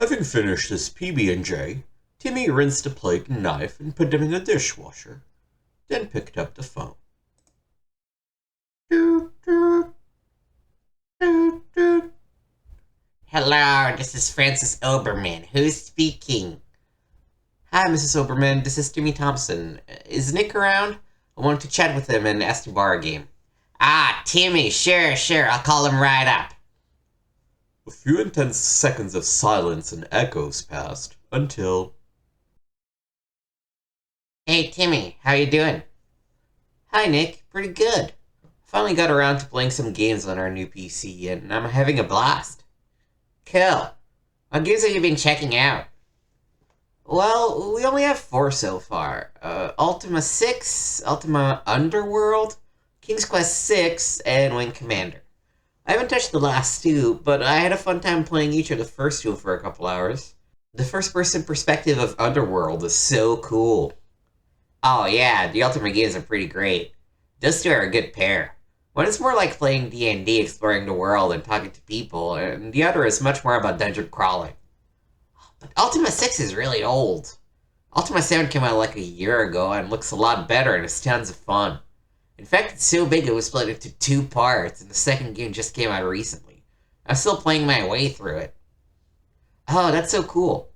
Having finished his PB&J, Timmy rinsed a plate and knife and put them in the dishwasher, then picked up the phone. Doot, doot, doot, doot. Hello, this is Francis Oberman. Who's speaking? Hi, Mrs. Oberman. This is Timmy Thompson. Is Nick around? I wanted to chat with him and ask to borrow a game. Ah, Timmy, sure, I'll call him right up. A few intense seconds of silence and echoes passed until... Hey, Timmy, how you doing? Hi, Nick. Pretty good. Finally got around to playing some games on our new PC, and I'm having a blast. Cool. What games have you been checking out? Well, we only have 4 so far. Ultima 6, Ultima Underworld, King's Quest 6, and Wing Commander. I haven't touched the last 2, but I had a fun time playing each of the first 2 for a couple hours. The first-person perspective of Underworld is so cool. Oh yeah, the Ultima games are pretty great. Those two are a good pair. One is more like playing D&D, exploring the world and talking to people, and the other is much more about dungeon crawling. But Ultima 6 is really old. Ultima 7 came out like a year ago and looks a lot better and is tons of fun. In fact, it's so big it was split into 2 parts, and the second game just came out recently. I'm still playing my way through it. Oh, that's so cool.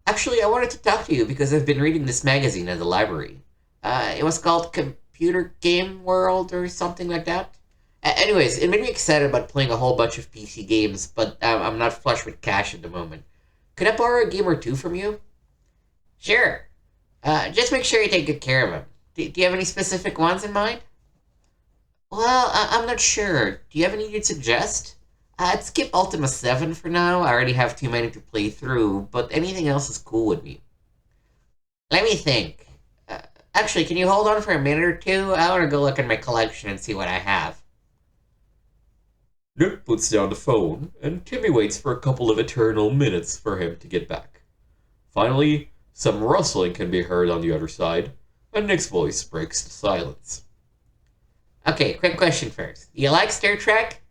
Actually, I wanted to talk to you because I've been reading this magazine at the library. It was called Computer Game World or something like that. Anyways, it made me excited about playing a whole bunch of PC games, but I'm not flush with cash at the moment. Could I borrow a game or 2 from you? Sure. Just make sure you take good care of them. Do you have any specific ones in mind? Well, I'm not sure. Do you have any you'd suggest? I'd skip Ultima 7 for now. I already have too many to play through, but anything else is cool with me. Let me think. Actually, can you hold on for a minute or two? I want to go look at my collection and see what I have. Nick puts down the phone, and Timmy waits for a couple of eternal minutes for him to get back. Finally, some rustling can be heard on the other side, and Nick's voice breaks the silence. Okay, quick question first. You like Star Trek?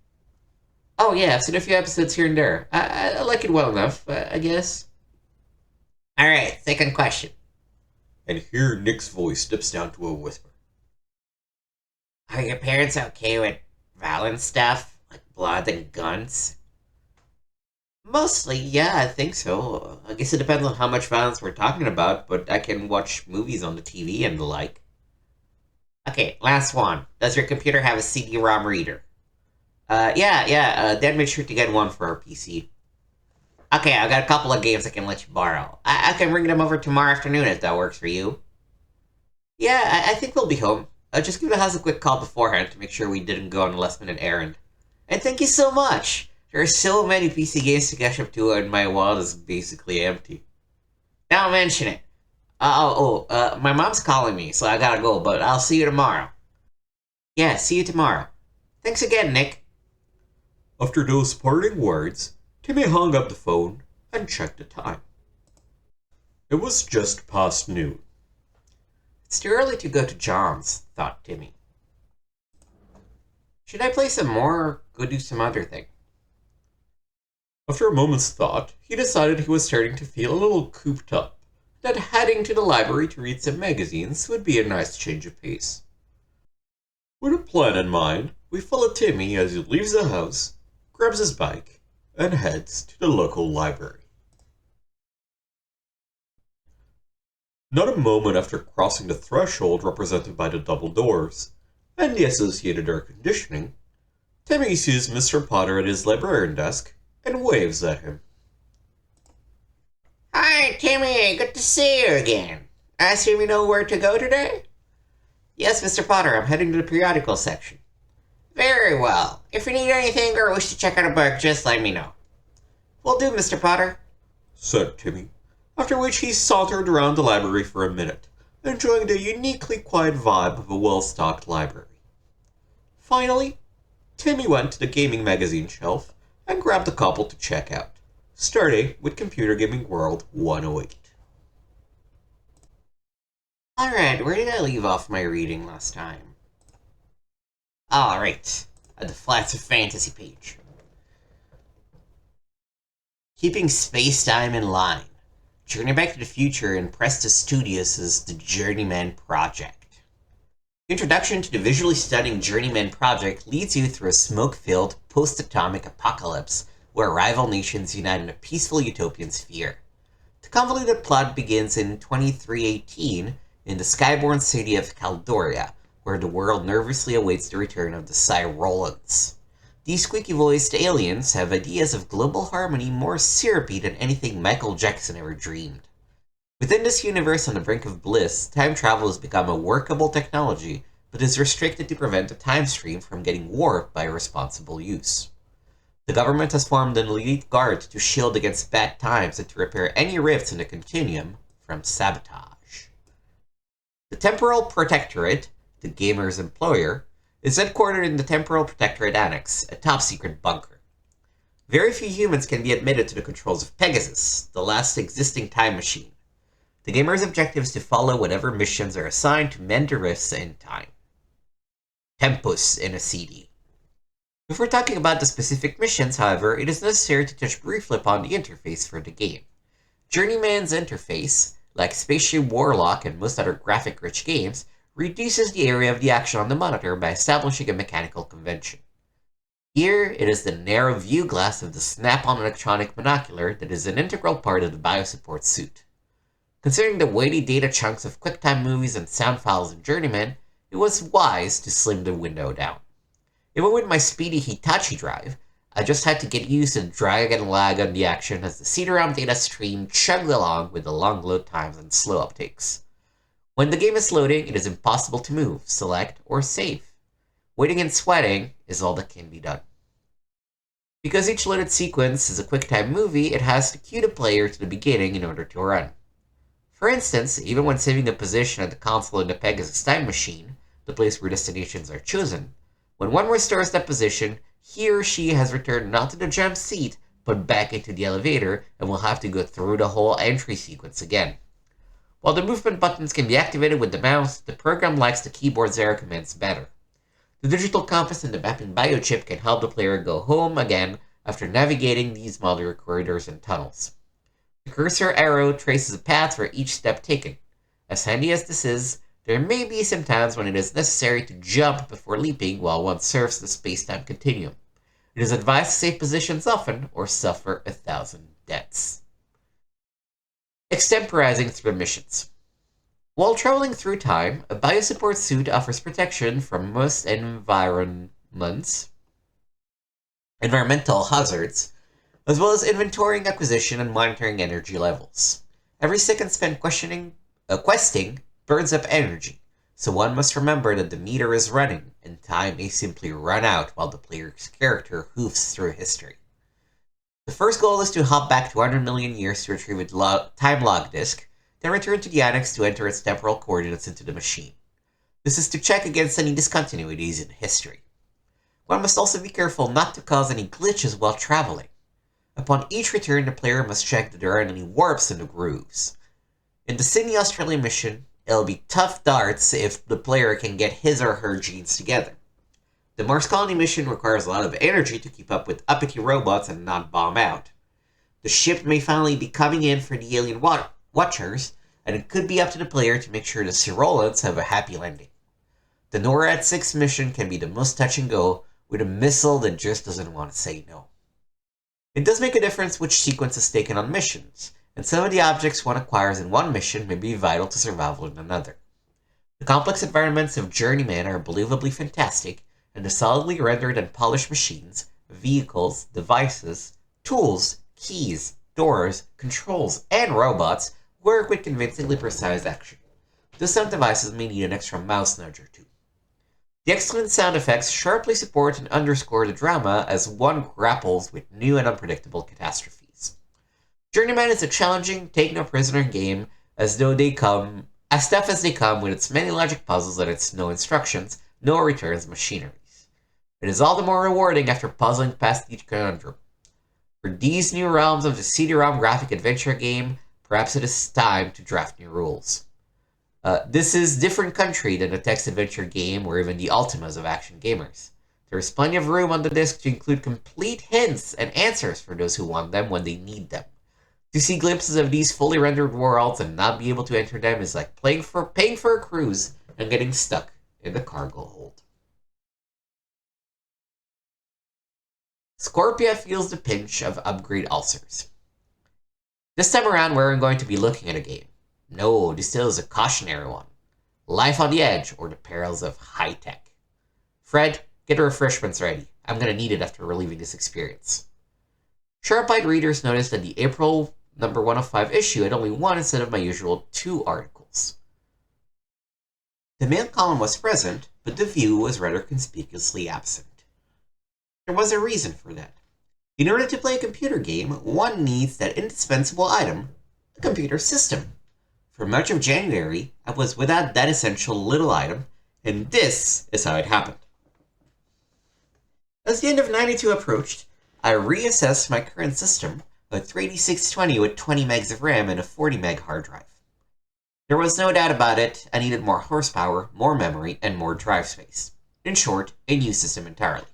Oh yeah, I've seen a few episodes here and there. I like it well enough, I guess. Alright, second question. And here Nick's voice dips down to a whisper. Are your parents okay with violent stuff? Like blood and guns? Mostly, yeah, I think so. I guess it depends on how much violence we're talking about, but I can watch movies on the TV and the like. Okay, last one. Does your computer have a CD-ROM reader? Yeah, Dad made sure to get one for our PC. Okay, I've got a couple of games I can let you borrow. I can bring them over tomorrow afternoon if that works for you. Yeah, I think we'll be home. Just give the house a quick call beforehand to make sure we didn't go on a last-minute errand. And thank you so much! There are so many PC games to catch up to, and my wallet is basically empty. Don't mention it. My mom's calling me, so I gotta go, but I'll see you tomorrow. Yeah, see you tomorrow. Thanks again, Nick. After those parting words, Timmy hung up the phone and checked the time. It was just past noon. It's too early to go to John's, thought Timmy. Should I play some more or go do some other thing? After a moment's thought, he decided he was starting to feel a little cooped up, that heading to the library to read some magazines would be a nice change of pace. With a plan in mind, we follow Timmy as he leaves the house, grabs his bike, and heads to the local library. Not a moment after crossing the threshold represented by the double doors and the associated air conditioning, Timmy sees Mr. Potter at his librarian desk and waves at him. Hi, Timmy. Good to see you again. I assume you know where to go today? Yes, Mr. Potter, I'm heading to the periodical section. Very well. If you need anything or wish to check out a book, just let me know. Will do, Mr. Potter, said Timmy, after which he sauntered around the library for a minute, enjoying the uniquely quiet vibe of a well-stocked library. Finally, Timmy went to the gaming magazine shelf and grabbed a couple to check out, starting with Computer Gaming World 108. Alright, where did I leave off my reading last time? Alright, at the Flats of Fantasy page. Keeping space-time in line. Journey Back to the Future impressed the studios' The Journeyman Project. The introduction to the visually stunning Journeyman Project leads you through a smoke-filled, post-atomic apocalypse where rival nations unite in a peaceful utopian sphere. The convoluted plot begins in 2318 in the skyborne city of Caldoria, where the world nervously awaits the return of the Cyrolans. These squeaky-voiced aliens have ideas of global harmony more syrupy than anything Michael Jackson ever dreamed. Within this universe on the brink of bliss, time travel has become a workable technology, but is restricted to prevent the time stream from getting warped by irresponsible use. The government has formed an elite guard to shield against bad times and to repair any rifts in the continuum from sabotage. The Temporal Protectorate, the gamer's employer, is headquartered in the Temporal Protectorate Annex, a top-secret bunker. Very few humans can be admitted to the controls of Pegasus, the last existing time machine. The gamer's objective is to follow whatever missions are assigned to mend the rifts in time. Tempus in a CD. Before talking about the specific missions, however, it is necessary to touch briefly upon the interface for the game. Journeyman's interface, like Spaceship Warlock and most other graphic-rich games, reduces the area of the action on the monitor by establishing a mechanical convention. Here, it is the narrow view glass of the snap-on electronic monocular that is an integral part of the biosupport suit. Considering the weighty data chunks of QuickTime movies and sound files in Journeyman, it was wise to slim the window down. Even with my speedy Hitachi drive, I just had to get used to the drag and lag on the action as the CD-ROM data stream chugged along with the long load times and slow uptakes. When the game is loading, it is impossible to move, select, or save. Waiting and sweating is all that can be done. Because each loaded sequence is a QuickTime movie, it has to cue the player to the beginning in order to run. For instance, even when saving a position at the console in the Pegasus Time Machine, the place where destinations are chosen, when one restores that position, he or she has returned not to the jump seat, but back into the elevator and will have to go through the whole entry sequence again. While the movement buttons can be activated with the mouse, the program likes the keyboard's arrow commands better. The digital compass and the mapping biochip can help the player go home again after navigating these modular corridors and tunnels. The cursor arrow traces a path for each step taken. As handy as this is, there may be some times when it is necessary to jump before leaping while one surfs the space-time continuum. It is advised to save positions often or suffer 1,000 deaths. Extemporizing through missions. While traveling through time, a biosupport suit offers protection from most environmental hazards, as well as inventorying, acquisition, and monitoring energy levels. Every second spent questing burns up energy, so one must remember that the meter is running, and time may simply run out while the player's character hoofs through history. The first goal is to hop back 200 million years to retrieve a time log disk, then return to the Annex to enter its temporal coordinates into the machine. This is to check against any discontinuities in history. One must also be careful not to cause any glitches while traveling. Upon each return, the player must check that there aren't any warps in the grooves. In the Sydney, Australia mission, it'll be tough darts if the player can get his or her genes together. The Mars Colony mission requires a lot of energy to keep up with uppity robots and not bomb out. The ship may finally be coming in for the alien watchers, and it could be up to the player to make sure the Cyrolans have a happy landing. The NORAD 6 mission can be the most touch and go, with a missile that just doesn't want to say no. It does make a difference which sequence is taken on missions, and some of the objects one acquires in one mission may be vital to survival in another. The complex environments of Journeyman are believably fantastic, and the solidly rendered and polished machines, vehicles, devices, tools, keys, doors, controls, and robots work with convincingly precise action. Though some devices may need an extra mouse nudge or two. The excellent sound effects sharply support and underscore the drama as one grapples with new and unpredictable catastrophes. Journeyman is a challenging, take-no-prisoner game as tough as they come with its many logic puzzles and its no instructions, no returns machineries. It is all the more rewarding after puzzling past each conundrum. For these new realms of the CD-ROM graphic adventure game, perhaps it is time to draft new rules. This is different country than the text adventure game or even the Ultimas of action gamers. There's plenty of room on the disk to include complete hints and answers for those who want them when they need them. To see glimpses of these fully rendered worlds and not be able to enter them is like paying for a cruise and getting stuck in the cargo hold. Scorpia feels the pinch of upgrade ulcers. This time around, we're going to be looking at a game. No, this still is a cautionary one. Life on the edge, or the perils of high tech. Fred, get the refreshments ready. I'm going to need it after reliving this experience. Sharp-eyed readers noticed that the April number 105 issue had only one instead of my usual 2 articles. The mail column was present, but the view was rather conspicuously absent. There was a reason for that. In order to play a computer game, one needs that indispensable item, the computer system. For much of January, I was without that essential little item, and this is how it happened. As the end of 92 approached, I reassessed my current system, a 38620 with 20 megs of RAM and a 40 meg hard drive. There was no doubt about it, I needed more horsepower, more memory, and more drive space. In short, a new system entirely.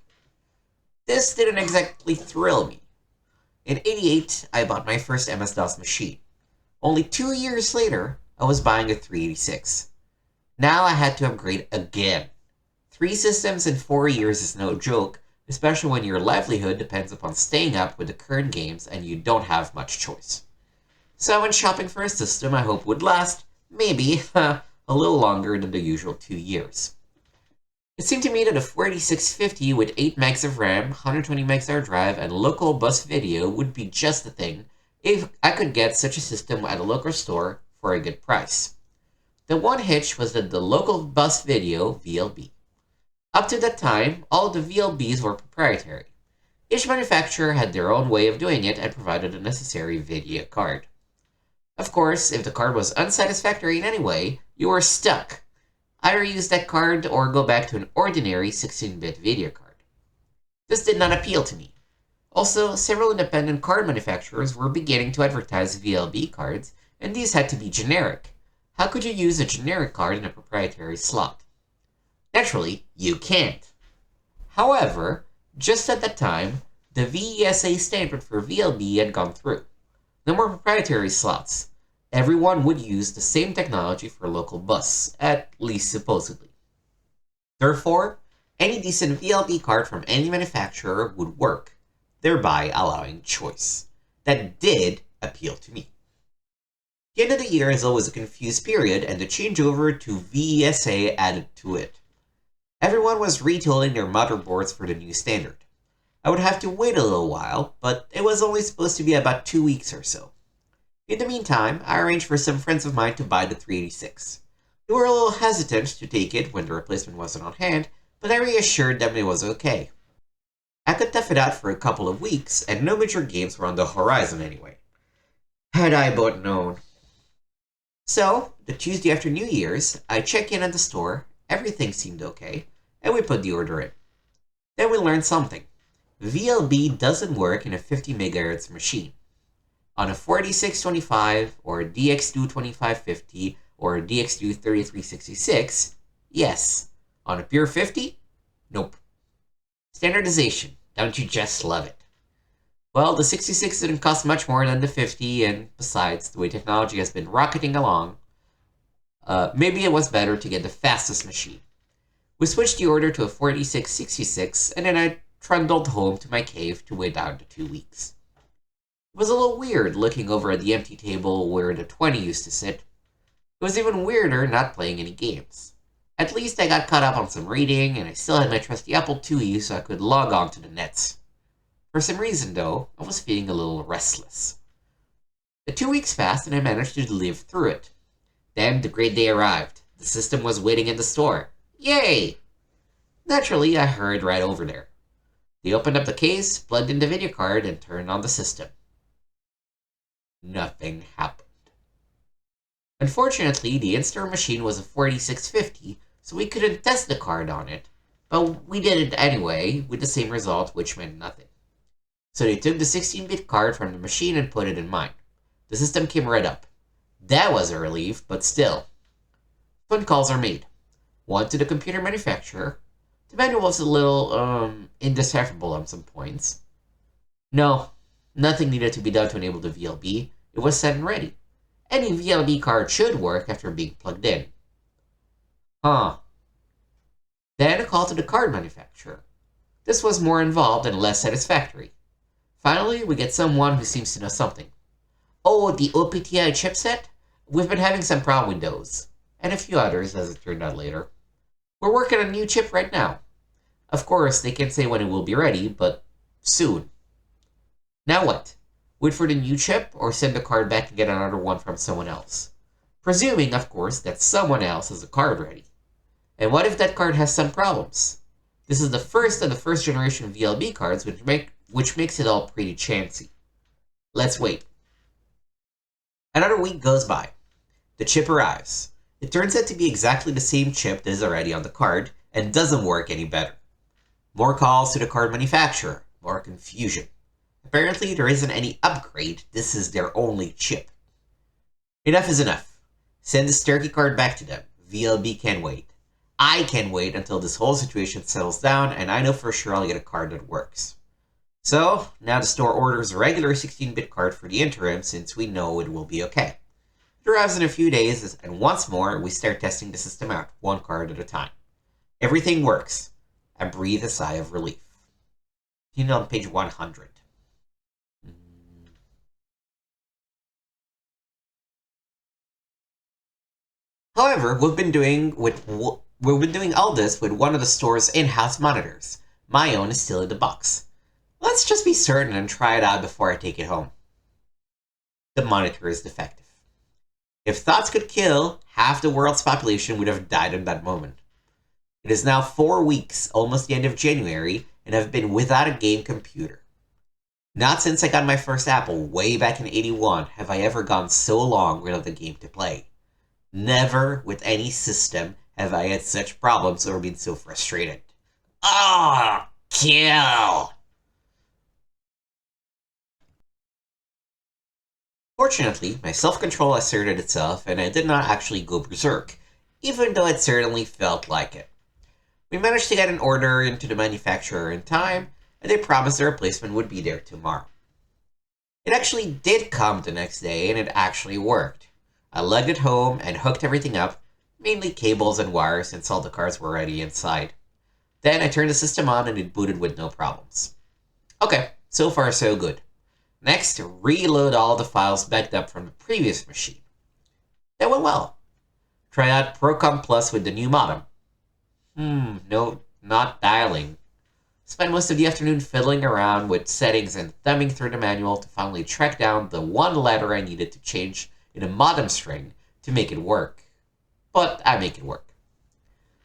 This didn't exactly thrill me. In 88, I bought my first MS-DOS machine. Only 2 years later, I was buying a 386. Now I had to upgrade again. 3 systems in 4 years is no joke, especially when your livelihood depends upon staying up with the current games and you don't have much choice. So I went shopping for a system I hope would last, maybe, a little longer than the usual 2 years. It seemed to me that a 4650 with 8 megs of RAM, 120 megs hard drive, and local bus video would be just the thing if I could get such a system at a local store for a good price. The one hitch was that the local bus video, VLB. Up to that time, all of the VLBs were proprietary. Each manufacturer had their own way of doing it and provided a necessary video card. Of course, if the card was unsatisfactory in any way, you were stuck. Either use that card or go back to an ordinary 16-bit video card. This did not appeal to me. Also, several independent card manufacturers were beginning to advertise VLB cards, and these had to be generic. How could you use a generic card in a proprietary slot? Naturally, you can't. However, just at that time, the VESA standard for VLB had gone through. No more proprietary slots. Everyone would use the same technology for local bus, at least supposedly. Therefore, any decent VLB card from any manufacturer would work, thereby allowing choice. That did appeal to me. The end of the year is always a confused period, and the changeover to VESA added to it. Everyone was retooling their motherboards for the new standard. I would have to wait a little while, but it was only supposed to be about 2 weeks or so. In the meantime, I arranged for some friends of mine to buy the 386. They were a little hesitant to take it when the replacement wasn't on hand, but I reassured them it was okay. I could tough it out for a couple of weeks, and no major games were on the horizon anyway. Had I but known. So, the Tuesday after New Year's, I check in at the store, everything seemed okay, and we put the order in. Then we learned something. VLB doesn't work in a 50 MHz machine. On a 4625 or a DX2 2550 or a DX2 3366, yes. On a pure 50? Nope. Standardization. Don't you just love it? Well, the 66 didn't cost much more than the 50, and besides, the way technology has been rocketing along, maybe it was better to get the fastest machine. We switched the order to a 4666, and then I trundled home to my cave to wait out the 2 weeks. It was a little weird looking over at the empty table where the 20 used to sit. It was even weirder not playing any games. At least I got caught up on some reading, and I still had my trusty Apple IIe so I could log on to the nets. For some reason, though, I was feeling a little restless. The 2 weeks passed, and I managed to live through it. Then the great day arrived. The system was waiting in the store. Yay! Naturally, I hurried right over there. They opened up the case, plugged in the video card, and turned on the system. Nothing happened. Unfortunately, the in-store machine was a 4650, so we couldn't test the card on it, but we did it anyway, with the same result, which meant nothing. So they took the 16-bit card from the machine and put it in mine. The system came right up. That was a relief, but still. Phone calls are made. One to the computer manufacturer, The manual was a little, indecipherable on some points. No, nothing needed to be done to enable the VLB. It was set and ready. Any VLB card should work after being plugged in. Huh. Then a call to the card manufacturer. This was more involved and less satisfactory. Finally, we get someone who seems to know something. Oh, the OPTI chipset? We've been having some problem with those. And a few others, as it turned out later. We're working on a new chip right now. Of course, they can't say when it will be ready, but soon. Now what? Wait for the new chip, or send the card back and get another one from someone else? Presuming, of course, that someone else has a card ready. And what if that card has some problems? This is the first of the first generation VLB cards, which makes it all pretty chancy. Let's wait. Another week goes by. The chip arrives. It turns out to be exactly the same chip that is already on the card, and doesn't work any better. More calls to the card manufacturer, more confusion. Apparently there isn't any upgrade, this is their only chip. Enough is enough. Send the Sturkey card back to them. VLB can wait. I can wait until this whole situation settles down, and I know for sure I'll get a card that works. So, now the store orders a regular 16-bit card for the interim, since we know it will be okay. It arrives in a few days, and once more, we start testing the system out, one card at a time. Everything works. I breathe a sigh of relief. Continue on page 100. However, we've been doing all this with one of the store's in-house monitors. My own is still in the box. Let's just be certain and try it out before I take it home. The monitor is defective. If thoughts could kill, half the world's population would have died in that moment. It is now 4 weeks, almost the end of January, and I've been without a game computer. Not since I got my first Apple way back in '81 have I ever gone so long without a game to play. Never with any system have I had such problems or been so frustrated. Ah, kill! Fortunately, my self-control asserted itself and I did not actually go berserk, even though it certainly felt like it. We managed to get an order into the manufacturer in time, and they promised the replacement would be there tomorrow. It actually did come the next day, and it actually worked. I lugged it home and hooked everything up, mainly cables and wires since all the cards were already inside. Then I turned the system on and it booted with no problems. Okay, so far so good. Next, reload all the files backed up from the previous machine. That went well. Try out Procom Plus with the new modem. No, not dialing. Spent most of the afternoon fiddling around with settings and thumbing through the manual to finally track down the one letter I needed to change in a modem string to make it work. But I make it work.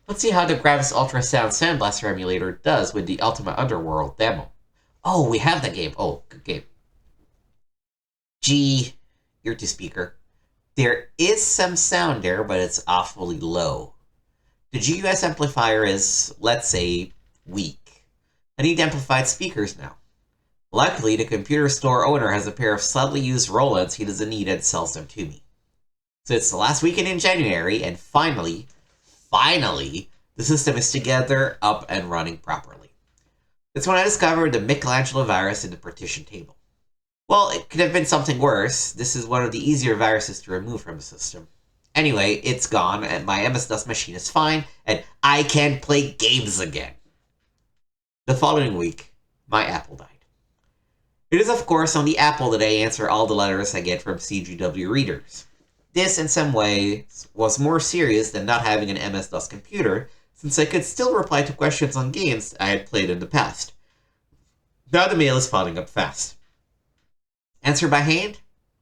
Let's see how the Gravis Ultrasound Sandblaster emulator does with the Ultima Underworld demo. Oh, we have the game. Oh, good game. Gee, ear to speaker. There is some sound there, but it's awfully low. The GUS amplifier is, let's say, weak. I need amplified speakers now. Luckily, the computer store owner has a pair of slightly used Rolands he doesn't need and sells them to me. So it's the last weekend in January, and finally, the system is together, up, and running properly. That's when I discovered the Michelangelo virus in the partition table. Well, it could have been something worse. This is one of the easier viruses to remove from the system. Anyway, it's gone, and my MS-DOS machine is fine, and I can play games again. The following week, my Apple died. It is, of course, on the Apple that I answer all the letters I get from CGW readers. This, in some ways, was more serious than not having an MS-DOS computer, since I could still reply to questions on games I had played in the past. Now the mail is piling up fast. Answer by hand?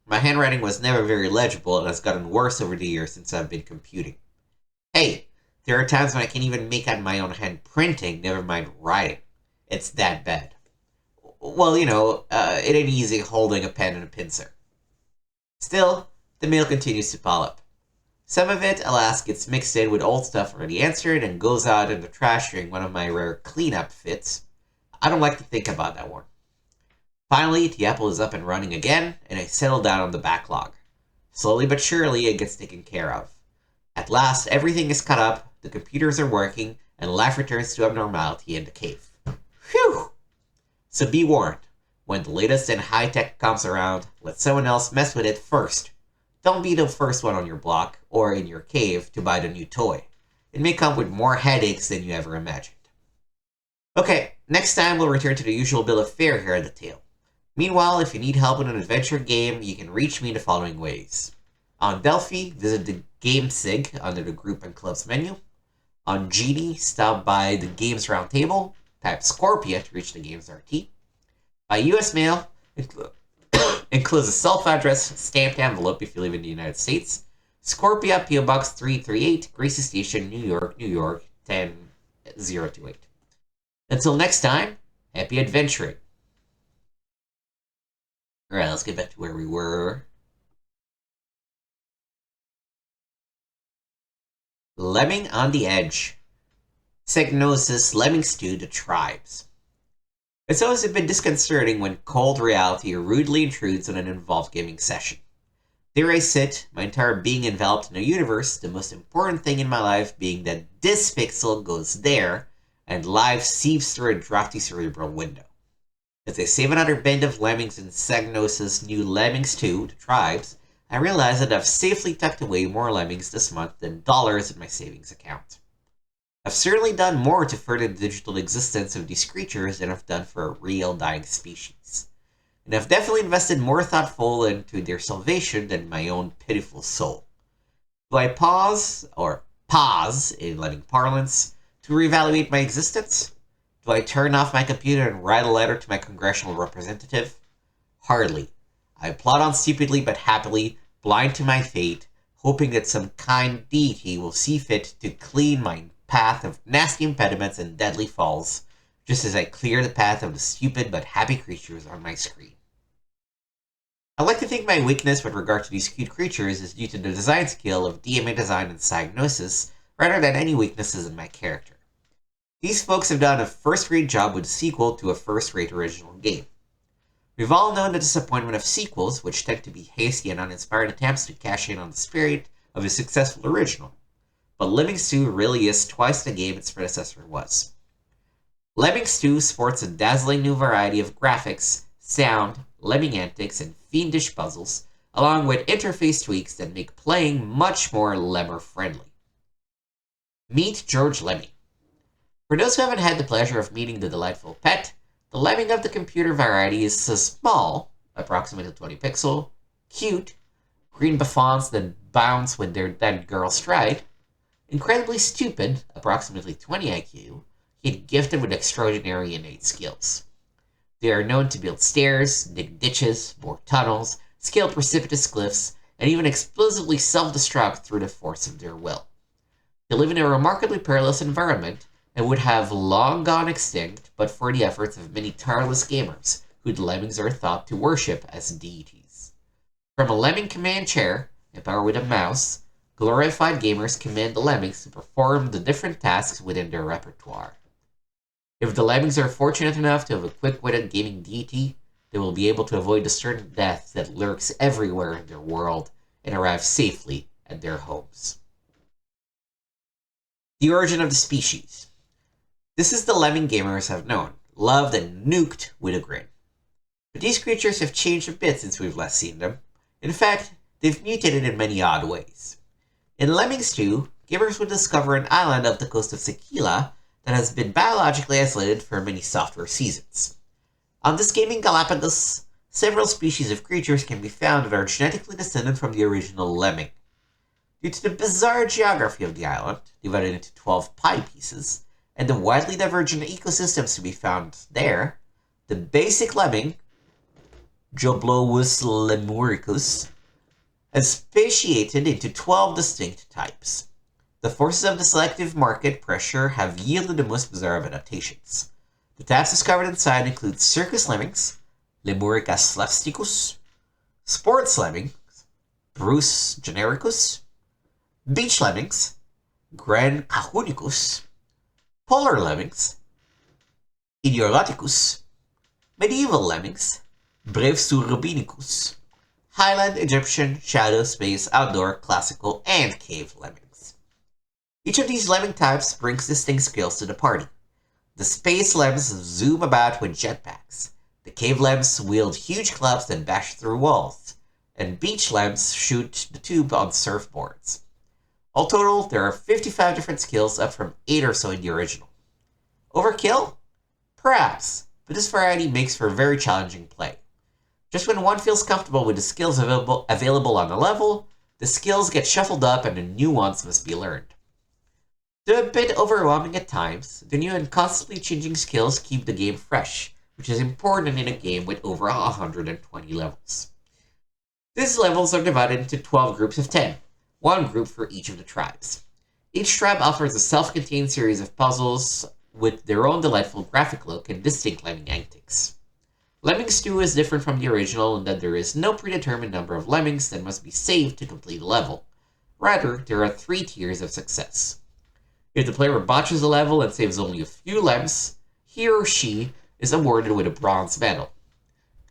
My handwriting was never very legible and has gotten worse over the years since I've been computing. Hey, there are times when I can't even make out my own hand printing, never mind writing. It's that bad. Well, it ain't easy holding a pen and a pincer. Still, the mail continues to pile up. Some of it, alas, gets mixed in with old stuff already answered and goes out in the trash during one of my rare cleanup fits. I don't like to think about that one. Finally, the Apple is up and running again, and I settle down on the backlog. Slowly but surely, it gets taken care of. At last, everything is cut up, the computers are working, and life returns to abnormality in the cave. Phew! So be warned, when the latest in high-tech comes around, let someone else mess with it first. Don't be the first one on your block, or in your cave, to buy the new toy. It may come with more headaches than you ever imagined. Okay, next time we'll return to the usual bill of fare here at the Tale. Meanwhile, if you need help with an adventure game, you can reach me in the following ways. On Delphi, visit the Game Sig under the Group and Clubs menu. On Genie, stop by the Games Roundtable, type Scorpia to reach the Games RT. By US mail, enclose a self-addressed stamped envelope if you live in the United States. Scorpia, PO Box 338, Gracie Station, New York, New York, 10028. Until next time, happy adventuring. Alright, let's get back to where we were. Lemming on the Edge. Psygnosis, Lemmings 2, The Tribes. It's always been disconcerting when cold reality rudely intrudes on an involved gaming session. There I sit, my entire being enveloped in a universe, the most important thing in my life being that this pixel goes there, and life seeps through a drafty cerebral window. As I save another band of Lemmings in Psygnosis' new Lemmings 2, The Tribes, I realize that I've safely tucked away more Lemmings this month than dollars in my savings account. I've certainly done more to further the digital existence of these creatures than I've done for a real dying species. And I've definitely invested more thoughtful into their salvation than my own pitiful soul. Do I pause in Lemming parlance, to reevaluate my existence? Do I turn off my computer and write a letter to my congressional representative? Hardly. I plod on stupidly but happily, blind to my fate, hoping that some kind deity will see fit to clean my path of nasty impediments and deadly falls, just as I clear the path of the stupid but happy creatures on my screen. I like to think my weakness with regard to these cute creatures is due to the design skill of DMA design and Psygnosis, rather than any weaknesses in my character. These folks have done a first-rate job with the sequel to a first-rate original game. We've all known the disappointment of sequels, which tend to be hasty and uninspired attempts to cash in on the spirit of a successful original. But Lemmings 2 really is twice the game its predecessor was. Lemmings 2 sports a dazzling new variety of graphics, sound, lemming antics, and fiendish puzzles, along with interface tweaks that make playing much more lemmer-friendly. Meet George Lemming. For those who haven't had the pleasure of meeting the delightful pet, the Lemming of the computer variety is so small, approximately 20 pixel, cute, green buffons that bounce when their dead girl stride, incredibly stupid, approximately 20 IQ, yet gifted with extraordinary innate skills. They are known to build stairs, dig ditches, bore tunnels, scale precipitous cliffs, and even explosively self-destruct through the force of their will. They live in a remarkably perilous environment and would have long gone extinct but for the efforts of many tireless gamers who the Lemmings are thought to worship as deities. From a Lemming command chair, empowered with a mouse, glorified gamers command the Lemmings to perform the different tasks within their repertoire. If the Lemmings are fortunate enough to have a quick-witted gaming deity, they will be able to avoid the certain death that lurks everywhere in their world and arrive safely at their homes. The origin of the species. This is the Lemming gamers have known, loved, and nuked with a grin. But these creatures have changed a bit since we've last seen them. In fact, they've mutated in many odd ways. In Lemmings 2, gamers would discover an island off the coast of Sequila that has been biologically isolated for many software seasons. On this gaming Galapagos, several species of creatures can be found that are genetically descended from the original Lemming. Due to the bizarre geography of the island, divided into 12 pie pieces, and the widely divergent ecosystems to be found there, the basic Lemming, Joblowus lemuricus, has speciated into 12 distinct types. The forces of the selective market pressure have yielded the most bizarre of adaptations. The types discovered inside include circus lemmings, Lemurica slapsticus, sports lemmings, Bruce genericus, beach lemmings, Gran cahunicus, polar lemmings, Idioraticus, medieval lemmings, Brevsurubinicus, Highland, Egyptian, shadow, space, outdoor, classical, and cave lemmings. Each of these lemming types brings distinct skills to the party. The space lems zoom about with jetpacks. The cave lems wield huge clubs that bash through walls. And beach lems shoot the tube on surfboards. All total, there are 55 different skills, up from 8 or so in the original. Overkill? Perhaps, but this variety makes for very challenging play. Just when one feels comfortable with the skills available on the level, the skills get shuffled up and the new ones must be learned. Though a bit overwhelming at times, the new and constantly changing skills keep the game fresh, which is important in a game with over 120 levels. These levels are divided into 12 groups of 10, one group for each of the tribes. Each tribe offers a self-contained series of puzzles with their own delightful graphic look and distinct lemming antics. Lemmings 2 is different from the original in that there is no predetermined number of lemmings that must be saved to complete a level. Rather, there are 3 tiers of success. If the player botches a level and saves only a few lems, he or she is awarded with a bronze medal.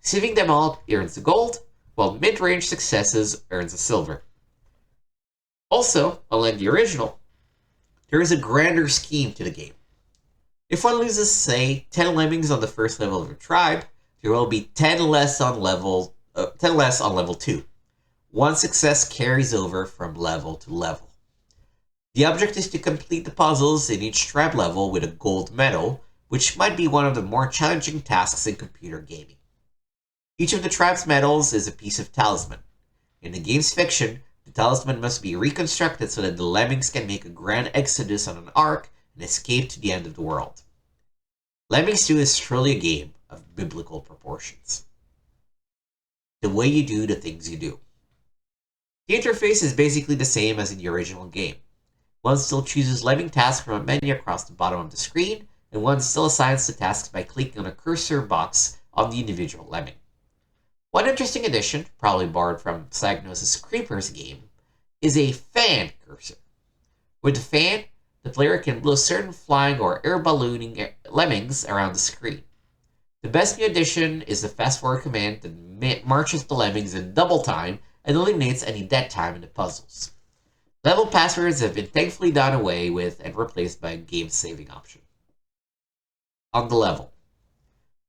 Saving them all earns a gold, while mid-range successes earns a silver. Also, unlike the original, there is a grander scheme to the game. If one loses, say, 10 lemmings on the first level of a tribe, there will be 10 less on level 2. One success carries over from level to level. The object is to complete the puzzles in each tribe level with a gold medal, which might be one of the more challenging tasks in computer gaming. Each of the tribe's medals is a piece of talisman. In the game's fiction, the talisman must be reconstructed so that the lemmings can make a grand exodus on an ark and escape to the end of the world. Lemmings 2 is truly a game of biblical proportions. The way you do the things you do. The interface is basically the same as in the original game. One still chooses lemming tasks from a menu across the bottom of the screen, and one still assigns the tasks by clicking on a cursor box on the individual lemming. One interesting addition, probably borrowed from Psygnosis Creeper's game, is a fan cursor. With the fan, the player can blow certain flying or air ballooning lemmings around the screen. The best new addition is the fast forward command that marches the lemmings in double time and eliminates any dead time in the puzzles. Level passwords have been thankfully done away with and replaced by a game saving option. On the level.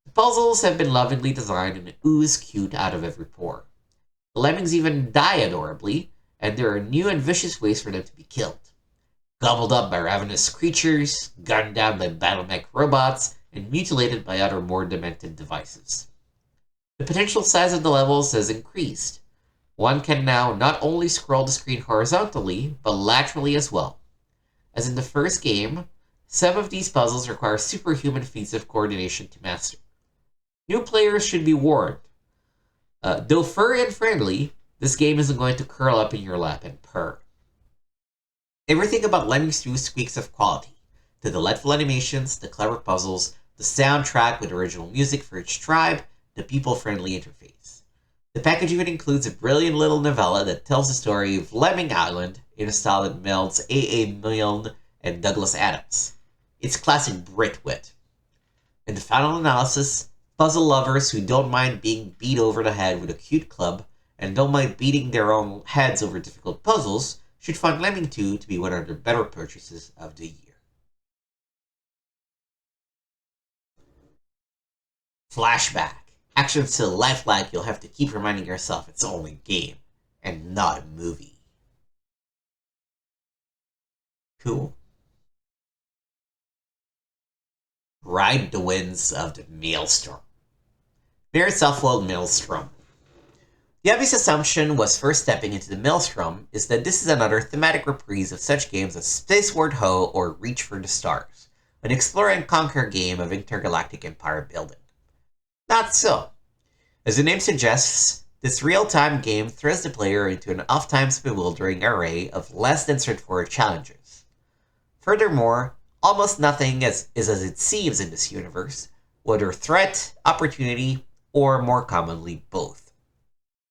The puzzles have been lovingly designed and ooze cute out of every pore. The lemmings even die adorably, and there are new and vicious ways for them to be killed. Gobbled up by ravenous creatures, gunned down by battle-mech robots, and mutilated by other more demented devices. The potential size of the levels has increased. One can now not only scroll the screen horizontally, but laterally as well. As in the first game, some of these puzzles require superhuman feats of coordination to master. New players should be warned. Though furry and friendly, this game isn't going to curl up in your lap and purr. Everything about Lemmings 2 squeaks of quality. The delightful animations, the clever puzzles, the soundtrack with original music for each tribe, the people-friendly interface. The package even includes a brilliant little novella that tells the story of Lemming Island in a style that melds A.A. Milne and Douglas Adams. It's classic Brit wit. In the final analysis, puzzle lovers who don't mind being beat over the head with a cute club and don't mind beating their own heads over difficult puzzles should find Lemming 2 to be one of their better purchases of the year. Flashback. Action's so lifelike you'll have to keep reminding yourself it's only a game and not a movie. Cool. Ride the winds of the Maelstrom. Mere self-willed Maelstrom. The obvious assumption was first stepping into the Maelstrom is that this is another thematic reprise of such games as Space Ward Ho or Reach for the Stars, an explore and conquer game of intergalactic empire building. Not so. As the name suggests, this real-time game throws the player into an oft-times bewildering array of less than straightforward challenges. Furthermore, almost nothing is as it seems in this universe, whether threat, opportunity, or more commonly both.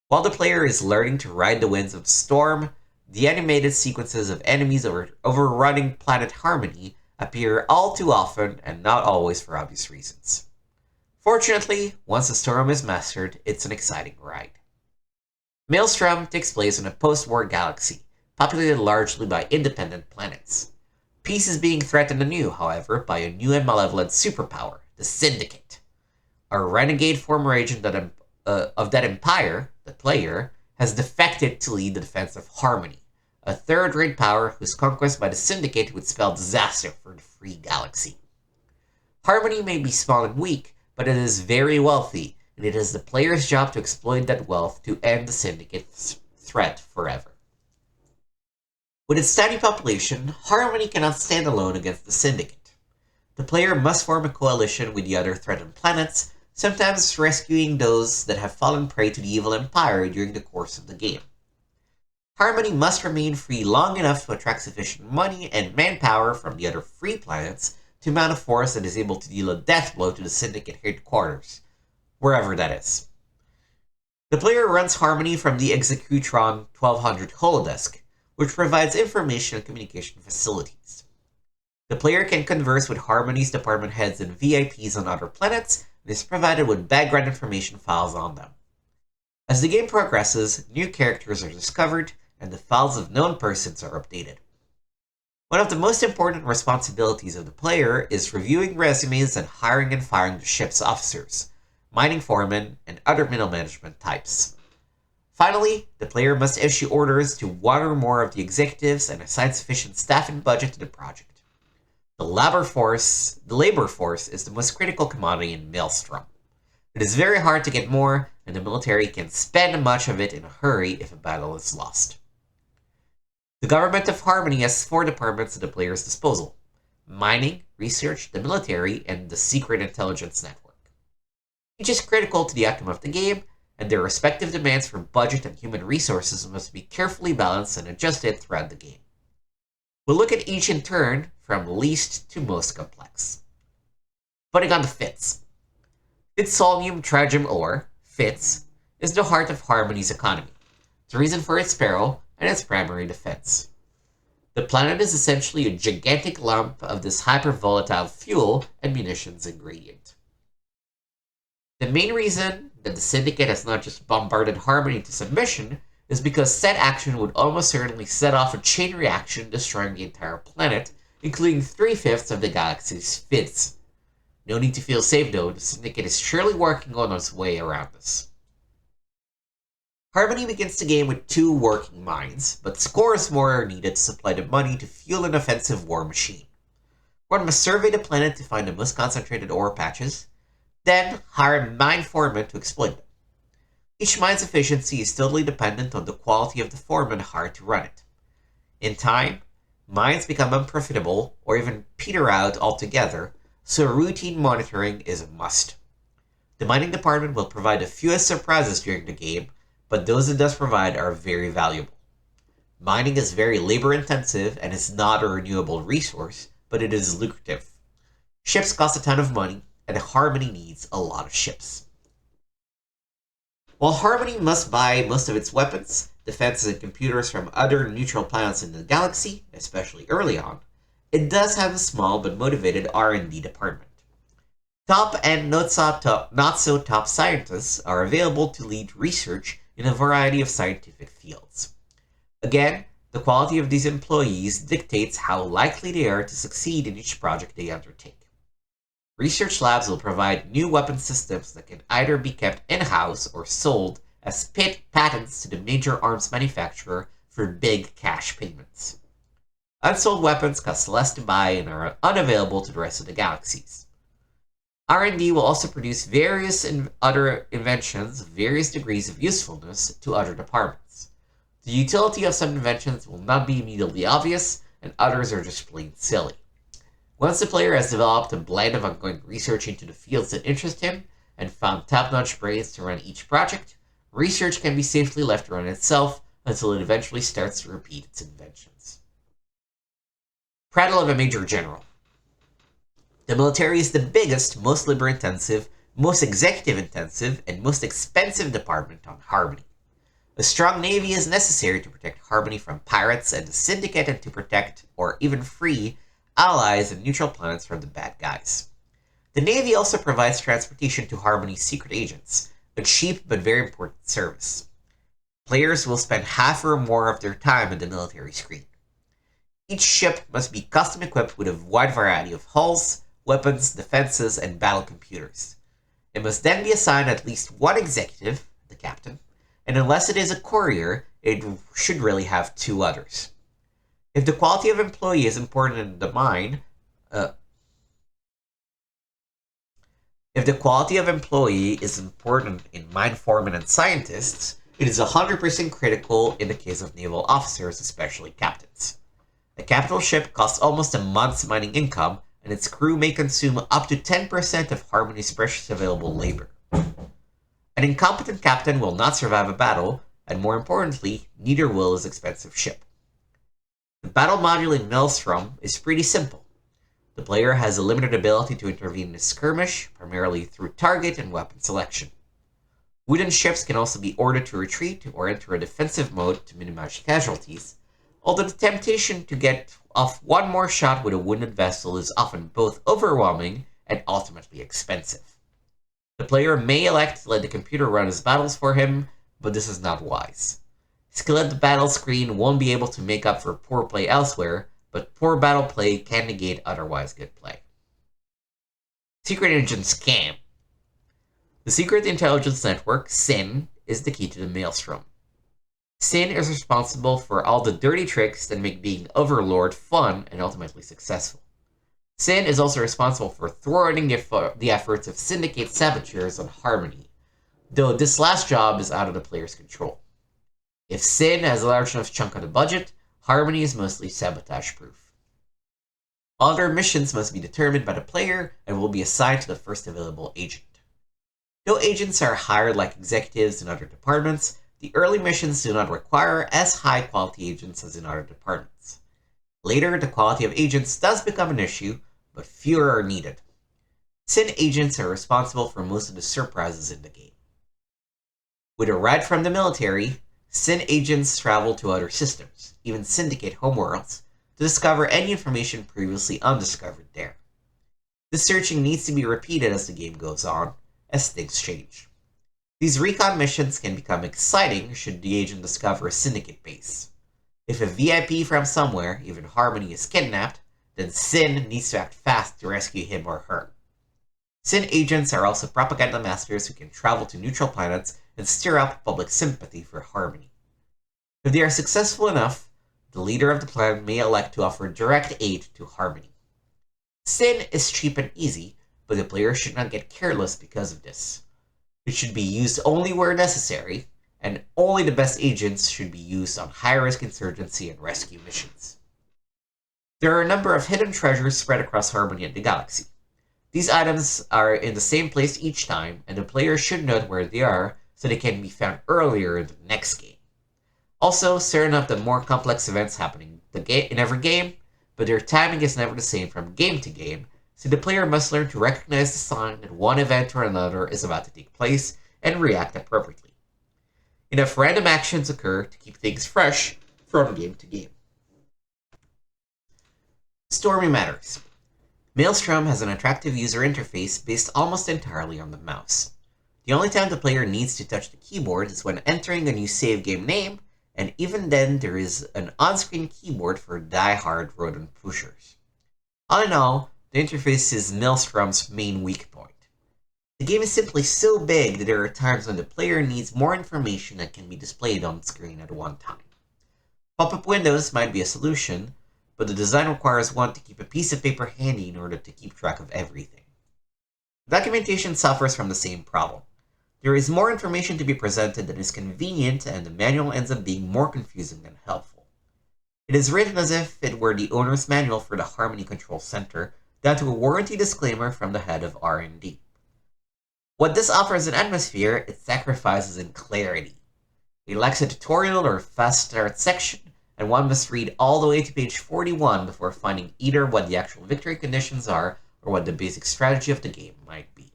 While the player is learning to ride the winds of the storm, the animated sequences of enemies overrunning planet Harmony appear all too often and not always for obvious reasons. Fortunately, once the storm is mastered, it's an exciting ride. Maelstrom takes place in a post-war galaxy, populated largely by independent planets. Peace is being threatened anew, however, by a new and malevolent superpower, the Syndicate. A renegade former agent of that empire, the player, has defected to lead the defense of Harmony, a third-rate power whose conquest by the Syndicate would spell disaster for the free galaxy. Harmony may be small and weak, but it is very wealthy, and it is the player's job to exploit that wealth to end the Syndicate's threat forever. With its tiny population, Harmony cannot stand alone against the Syndicate. The player must form a coalition with the other threatened planets, sometimes rescuing those that have fallen prey to the evil empire during the course of the game. Harmony must remain free long enough to attract sufficient money and manpower from the other free planets to mount a force that is able to deal a death blow to the Syndicate headquarters, wherever that is. The player runs Harmony from the Executron 1200 holodesk, which provides information and communication facilities. The player can converse with Harmony's department heads and VIPs on other planets, and is provided with background information files on them. As the game progresses, new characters are discovered, and the files of known persons are updated. One of the most important responsibilities of the player is reviewing resumes and hiring and firing the ship's officers, mining foremen, and other middle management types. Finally, the player must issue orders to one or more of the executives and assign sufficient staff and budget to the project. The labor force is the most critical commodity in Maelstrom. It is very hard to get more, and the military can spend much of it in a hurry if a battle is lost. The government of Harmony has 4 departments at the player's disposal: mining, research, the military, and the secret intelligence network. Each is critical to the outcome of the game, and their respective demands for budget and human resources must be carefully balanced and adjusted throughout the game. We'll look at each in turn, from least to most complex. Putting on the Fits. Fitsolium Tragem ore, Fits, is the heart of Harmony's economy, the reason for its peril, and its primary defense. The planet is essentially a gigantic lump of this hyper-volatile fuel and munitions ingredient. The main reason that the Syndicate has not just bombarded Harmony to submission is because said action would almost certainly set off a chain reaction destroying the entire planet, including 3/5 of the galaxy's Fits. No need to feel safe though, the Syndicate is surely working on its way around this. Harmony begins the game with 2 working mines, but scores more are needed to supply the money to fuel an offensive war machine. One must survey the planet to find the most concentrated ore patches, then hire mine foremen to exploit them. Each mine's efficiency is totally dependent on the quality of the foreman hired to run it. In time, mines become unprofitable or even peter out altogether, so routine monitoring is a must. The mining department will provide a few surprises during the game, but those it does provide are very valuable. Mining is very labor intensive and is not a renewable resource, but it is lucrative. Ships cost a ton of money, and Harmony needs a lot of ships. While Harmony must buy most of its weapons, defenses, and computers from other neutral planets in the galaxy, especially early on, it does have a small but motivated R&D department. Top and not so top scientists are available to lead research in a variety of scientific fields. Again, the quality of these employees dictates how likely they are to succeed in each project they undertake. Research labs will provide new weapon systems that can either be kept in-house or sold as patents to the major arms manufacturer for big cash payments. Unsold weapons cost less to buy and are unavailable to the rest of the galaxies. R&D will also produce various other inventions of various degrees of usefulness to other departments. The utility of some inventions will not be immediately obvious, and others are just plain silly. Once the player has developed a blend of ongoing research into the fields that interest him, and found top-notch brains to run each project, research can be safely left to run itself until it eventually starts to repeat its inventions. Prattle of a Major General. The military is the biggest, most labor-intensive, most executive-intensive, and most expensive department on Harmony. A strong navy is necessary to protect Harmony from pirates and the Syndicate, and to protect, or even free, allies and neutral planets from the bad guys. The Navy also provides transportation to Harmony's secret agents, a cheap but very important service. Players will spend half or more of their time in the military screen. Each ship must be custom equipped with a wide variety of hulls, weapons, defenses, and battle computers. It must then be assigned at least one executive, the captain, and unless it is a courier, it should really have two others. If the quality of employee is important in the mine, if the quality of employee is important in mine foremen and scientists, it is 100% critical in the case of naval officers, especially captains. A capital ship costs almost a month's mining income, and its crew may consume up to 10% of Harmony's precious available labor. An incompetent captain will not survive a battle, and more importantly, neither will his expensive ship. The battle module in Maelstrom is pretty simple. The player has a limited ability to intervene in a skirmish, primarily through target and weapon selection. Wooden ships can also be ordered to retreat or enter a defensive mode to minimize casualties, although the temptation to get off one more shot with a wooden vessel is often both overwhelming and ultimately expensive. The player may elect to let the computer run his battles for him, but this is not wise. Skill at the battle screen won't be able to make up for poor play elsewhere, but poor battle play can negate otherwise good play. Secret Agent Scam. The Secret Intelligence Network, SIN, is the key to the Maelstrom. SIN is responsible for all the dirty tricks that make being Overlord fun and ultimately successful. SIN is also responsible for thwarting the efforts of Syndicate saboteurs on Harmony, though this last job is out of the player's control. If SIN has a large enough chunk of the budget, Harmony is mostly sabotage-proof. Other missions must be determined by the player and will be assigned to the first available agent. Though agents are hired like executives in other departments, the early missions do not require as high-quality agents as in other departments. Later, the quality of agents does become an issue, but fewer are needed. SIN agents are responsible for most of the surprises in the game. With a ride from the military, SIN agents travel to other systems, even Syndicate homeworlds, to discover any information previously undiscovered there. This searching needs to be repeated as the game goes on, as things change. These recon missions can become exciting should the agent discover a Syndicate base. If a VIP from somewhere, even Harmony, is kidnapped, then SIN needs to act fast to rescue him or her. SIN agents are also propaganda masters who can travel to neutral planets and stir up public sympathy for Harmony. If they are successful enough, the leader of the planet may elect to offer direct aid to Harmony. SIN is cheap and easy, but the player should not get careless because of this. It should be used only where necessary, and only the best agents should be used on high-risk insurgency and rescue missions. There are a number of hidden treasures spread across Harmony and the galaxy. These items are in the same place each time, and the player should note where they are so they can be found earlier in the next game. Also, certain of the more complex events happening in every game, but their timing is never the same from game to game, so the player must learn to recognize the sign that one event or another is about to take place and react appropriately. Enough random actions occur to keep things fresh from game to game. Stormy Matters. Maelstrom has an attractive user interface based almost entirely on the mouse. The only time the player needs to touch the keyboard is when entering a new save game name, and even then there is an on-screen keyboard for die-hard rodent pushers. All in all, the interface is Maelstrom's main weak point. The game is simply so big that there are times when the player needs more information that can be displayed on screen at one time. Pop-up windows might be a solution, but the design requires one to keep a piece of paper handy in order to keep track of everything. Documentation suffers from the same problem. There is more information to be presented than is convenient, and the manual ends up being more confusing than helpful. It is written as if it were the owner's manual for the Harmony Control Center, down to a warranty disclaimer from the head of R&D. What this offers in atmosphere, it sacrifices in clarity. It lacks a tutorial or fast start section, and one must read all the way to page 41 before finding either what the actual victory conditions are or what the basic strategy of the game might be.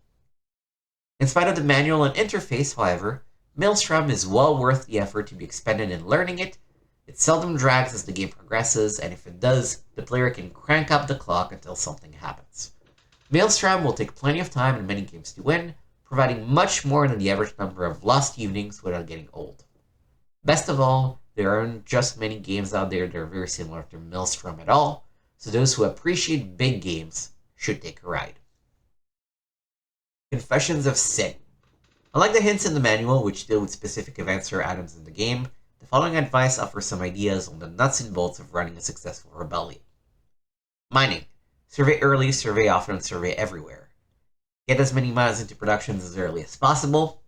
In spite of the manual and interface, however, Maelstrom is well worth the effort to be expended in learning it. It seldom drags as the game progresses, and if it does, the player can crank up the clock until something happens. Maelstrom will take plenty of time and many games to win, providing much more than the average number of lost evenings without getting old. Best of all, There aren't just many games out there that are very similar to Maelstrom at all, so those who appreciate big games should take a ride. Confessions of Sin. Unlike the hints in the manual, which deal with specific events or items in the game, the following advice offers some ideas on the nuts and bolts of running a successful rebellion. Mining. Survey early, survey often, and survey everywhere. Get as many mines into productions as early as possible.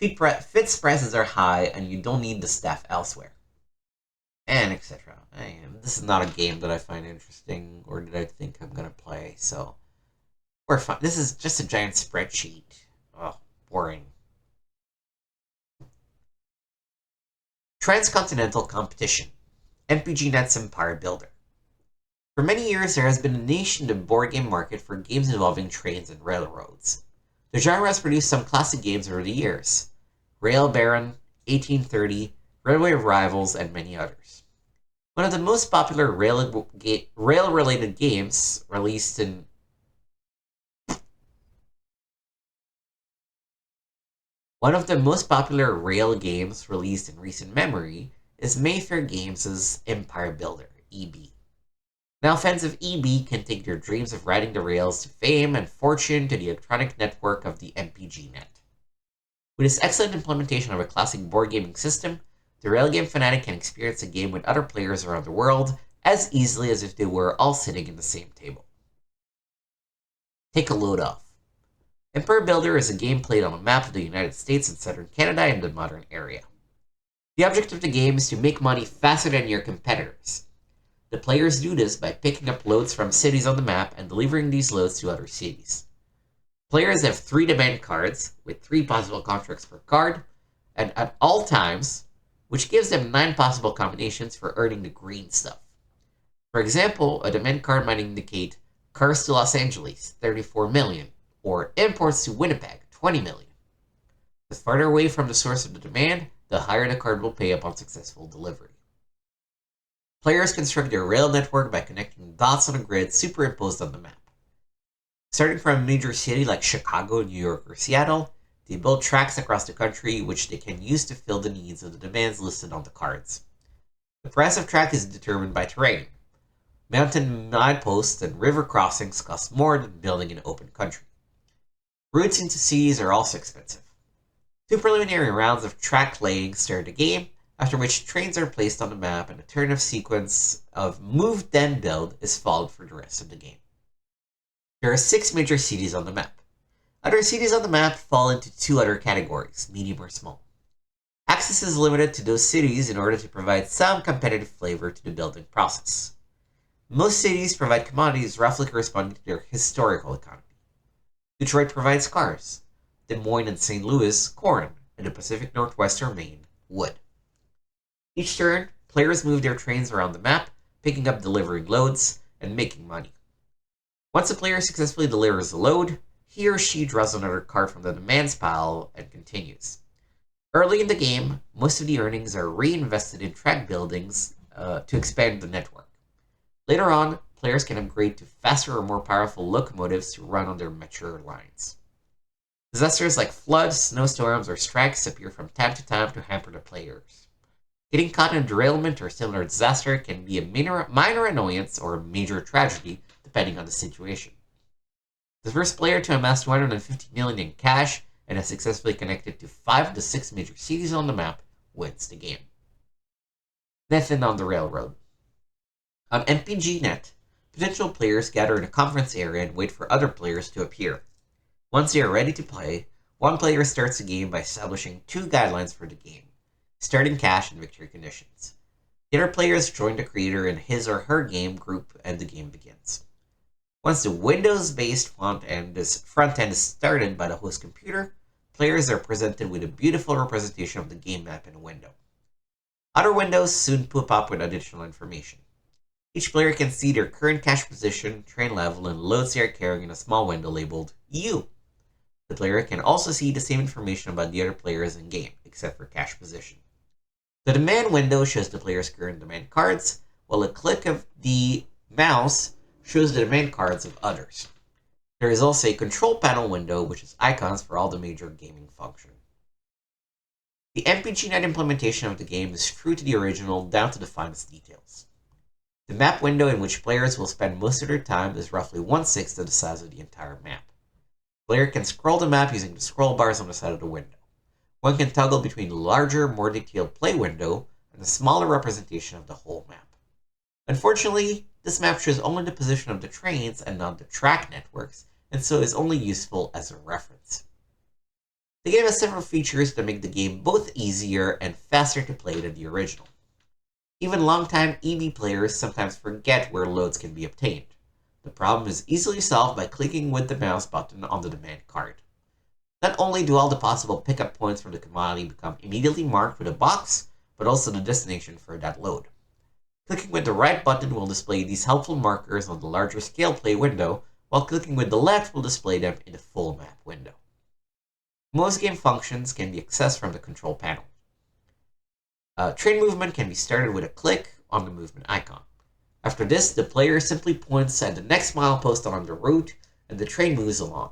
Fits prices are high, and you don't need the staff elsewhere. And etc. This is not a game that I find interesting or that I think I'm going to play, so we're fine. This is just a giant spreadsheet. Oh, boring. Transcontinental Competition. MPGNet's Empire Builder. For many years, there has been a niche in the board game market for games involving trains and railroads. The genre has produced some classic games over the years. Rail Baron, 1830, Railway Rivals, and many others. One of the most popular rail-related games released in recent memory is Mayfair Games' Empire Builder, EB. Now fans of EB can take their dreams of riding the rails to fame and fortune to the electronic network of the MPGNet. With its excellent implementation of a classic board gaming system, the rail game fanatic can experience a game with other players around the world as easily as if they were all sitting in the same table. Take a load off. Empire Builder is a game played on a map of the United States and southern Canada and the modern area. The object of the game is to make money faster than your competitors. The players do this by picking up loads from cities on the map and delivering these loads to other cities. Players have 3 demand cards, with 3 possible contracts per card, and at all times, which gives them 9 possible combinations for earning the green stuff. For example, a demand card might indicate cars to Los Angeles, 34 million, or imports to Winnipeg, 20 million. The farther away from the source of the demand, the higher the card will pay upon successful delivery. Players construct their rail network by connecting dots on a grid superimposed on the map. Starting from a major city like Chicago, New York, or Seattle, they build tracks across the country which they can use to fill the needs of the demands listed on the cards. The price of track is determined by terrain. Mountain mileposts and river crossings cost more than building in open country. Routes into cities are also expensive. 2 preliminary rounds of track laying start the game, after which trains are placed on the map and a turn of sequence of move then build is followed for the rest of the game. There are 6 major cities on the map. Other cities on the map fall into 2 other categories, medium or small. Access is limited to those cities in order to provide some competitive flavor to the building process. Most cities provide commodities roughly corresponding to their historical economy. Detroit provides cars, Des Moines and St. Louis, corn, and the Pacific Northwest or Maine, wood. Each turn, players move their trains around the map, picking up delivering loads, and making money. Once a player successfully delivers a load, he or she draws another card from the demands pile and continues. Early in the game, most of the earnings are reinvested in track buildings to expand the network. Later on, players can upgrade to faster or more powerful locomotives to run on their mature lines. Disasters like floods, snowstorms, or strikes appear from time to time to hamper the players. Getting caught in a derailment or similar disaster can be a minor annoyance or a major tragedy, depending on the situation. The first player to amass 250 million in cash and has successfully connected to 5 of the 6 major cities on the map wins the game. Nothing on the railroad. On MPGNet, potential players gather in a conference area and wait for other players to appear. Once they are ready to play, one player starts the game by establishing 2 guidelines for the game: starting cash and victory conditions. The other players join the creator in his or her game group and the game begins. Once the Windows-based front end is started by the host computer, players are presented with a beautiful representation of the game map in a window. Other windows soon pop up with additional information. Each player can see their current cash position, train level, and loads they are carrying in a small window labeled U. The player can also see the same information about the other players in game, except for cash position. The demand window shows the player's current demand cards, while a click of the mouse shows the demand cards of others. There is also a control panel window, which is icons for all the major gaming functions. The MPGNet implementation of the game is true to the original down to the finest details. The map window in which players will spend most of their time is roughly 1/6 of the size of the entire map. The player can scroll the map using the scroll bars on the side of the window. One can toggle between the larger, more detailed play window and a smaller representation of the whole map. Unfortunately, this map shows only the position of the trains and not the track networks, and so is only useful as a reference. The game has several features that make the game both easier and faster to play than the original. Even longtime EB players sometimes forget where loads can be obtained. The problem is easily solved by clicking with the mouse button on the demand card. Not only do all the possible pickup points from the commodity become immediately marked with a box, but also the destination for that load. Clicking with the right button will display these helpful markers on the larger scale play window, while clicking with the left will display them in the full map window. Most game functions can be accessed from the control panel. Train movement can be started with a click on the movement icon. After this, the player simply points at the next milepost along the route, and the train moves along.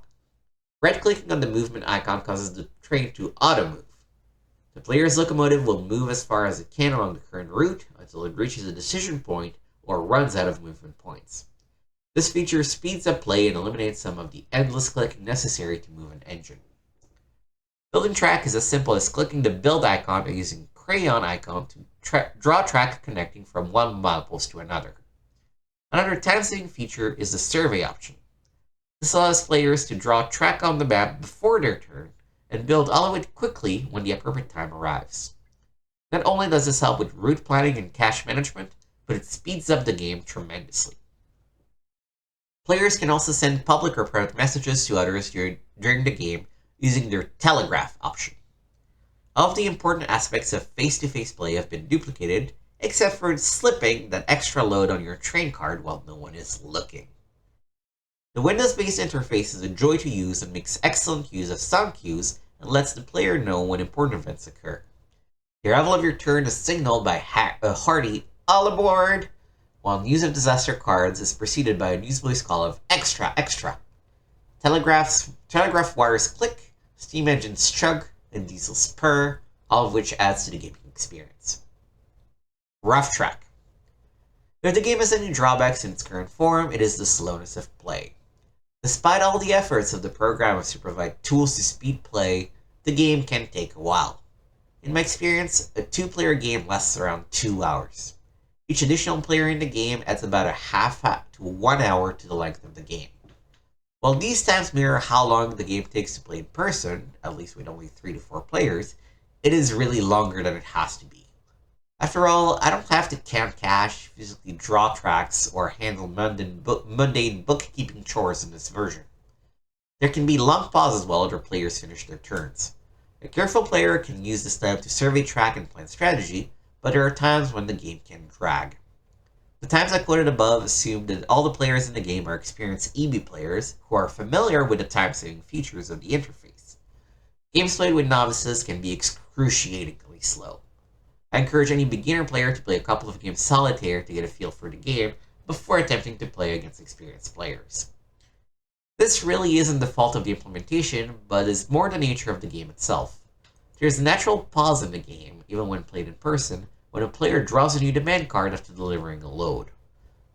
Right-clicking on the movement icon causes the train to auto-move. The player's locomotive will move as far as it can along the current route until it reaches a decision point or runs out of movement points. This feature speeds up play and eliminates some of the endless clicking necessary to move an engine. Building track is as simple as clicking the build icon and using crayon icon to draw track connecting from one milepost to another. Another time-saving feature is the survey option. This allows players to draw track on the map before their turn and build all of it quickly when the appropriate time arrives. Not only does this help with route planning and cache management, but it speeds up the game tremendously. Players can also send public or private messages to others during the game using their telegraph option. All of the important aspects of face-to-face play have been duplicated, except for slipping that extra load on your train card while no one is looking. The Windows-based interface is a joy to use and makes excellent use of sound cues and lets the player know when important events occur. The arrival of your turn is signaled by a hearty "all aboard," while news of disaster cards is preceded by a newsboy's call of "extra, extra." Telegraph wires click, steam engines chug, and diesels purr, all of which adds to the gaming experience. Rough track. If the game has any drawbacks in its current form, it is the slowness of play. Despite all the efforts of the programmers to provide tools to speed play, the game can take a while. In my experience, a 2-player game lasts around 2 hours. Each additional player in the game adds about a half to 1 hour to the length of the game. While these times mirror how long the game takes to play in person, at least with only 3 to 4 players, it is really longer than it has to be. After all, I don't have to count cash, physically draw tracks, or handle mundane bookkeeping chores in this version. There can be long pauses while other players finish their turns. A careful player can use this time to survey track and plan strategy, but there are times when the game can drag. The times I quoted above assume that all the players in the game are experienced EB players who are familiar with the time-saving features of the interface. Games played with novices can be excruciatingly slow. I encourage any beginner player to play a couple of games solitaire to get a feel for the game before attempting to play against experienced players. This really isn't the fault of the implementation, but is more the nature of the game itself. There's a natural pause in the game, even when played in person, when a player draws a new demand card after delivering a load.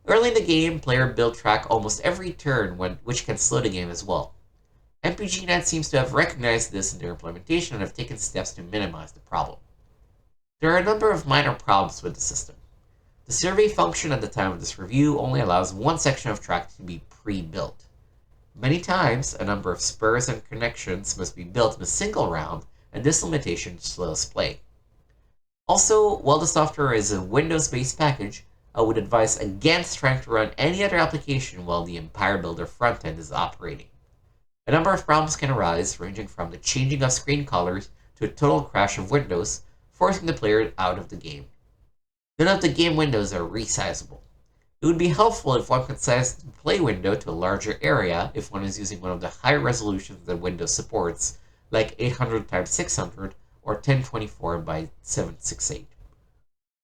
Early in the game, player build track almost every turn, which can slow the game as well. MPGNet seems to have recognized this in their implementation and have taken steps to minimize the problem. There are a number of minor problems with the system. The survey function at the time of this review only allows one section of track to be pre-built. Many times, a number of spurs and connections must be built in a single round, and this limitation slows play. Also, while the software is a Windows-based package, I would advise against trying to run any other application while the Empire Builder frontend is operating. A number of problems can arise, ranging from the changing of screen colors to a total crash of windows, forcing the player out of the game. None of the game windows are resizable. It would be helpful if one could size the play window to a larger area if one is using one of the higher resolutions that Windows supports, like 800x600 or 1024 by 768.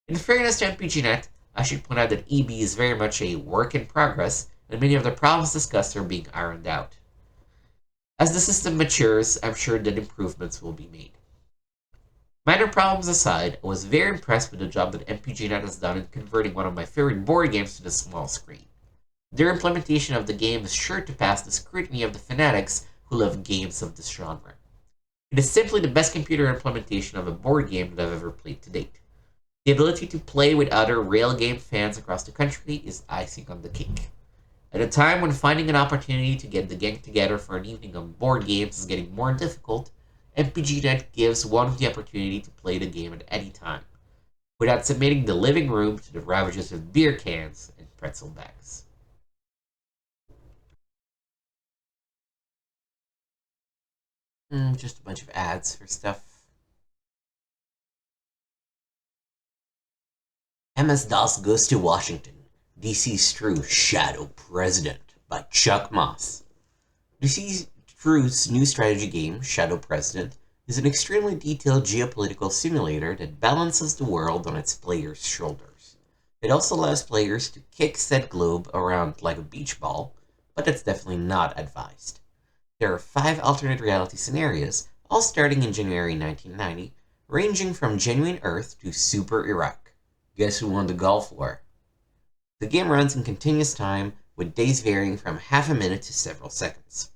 In fairness to MPGNet, I should point out that EB is very much a work in progress, and many of the problems discussed are being ironed out. As the system matures, I'm sure that improvements will be made. Minor problems aside, I was very impressed with the job that MPGNet has done in converting one of my favorite board games to the small screen. Their implementation of the game is sure to pass the scrutiny of the fanatics who love games of this genre. It is simply the best computer implementation of a board game that I've ever played to date. The ability to play with other rail game fans across the country is icing on the cake. At a time when finding an opportunity to get the gang together for an evening of board games is getting more difficult, MPGNet gives one the opportunity to play the game at any time, without submitting the living room to the ravages of beer cans and pretzel bags. Just a bunch of ads for stuff. MS-DOS Goes to Washington. DC's True Shadow President by Chuck Moss. DC's True's new strategy game, Shadow President, is an extremely detailed geopolitical simulator that balances the world on its players' shoulders. It also allows players to kick said globe around like a beach ball, but that's definitely not advised. There are 5 alternate reality scenarios, all starting in January 1990, ranging from genuine Earth to super Iraq. Guess who won the Gulf War? The game runs in continuous time, with days varying from half a minute to several seconds.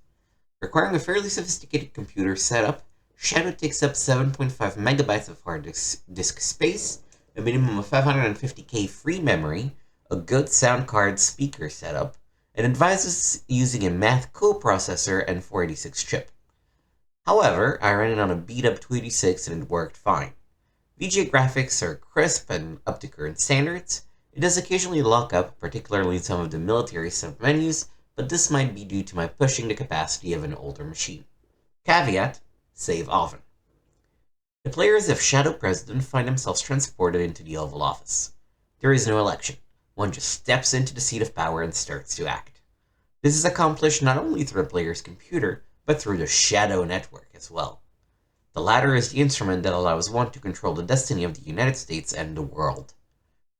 Requiring a fairly sophisticated computer setup, Shadow takes up 7.5 megabytes of hard disk space, a minimum of 550K free memory, a good sound card speaker setup, and advises using a Math coprocessor and 486 chip. However, I ran it on a beat-up 286 and it worked fine. VGA graphics are crisp and up to current standards. It does occasionally lock up, particularly in some of the military submenus, but this might be due to my pushing the capacity of an older machine. Caveat, save often. The players of Shadow President find themselves transported into the Oval Office. There is no election. One just steps into the seat of power and starts to act. This is accomplished not only through a player's computer, but through the Shadow Network as well. The latter is the instrument that allows one to control the destiny of the United States and the world.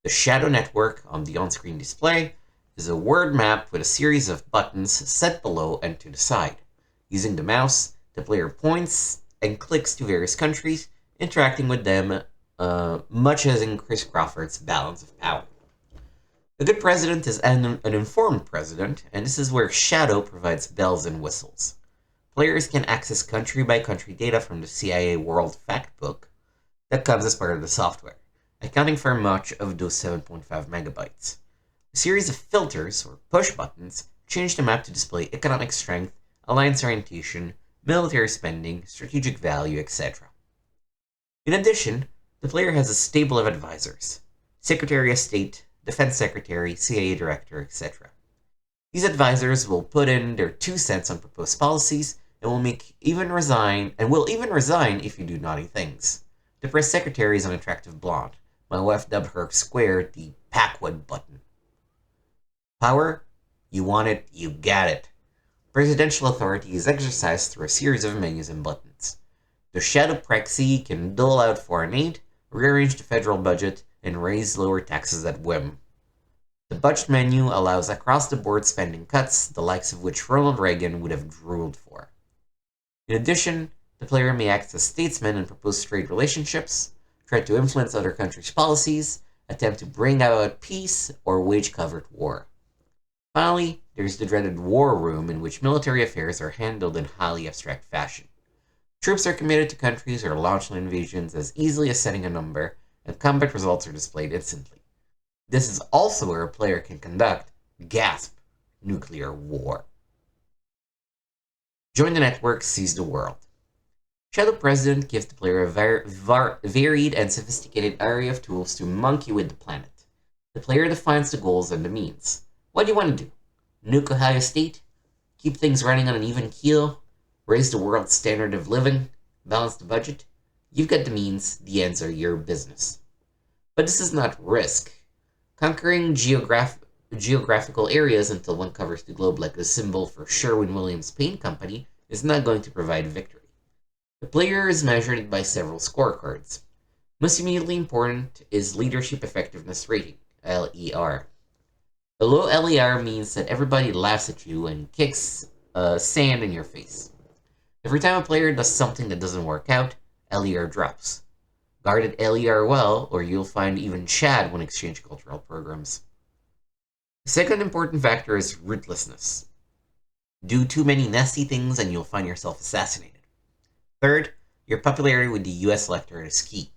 The Shadow Network, on the on-screen display, is a word map with a series of buttons set below and to the side. Using the mouse, the player points and clicks to various countries, interacting with them much as in Chris Crawford's Balance of Power. A good president is an informed president, and this is where Shadow provides bells and whistles. Players can access country-by-country data from the CIA World Factbook that comes as part of the software, accounting for much of those 7.5 megabytes. A series of filters, or push buttons, change the map to display economic strength, alliance orientation, military spending, strategic value, etc. In addition, the player has a stable of advisors: Secretary of State, Defense Secretary, CIA Director, etc. These advisors will put in their 2 cents on proposed policies and will even resign if you do naughty things. The press secretary is an attractive blonde. My wife dubbed her square the Packwood button. Power? You want it, you got it. Presidential authority is exercised through a series of menus and buttons. The Shadow Prexy can dole out foreign aid, rearrange the federal budget, and raise lower taxes at whim. The budget menu allows across-the-board spending cuts, the likes of which Ronald Reagan would have drooled for. In addition, the player may act as statesman and propose trade relationships, try to influence other countries' policies, attempt to bring about peace, or wage covert war. Finally, there's the dreaded war room, in which military affairs are handled in highly abstract fashion. Troops are committed to countries or launched on invasions as easily as setting a number, and combat results are displayed instantly. This is also where a player can conduct, gasp, nuclear war. Join the network, seize the world. Shadow President gives the player a varied and sophisticated array of tools to monkey with the planet. The player defines the goals and the means. What do you want to do? Nuke Ohio State? Keep things running on an even keel? Raise the world's standard of living? Balance the budget? You've got the means, the ends are your business. But this is not risk. Conquering geographical areas until one covers the globe like the symbol for Sherwin-Williams Paint Company is not going to provide victory. The player is measured by several scorecards. Most immediately important is Leadership Effectiveness Rating, LER. A low LER means that everybody laughs at you and kicks sand in your face. Every time a player does something that doesn't work out, LER drops. Guard at LER well, or you'll find even Chad when exchange cultural programs. The second important factor is rootlessness. Do too many nasty things and you'll find yourself assassinated. Third, your popularity with the US electorate is key.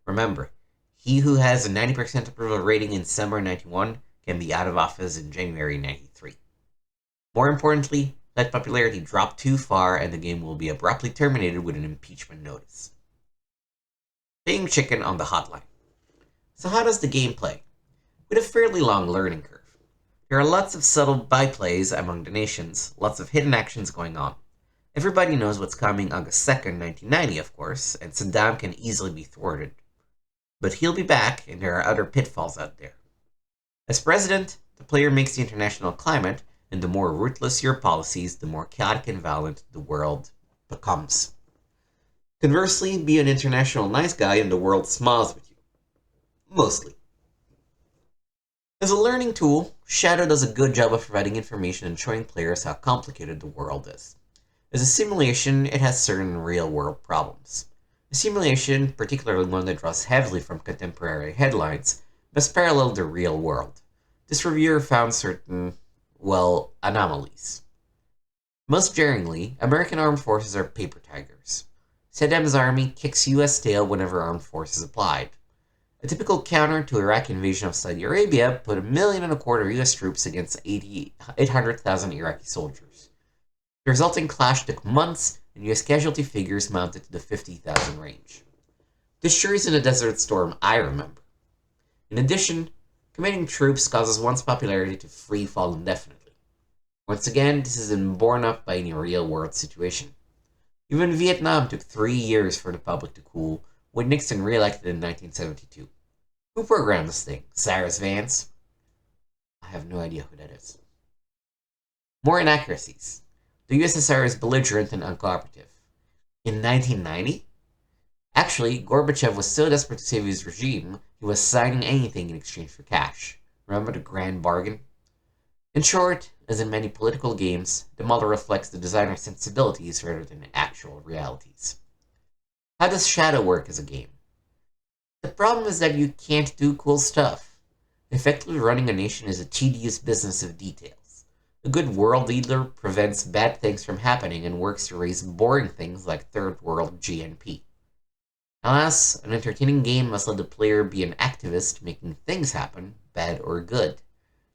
Remember, he who has a 90% approval rating in December 91 can be out of office in January 93. More importantly, let popularity drop too far and the game will be abruptly terminated with an impeachment notice. Playing chicken on the hotline. So how does the game play? With a fairly long learning curve. There are lots of subtle byplays among the nations, lots of hidden actions going on. Everybody knows what's coming August 2nd, 1990, of course, and Saddam can easily be thwarted. But he'll be back, and there are other pitfalls out there. As president, the player makes the international climate, and the more ruthless your policies, the more chaotic and violent the world becomes. Conversely, be an international nice guy and the world smiles with you. Mostly. As a learning tool, Shadow does a good job of providing information and showing players how complicated the world is. As a simulation, it has certain real-world problems. A simulation, particularly one that draws heavily from contemporary headlines, must parallel the real world. This reviewer found certain, anomalies. Most jarringly, American armed forces are paper tigers. Saddam's army kicks US tail whenever armed force is applied. A typical counter to Iraq invasion of Saudi Arabia put 1.25 million US troops against 800,000 Iraqi soldiers. The resulting clash took months, and US casualty figures mounted to the 50,000 range. This sure isn't a Desert Storm I remember. In addition, committing troops causes one's popularity to free fall indefinitely. Once again, this isn't borne up by any real-world situation. Even Vietnam took 3 years for the public to cool, with Nixon re-elected in 1972. Who programmed this thing? Cyrus Vance? I have no idea who that is. More inaccuracies. The USSR is belligerent and uncooperative. In 1990? Actually, Gorbachev was so desperate to save his regime, he was signing anything in exchange for cash. Remember the grand bargain? In short, as in many political games, the model reflects the designer's sensibilities rather than actual realities. How does Shadow work as a game? The problem is that you can't do cool stuff. Effectively running a nation is a tedious business of details. A good world leader prevents bad things from happening and works to raise boring things like third world GNP. Alas, an entertaining game must let the player be an activist making things happen, bad or good.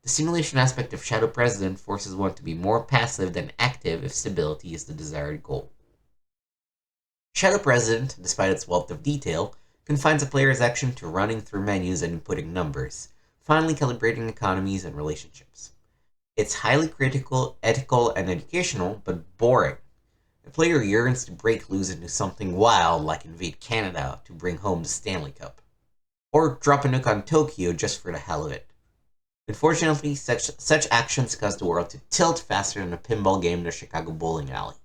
The simulation aspect of Shadow President forces one to be more passive than active if stability is the desired goal. Shadow President, despite its wealth of detail, confines a player's action to running through menus and inputting numbers, finally calibrating economies and relationships. It's highly critical, ethical, and educational, but boring. The player yearns to break loose into something wild like invade Canada to bring home the Stanley Cup. Or drop a nuke on Tokyo just for the hell of it. Unfortunately, such actions cause the world to tilt faster than a pinball game in a Chicago bowling alley.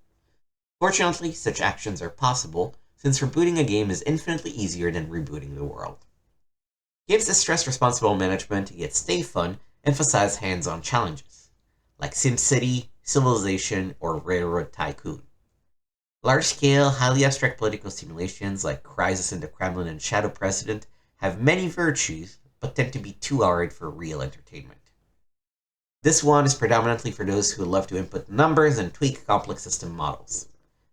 Fortunately, such actions are possible, since rebooting a game is infinitely easier than rebooting the world. Games that stress responsible management yet stay fun emphasize hands-on challenges, like SimCity, Civilization, or Railroad Tycoon. Large-scale, highly abstract political simulations like Crisis in the Kremlin and Shadow President have many virtues, but tend to be too arid for real entertainment. This one is predominantly for those who love to input numbers and tweak complex system models.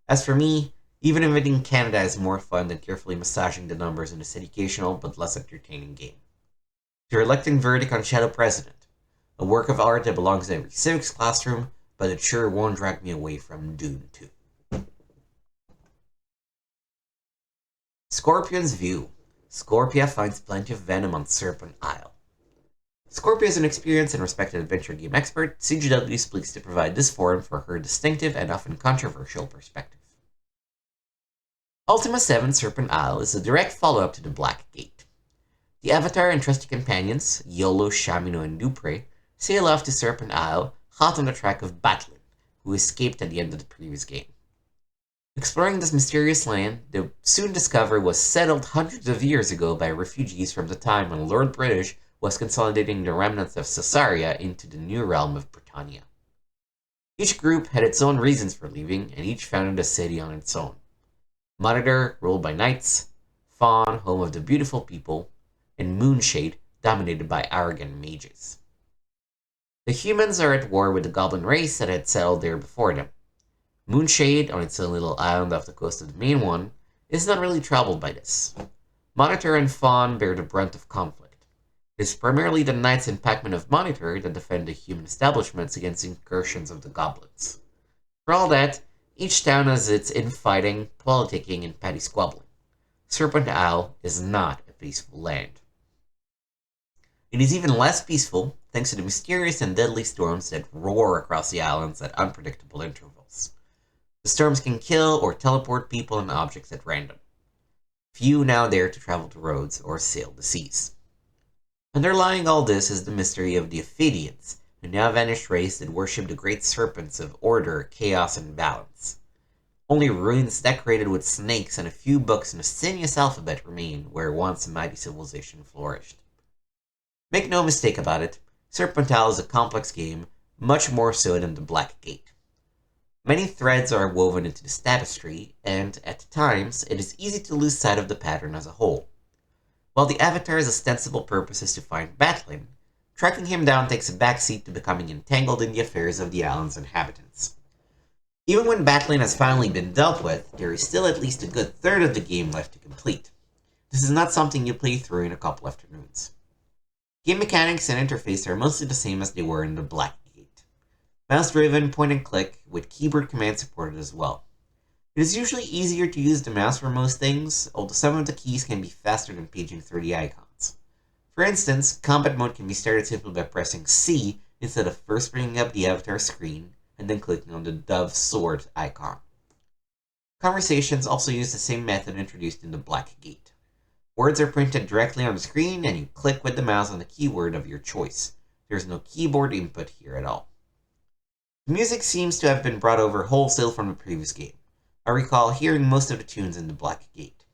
As for me, even invading Canada is more fun than carefully massaging the numbers in this educational but less entertaining game. Your electing verdict on Shadow President, a work of art that belongs in every civics classroom, but it sure won't drag me away from Dune 2. Scorpion's View. Scorpia finds plenty of venom on Serpent Isle. Scorpia is an experienced and respected adventure game expert. CGW is pleased to provide this forum for her distinctive and often controversial perspective. Ultima 7 Serpent Isle is a direct follow-up to the Black Gate. The Avatar and trusty companions, Yolo, Shamino, and Dupre, sail off to Serpent Isle, hot on the track of Batlin, who escaped at the end of the previous game. Exploring this mysterious land, they soon discover was settled hundreds of years ago by refugees from the time when Lord British was consolidating the remnants of Caesarea into the new realm of Britannia. Each group had its own reasons for leaving, and each founded a city on its own. Monitor, ruled by knights, Fawn, home of the beautiful people, and Moonshade, dominated by arrogant mages. The humans are at war with the goblin race that had settled there before them. Moonshade, on its own little island off the coast of the main one, is not really troubled by this. Monitor and Fawn bear the brunt of conflict. It is primarily the knights and packmen of Monitor that defend the human establishments against incursions of the goblins. For all that, each town has its infighting, politicking, and petty squabbling. Serpent Isle is not a peaceful land. It is even less peaceful thanks to the mysterious and deadly storms that roar across the islands at unpredictable intervals. The storms can kill or teleport people and objects at random. Few now dare to travel the roads or sail the seas. Underlying all this is the mystery of the Ophidians, a now vanished race that worship the great serpents of order, chaos, and balance. Only ruins decorated with snakes and a few books in a sinuous alphabet remain where once a mighty civilization flourished. Make no mistake about it, Serpent Isle is a complex game, much more so than the Black Gate. Many threads are woven into the tapestry, and, at times, it is easy to lose sight of the pattern as a whole. While the Avatar's ostensible purpose is to find Batlin, tracking him down takes a backseat to becoming entangled in the affairs of the island's inhabitants. Even when Batlin has finally been dealt with, there is still at least a good third of the game left to complete. This is not something you play through in a couple afternoons. Game mechanics and interface are mostly the same as they were in the Black Gate. Mouse-driven, point-and-click, with keyboard command supported as well. It is usually easier to use the mouse for most things, although some of the keys can be faster than paging through the icons. For instance, combat mode can be started simply by pressing C instead of first bringing up the avatar screen and then clicking on the dove sword icon. Conversations also use the same method introduced in the Black Gate. Words are printed directly on the screen and you click with the mouse on the keyword of your choice. There is no keyboard input here at all. The music seems to have been brought over wholesale from the previous game. I recall hearing most of the tunes in the Black Gate.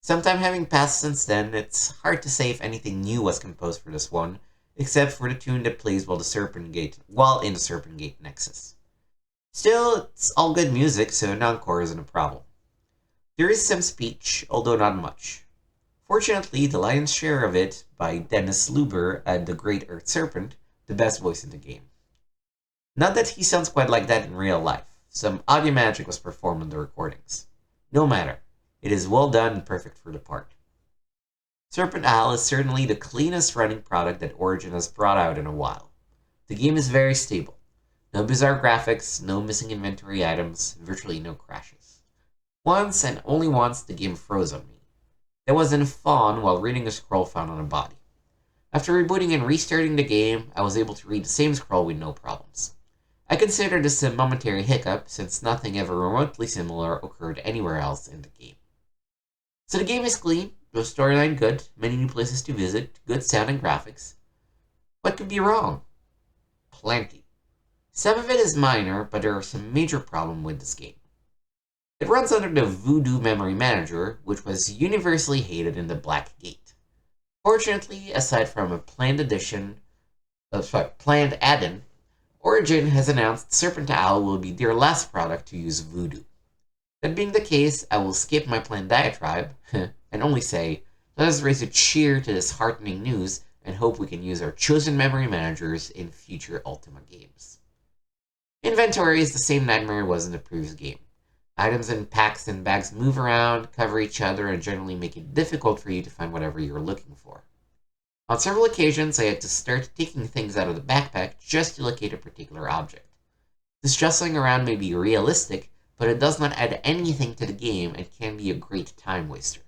Some time having passed since then, it's hard to say if anything new was composed for this one, except for the tune that plays while in the Serpent Gate Nexus. Still, it's all good music, so an encore isn't a problem. There is some speech, although not much. Fortunately, the lion's share of it by Dennis Luber and the Great Earth Serpent, the best voice in the game. Not that he sounds quite like that in real life. Some audio magic was performed in the recordings. No matter, it is well done and perfect for the part. Serpent Isle is certainly the cleanest running product that Origin has brought out in a while. The game is very stable. No bizarre graphics, no missing inventory items, virtually no crashes. Once and only once the game froze on me. That was in Fawn while reading a scroll found on a body. After rebooting and restarting the game, I was able to read the same scroll with no problems. I consider this a momentary hiccup since nothing ever remotely similar occurred anywhere else in the game. So the game is clean, the storyline good, many new places to visit, good sound and graphics. What could be wrong? Plenty. Some of it is minor, but there are some major problems with this game. It runs under the Voodoo Memory Manager, which was universally hated in the Black Gate. Fortunately, aside from a planned add-in, Origin has announced Serpent Isle will be their last product to use Voodoo. That being the case, I will skip my planned diatribe, and only say, let us raise a cheer to this heartening news and hope we can use our chosen memory managers in future Ultima games. Inventory is the same nightmare it was in the previous game. Items in packs and bags move around, cover each other, and generally make it difficult for you to find whatever you're looking for. On several occasions, I had to start taking things out of the backpack just to locate a particular object. This jostling around may be realistic, but it does not add anything to the game and can be a great time waster.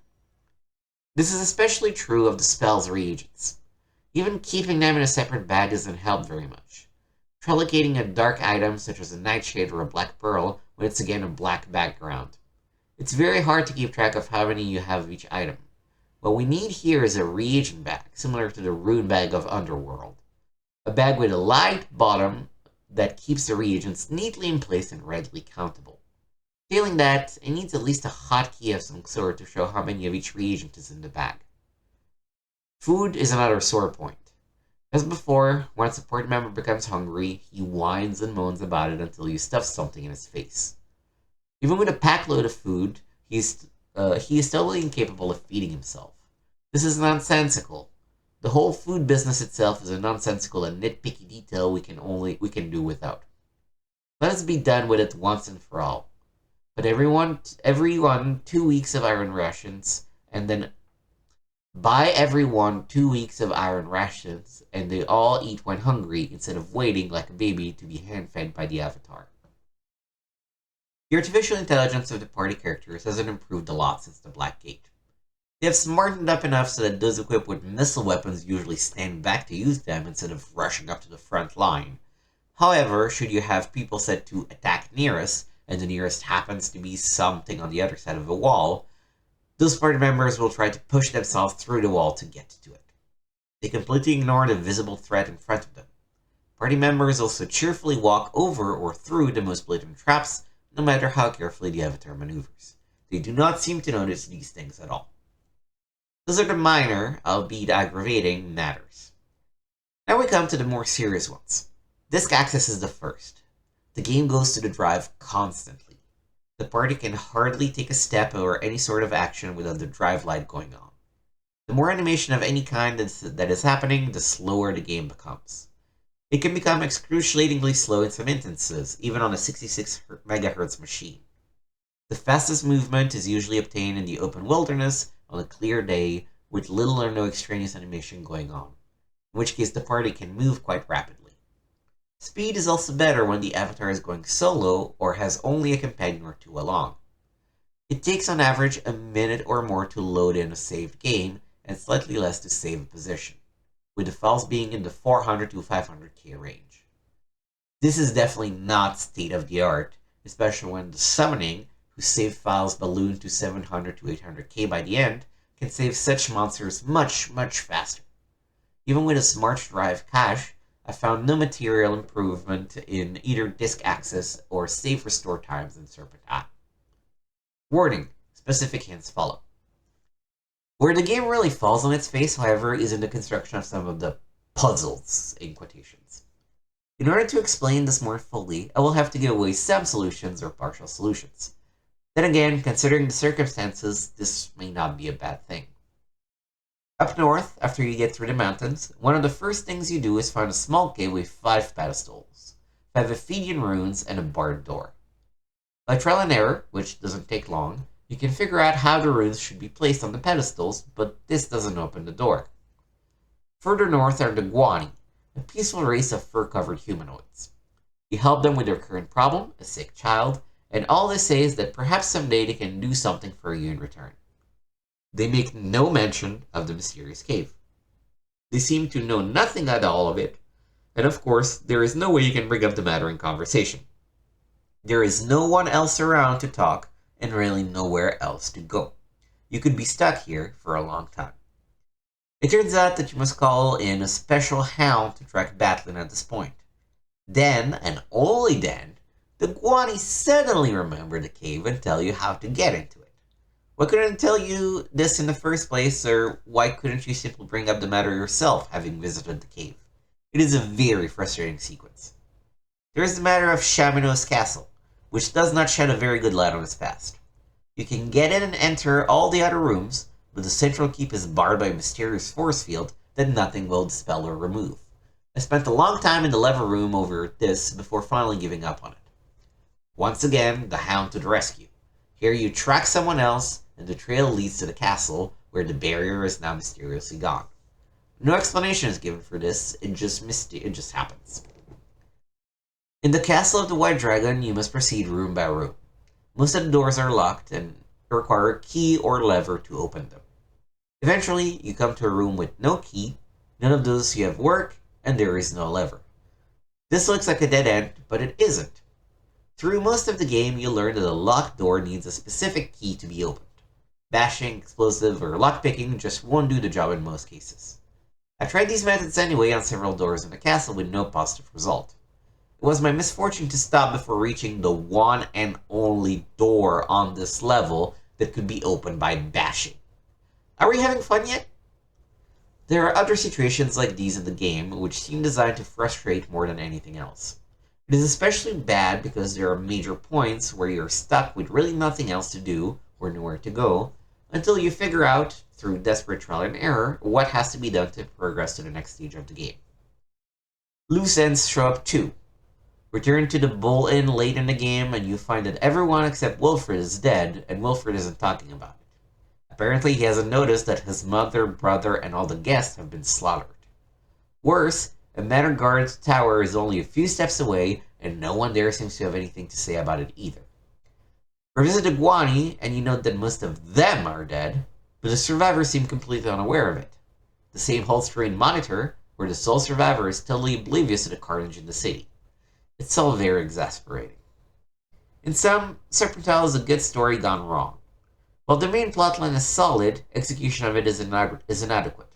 This is especially true of the spell's reagents. Even keeping them in a separate bag doesn't help very much. Try locating a dark item such as a nightshade or a black pearl when it's again a black background. It's very hard to keep track of how many you have of each item. What we need here is a reagent bag, similar to the rune bag of Underworld. A bag with a light bottom that keeps the reagents neatly in place and readily countable. Failing that, it needs at least a hotkey of some sort to show how many of each reagent is in the bag. Food is another sore point. As before, when a support member becomes hungry, he whines and moans about it until you stuff something in his face. Even with a pack load of food, he's he is totally incapable of feeding himself. This is nonsensical. The whole food business itself is a nonsensical and nitpicky detail we can do without. Let us be done with it once and for all. But everyone 2 weeks of iron rations, and then buy everyone 2 weeks of iron rations, and they all eat when hungry instead of waiting like a baby to be hand-fed by the Avatar. The artificial intelligence of the party characters hasn't improved a lot since the Black Gate. They have smartened up enough so that those equipped with missile weapons usually stand back to use them instead of rushing up to the front line. However, should you have people set to attack nearest, and the nearest happens to be something on the other side of the wall, those party members will try to push themselves through the wall to get to it. They completely ignore the visible threat in front of them. Party members also cheerfully walk over or through the most blatant traps, no matter how carefully the Avatar maneuvers. They do not seem to notice these things at all. Those are the minor, albeit aggravating, matters. Now we come to the more serious ones. Disk access is the first. The game goes to the drive constantly. The party can hardly take a step or any sort of action without the drive light going on. The more animation of any kind that is happening, the slower the game becomes. It can become excruciatingly slow in some instances, even on a 66 MHz machine. The fastest movement is usually obtained in the open wilderness on a clear day with little or no extraneous animation going on, in which case the party can move quite rapidly. Speed is also better when the Avatar is going solo or has only a companion or two along. It takes on average a minute or more to load in a saved game and slightly less to save a position, with the files being in the 400 to 500k range. This is definitely not state of the art, especially when the summoning, whose saved files balloon to 700 to 800k by the end, can save such monsters much faster. Even with a smart drive cache, I found no material improvement in either disk access or save restore times in Serpent. Warning, specific hints follow. Where the game really falls on its face, however, is in the construction of some of the puzzles, in quotations. In order to explain this more fully, I will have to give away some solutions or partial solutions. Then again, considering the circumstances, this may not be a bad thing. Up north, after you get through the mountains, one of the first things you do is find a small cave with 5 pedestals, 5 Ophidian runes, and a barred door. By trial and error, which doesn't take long, you can figure out how the runes should be placed on the pedestals, but this doesn't open the door. Further north are the Guani, a peaceful race of fur-covered humanoids. You help them with their current problem, a sick child, and all they say is that perhaps someday they can do something for you in return. They make no mention of the mysterious cave. They seem to know nothing at all of it, and of course, there is no way you can bring up the matter in conversation. There is no one else around to talk, and really nowhere else to go. You could be stuck here for a long time. It turns out that you must call in a special hound to track Batlin at this point. Then, and only then, the Guani suddenly remember the cave and tell you how to get into it. Why couldn't I tell you this in the first place, or why couldn't you simply bring up the matter yourself, having visited the cave? It is a very frustrating sequence. There is the matter of Chaminau's castle, which does not shed a very good light on its past. You can get in and enter all the other rooms, but the central keep is barred by a mysterious force field that nothing will dispel or remove. I spent a long time in the lever room over this before finally giving up on it. Once again, the hound to the rescue. Here you track someone else, and the trail leads to the castle, where the barrier is now mysteriously gone. No explanation is given for this, it just happens. In the castle of the White Dragon, you must proceed room by room. Most of the doors are locked and require a key or lever to open them. Eventually, you come to a room with no key, none of those you have work, and there is no lever. This looks like a dead end, but it isn't. Through most of the game, you learn that a locked door needs a specific key to be opened. Bashing, explosive, or lockpicking just won't do the job in most cases. I tried these methods anyway on several doors in the castle with no positive result. It was my misfortune to stop before reaching the one and only door on this level that could be opened by bashing. Are we having fun yet? There are other situations like these in the game which seem designed to frustrate more than anything else. It is especially bad because there are major points where you're stuck with really nothing else to do or nowhere to go, until you figure out, through desperate trial and error, what has to be done to progress to the next stage of the game. Loose ends show up too. Return to the Bull Inn late in the game and you find that everyone except Wilfred is dead, and Wilfred isn't talking about it. Apparently he hasn't noticed that his mother, brother, and all the guests have been slaughtered. Worse, a Manor Guard tower is only a few steps away, and no one there seems to have anything to say about it either. Revisit Iguani, and you note that most of them are dead, but the survivors seem completely unaware of it. The same holds true in Monitor, where the sole survivor is totally oblivious to the carnage in the city. It's all very exasperating. In sum, Serpent is a good story gone wrong. While the main plotline is solid, execution of it is inadequate.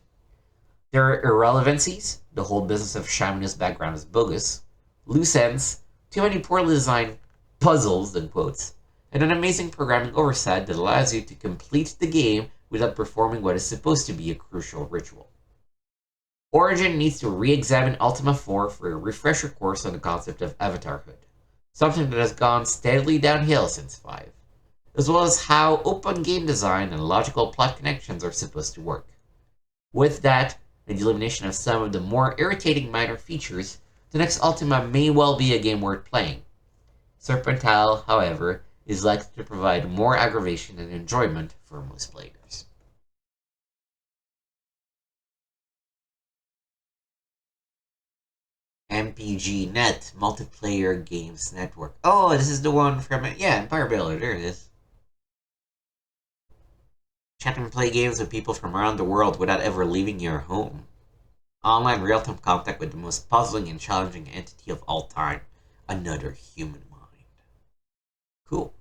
There are irrelevancies, the whole business of Shamanist background is bogus, loose ends, too many poorly designed puzzles, in quotes, and an amazing programming oversight that allows you to complete the game without performing what is supposed to be a crucial ritual. Origin needs to re-examine Ultima 4 for a refresher course on the concept of avatarhood, something that has gone steadily downhill since 5, as well as how open game design and logical plot connections are supposed to work. With that, and the elimination of some of the more irritating minor features, the next Ultima may well be a game worth playing. Serpent, however, is likely to provide more aggravation and enjoyment for most players. MPG.net, Multiplayer Games Network. Oh, this is the one from, Empire Builder, there it is. Chat and play games with people from around the world without ever leaving your home. Online real-time contact with the most puzzling and challenging entity of all time, another human mind. Cool.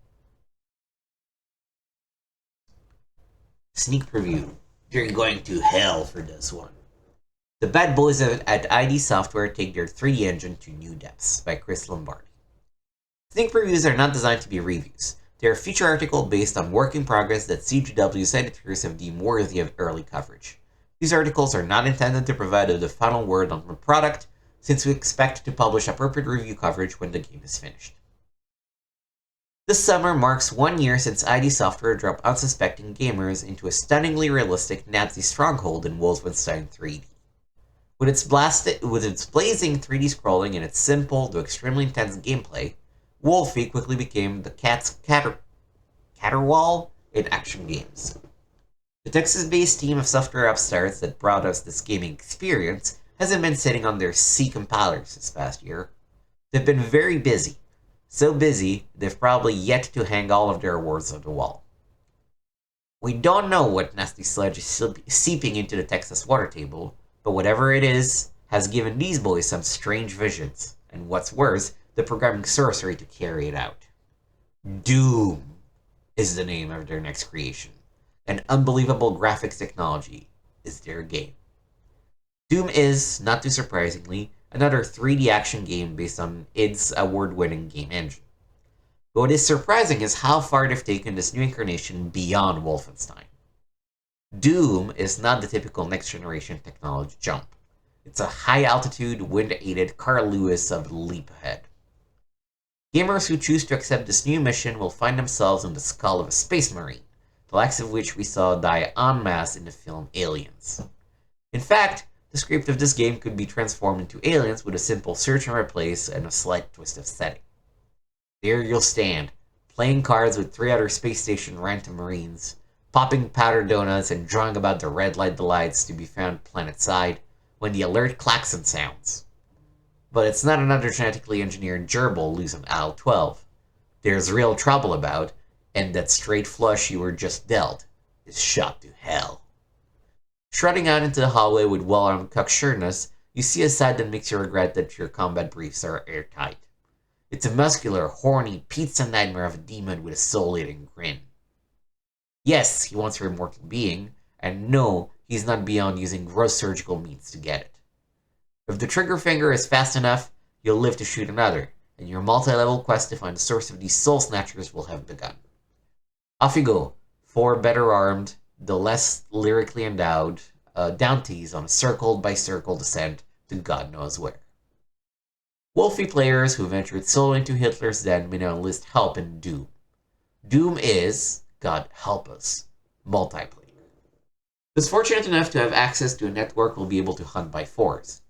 Sneak preview. You're going to hell for this one. The bad boys at ID Software take their 3D engine to new depths, by Chris Lombardi. Sneak previews are not designed to be reviews. They are a feature article based on work in progress that CGW's editors have deemed worthy of early coverage. These articles are not intended to provide the final word on the product, since we expect to publish appropriate review coverage when the game is finished. This summer marks 1 year since ID Software dropped unsuspecting gamers into a stunningly realistic Nazi stronghold in Wolfenstein 3D. With its blazing 3D scrolling and its simple to extremely intense gameplay, Wolfie quickly became the caterwaul in action games. The Texas-based team of software upstarts that brought us this gaming experience hasn't been sitting on their C compilers this past year. They've been very busy. So busy, they've probably yet to hang all of their awards on the wall. We don't know what nasty sludge is seeping into the Texas water table, but whatever it is, has given these boys some strange visions, and what's worse, the programming sorcery to carry it out. Doom is the name of their next creation, and unbelievable graphics technology is their game. Doom is, not too surprisingly, another 3D action game based on id's award-winning game engine. But what is surprising is how far they've taken this new incarnation beyond Wolfenstein. Doom is not the typical next-generation technology jump. It's a high-altitude, wind-aided Carl Lewis of leap ahead. Gamers who choose to accept this new mission will find themselves in the skull of a space marine, the likes of which we saw die en masse in the film Aliens. In fact, the script of this game could be transformed into Aliens with a simple search and replace and a slight twist of setting. There you'll stand, playing cards with 3 other space station random marines, popping powder donuts and drawing about the red light delights to be found planet-side, when the alert klaxon sounds. But it's not another genetically engineered gerbil loose on aisle 12. There's real trouble about, and that straight flush you were just dealt is shot to hell. Strutting out into the hallway with well-armed cocksureness, you see a sight that makes you regret that your combat briefs are airtight. It's a muscular, horny, pizza nightmare of a demon with a soul-eating grin. Yes, he wants your immortal being, and no, he's not beyond using gross surgical means to get it. If the trigger finger is fast enough, you'll live to shoot another, and your multi-level quest to find the source of these soul snatchers will have begun. Off you go, 4 better armed, the less lyrically endowed, Downties on a circle-by-circle descent to God knows where. Wolfie players who ventured solo into Hitler's den may now enlist help in Doom. Doom is, God help us, multiplayer. Those fortunate enough to have access to a network will be able to hunt by force.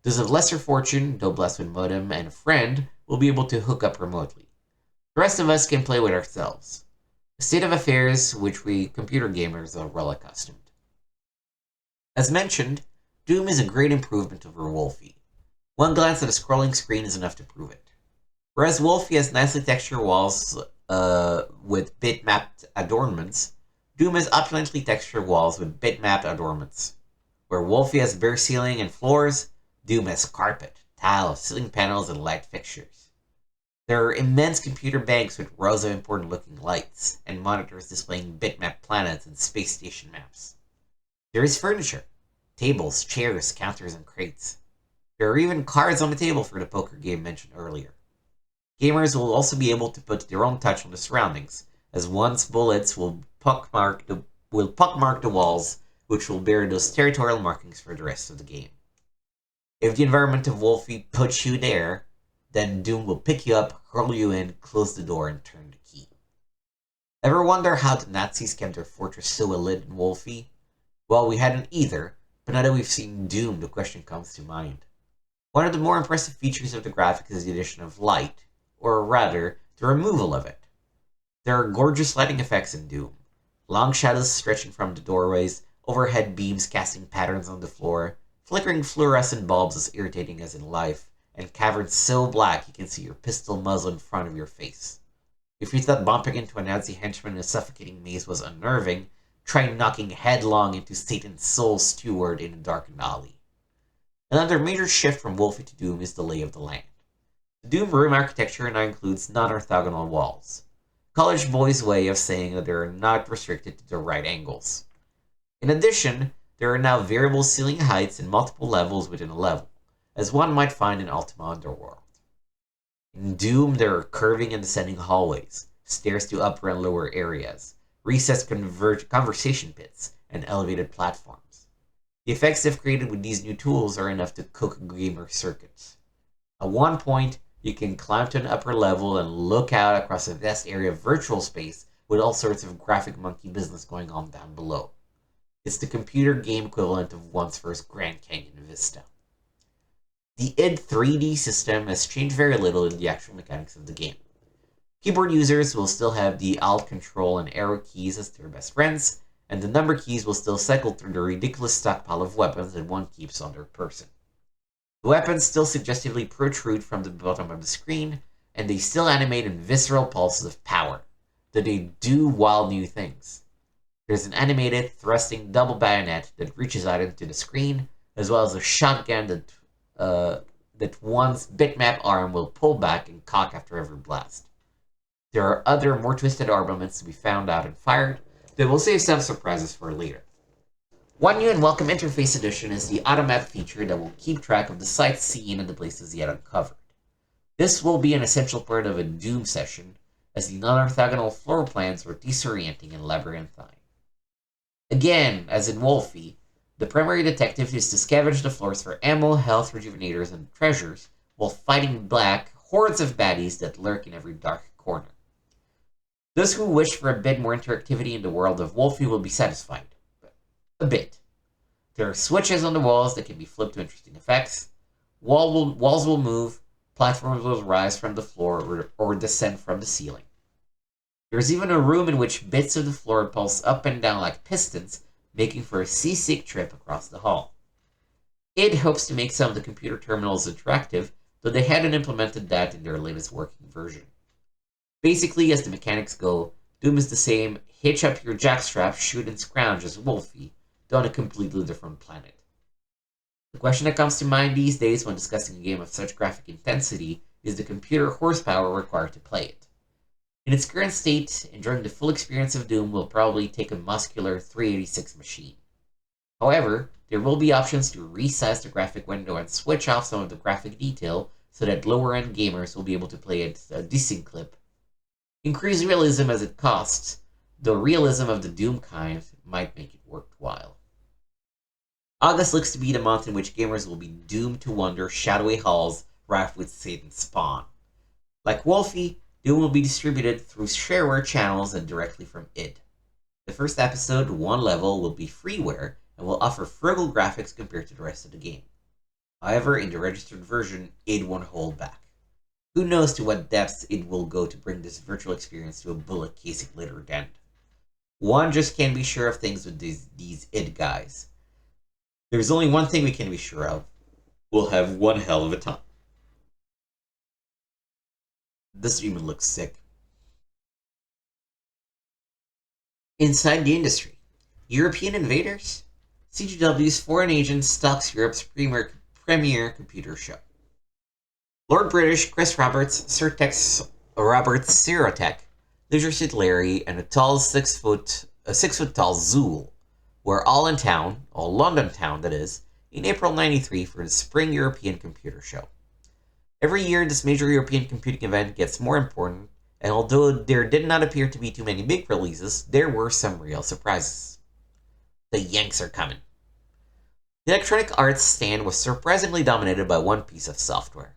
Those of lesser fortune, though blessed with modem and a friend, will be able to hook up remotely. The rest of us can play with ourselves. A state of affairs which we computer gamers are well accustomed. As mentioned, Doom is a great improvement over Wolfie. One glance at a scrolling screen is enough to prove it. Whereas Wolfie has nicely textured walls with bitmapped adornments, Doom has opulently textured walls with bitmapped adornments. Where Wolfie has bare ceiling and floors, Doom has carpet, tile, ceiling panels, and light fixtures. There are immense computer banks with rows of important looking lights, and monitors displaying bitmap planets and space station maps. There is furniture, tables, chairs, counters, and crates. There are even cards on the table for the poker game mentioned earlier. Gamers will also be able to put their own touch on the surroundings, as one's bullets will pockmark the walls, which will bear those territorial markings for the rest of the game. If the environment of Wolfie puts you there, then Doom will pick you up, hurl you in, close the door, and turn the key. Ever wonder how the Nazis kept their fortress so lit in Wolfie? Well, we hadn't either, but now that we've seen Doom, the question comes to mind. One of the more impressive features of the graphics is the addition of light, or rather, the removal of it. There are gorgeous lighting effects in Doom. Long shadows stretching from the doorways, overhead beams casting patterns on the floor, flickering fluorescent bulbs as irritating as in life, and caverns so black you can see your pistol muzzle in front of your face. If you thought bumping into a Nazi henchman in a suffocating maze was unnerving, try knocking headlong into Satan's soul steward in a darkened alley. Another major shift from Wolfie to Doom is the lay of the land. The Doom room architecture now includes non-orthogonal walls. College boys' way of saying that they are not restricted to the right angles. In addition, there are now variable ceiling heights and multiple levels within a level, as one might find in Ultima Underworld. In Doom, there are curving and descending hallways, stairs to upper and lower areas, recessed conversation pits, and elevated platforms. The effects they've created with these new tools are enough to cook gamer circuits. At one point, you can climb to an upper level and look out across a vast area of virtual space with all sorts of graphic monkey business going on down below. It's the computer game equivalent of one's first Grand Canyon Vista. The id 3D system has changed very little in the actual mechanics of the game. Keyboard users will still have the Alt, Control, and Arrow keys as their best friends, and the number keys will still cycle through the ridiculous stockpile of weapons that one keeps on their person. The weapons still suggestively protrude from the bottom of the screen, and they still animate in visceral pulses of power, though they do wild new things. There's an animated, thrusting double bayonet that reaches out into the screen, as well as a shotgun that one's bitmap arm will pull back and cock after every blast. There are other, more twisted armaments to be found out and fired that will save some surprises for later. One new and welcome interface addition is the automap feature that will keep track of the sights seen and the places yet uncovered. This will be an essential part of a Doom session, as the non-orthogonal floor plans were disorienting and labyrinthine. Again, as in Wolfie, the primary detective is to scavenge the floors for ammo, health, rejuvenators, and treasures, while fighting back hordes of baddies that lurk in every dark corner. Those who wish for a bit more interactivity in the world of Wolfie will be satisfied. A bit. There are switches on the walls that can be flipped to interesting effects. Walls will move, platforms will rise from the floor or descend from the ceiling. There's even a room in which bits of the floor pulse up and down like pistons, making for a seasick trip across the hall. Id hopes to make some of the computer terminals interactive, though they hadn't implemented that in their latest working version. Basically, as the mechanics go, Doom is the same hitch up your jackstrap, shoot and scrounge as Wolfie, though on a completely different planet. The question that comes to mind these days when discussing a game of such graphic intensity is the computer horsepower required to play it. In its current state, enjoying the full experience of Doom will probably take a muscular 386 machine. However, there will be options to resize the graphic window and switch off some of the graphic detail so that lower-end gamers will be able to play at a decent clip. Increase realism as it costs, though realism of the Doom kind might make it worthwhile. August looks to be the month in which gamers will be doomed to wander shadowy halls rife with Satan's spawn. Like Wolfie, Doom will be distributed through shareware channels and directly from id. The first episode, one level, will be freeware and will offer frugal graphics compared to the rest of the game. However, in the registered version, it won't hold back. Who knows to what depths it will go to bring this virtual experience to a bullet casing littered end. One just can't be sure of things with these id guys. There's only one thing we can be sure of. We'll have one hell of a time. This even looks sick. Inside the industry, European invaders? CGW's Foreign Agent stalks Europe's premier computer show. Lord British Chris Roberts, Sir Tex Roberts Sirotech, Leisure Suit Larry, and a tall 6 foot tall Zool were all in town, all London town that is, in April '93 for the Spring European Computer Show. Every year, this major European computing event gets more important, and although there did not appear to be too many big releases, there were some real surprises. The Yanks are coming. The Electronic Arts stand was surprisingly dominated by one piece of software.